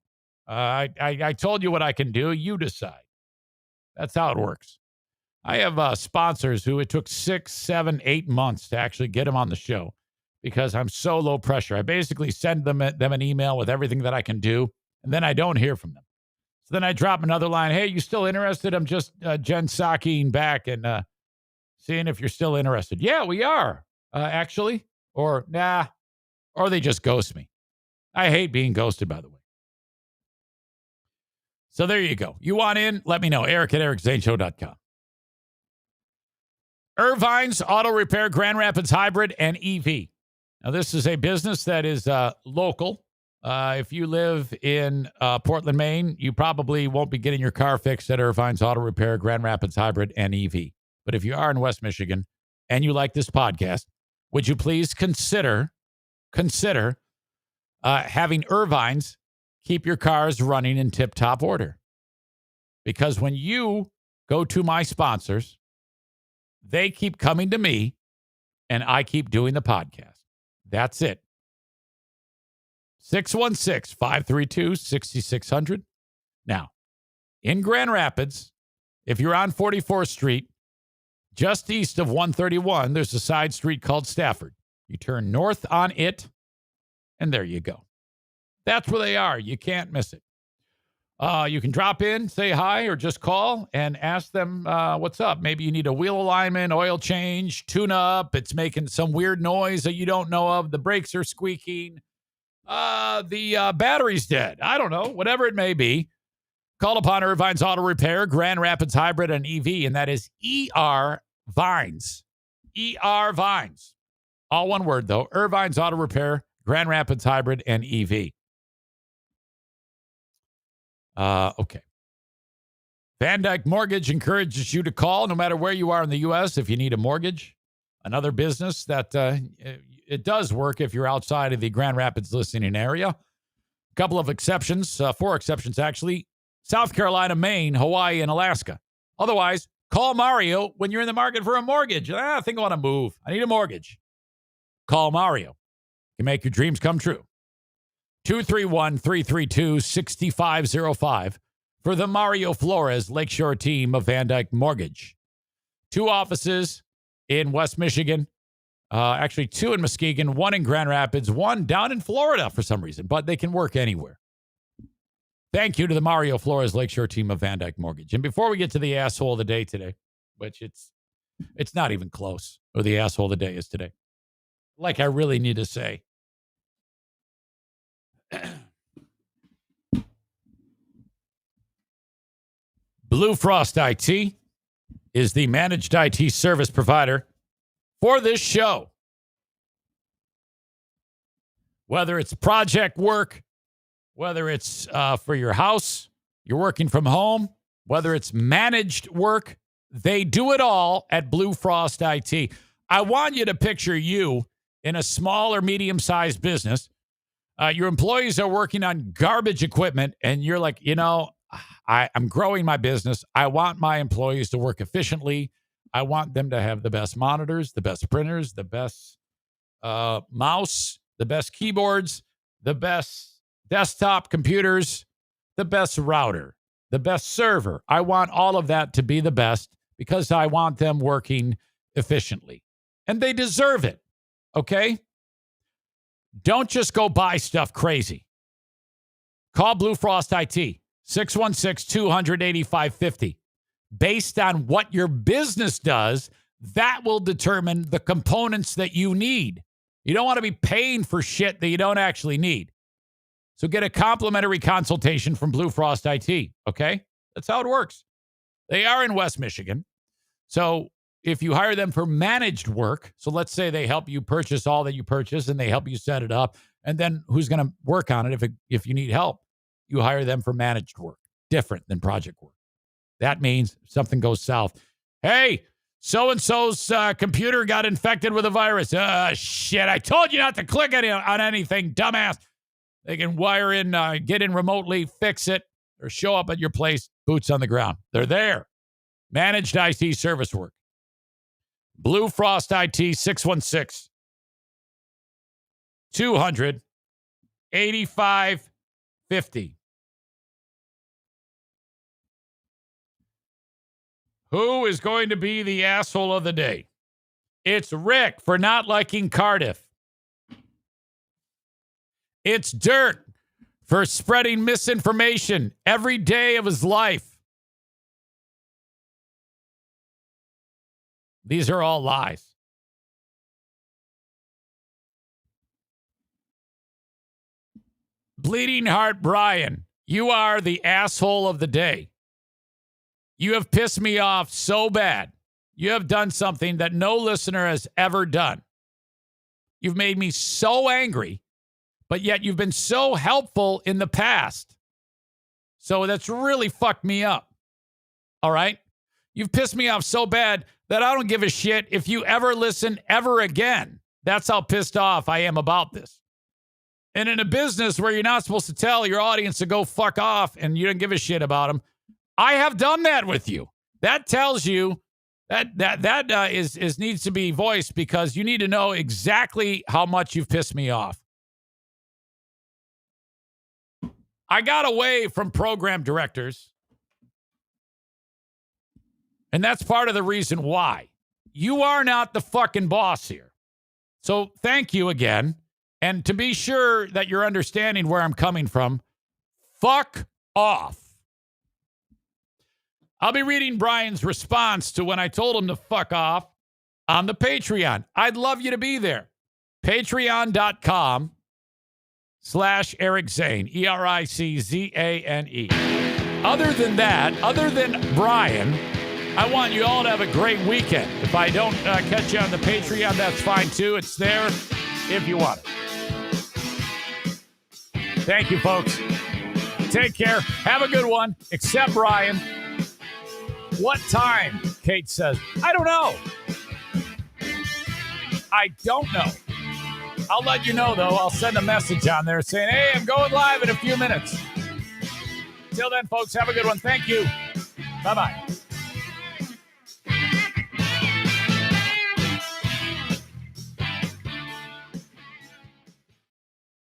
S1: I told you what I can do. You decide. That's how it works. I have sponsors who it took 6, 7, 8 months to actually get them on the show because I'm so low pressure. I basically send them an email with everything that I can do, and then I don't hear from them. So then I drop another line. Hey, you still interested? I'm just Jen Sakiing back and seeing if you're still interested. Yeah, we are, actually. Or, nah. Or they just ghost me. I hate being ghosted, by the way. So there you go. You want in? Let me know. Eric@ericzaneshow.com. Irvine's Auto Repair, Grand Rapids Hybrid, and EV. Now, this is a business that is local. If you live in Portland, Maine, you probably won't be getting your car fixed at Irvine's Auto Repair, Grand Rapids Hybrid, and EV. But if you are in West Michigan and you like this podcast, would you please consider having Irvine's keep your cars running in tip-top order? Because when you go to my sponsors, they keep coming to me, and I keep doing the podcast. That's it. 616-532-6600. Now, in Grand Rapids, if you're on 44th Street, just east of 131, there's a side street called Stafford. You turn north on it, and there you go. That's where they are. You can't miss it. You can drop in, say hi, or just call and ask them what's up. Maybe you need a wheel alignment, oil change, tune-up. It's making some weird noise that you don't know of. The brakes are squeaking. The battery's dead. I don't know. Whatever it may be. Call upon Irvine's Auto Repair, Grand Rapids Hybrid, and EV, and that is ER Vines. ER Vines. All one word, though. Irvine's Auto Repair, Grand Rapids Hybrid, and EV. Okay. Van Dyke Mortgage encourages you to call no matter where you are in the U.S. if you need a mortgage. Another business that it does work if you're outside of the Grand Rapids listening area. A couple of exceptions, 4 exceptions actually. South Carolina, Maine, Hawaii, and Alaska. Otherwise, call Mario when you're in the market for a mortgage. I think I want to move. I need a mortgage. Call Mario. Can make your dreams come true. 231-332-6505 for the Mario Flores Lakeshore team of Van Dyke Mortgage. 2 offices in West Michigan. Actually, 2 in Muskegon, 1 in Grand Rapids, 1 down in Florida for some reason, but they can work anywhere. Thank you to the Mario Flores Lakeshore team of Van Dyke Mortgage. And before we get to the asshole of the day today, which it's not even close who the asshole of the day is today, like I really need to say, Blue Frost IT is the managed IT service provider for this show. Whether it's project work, whether it's for your house, you're working from home, whether it's managed work, they do it all at Blue Frost IT. I want you to picture you in a small or medium-sized business. Your employees are working on garbage equipment, and you're like, I'm growing my business. I want my employees to work efficiently. I want them to have the best monitors, the best printers, the best mouse, the best keyboards, the best desktop computers, the best router, the best server. I want all of that to be the best because I want them working efficiently. And they deserve it, okay? Don't just go buy stuff crazy. Call Blue Frost IT, 616-200-8550. Based on what your business does, that will determine the components that you need. You don't want to be paying for shit that you don't actually need. So get a complimentary consultation from Blue Frost IT, okay? That's how it works. They are in West Michigan. So if you hire them for managed work, so let's say they help you purchase all that you purchase and they help you set it up, and then who's going to work on it if you need help? You hire them for managed work, different than project work. That means something goes south. Hey, so-and-so's computer got infected with a virus. Shit, I told you not to click on anything, dumbass. They can wire in, get in remotely, fix it, or show up at your place, boots on the ground. They're there. Managed IT service work. Blue Frost IT, 616-200-8550. Who is going to be the asshole of the day? It's Rick for not liking Cardiff. It's Dirk for spreading misinformation every day of his life. These are all lies. Bleeding Heart Brian, you are the asshole of the day. You have pissed me off so bad. You have done something that no listener has ever done. You've made me so angry, but yet you've been so helpful in the past. So that's really fucked me up. All right? You've pissed me off so bad that I don't give a shit if you ever listen ever again. That's how pissed off I am about this. And in a business where you're not supposed to tell your audience to go fuck off and you don't give a shit about them, I have done that with you. That tells you that is needs to be voiced because you need to know exactly how much you've pissed me off. I got away from program directors, and that's part of the reason why. You are not the fucking boss here. So thank you again. And to be sure that you're understanding where I'm coming from, fuck off. I'll be reading Brian's response to when I told him to fuck off on the Patreon. I'd love you to be there. Patreon.com/Eric Zane, ERICZANE. Other than that, other than Brian, I want you all to have a great weekend. If I don't catch you on the Patreon, that's fine too. It's there if you want it. Thank you, folks. Take care. Have a good one. Except Brian. What time? Kate says. I don't know. I don't know. I'll let you know, though. I'll send a message on there saying, hey, I'm going live in a few minutes. Till then, folks, have a good one. Thank you. Bye-bye.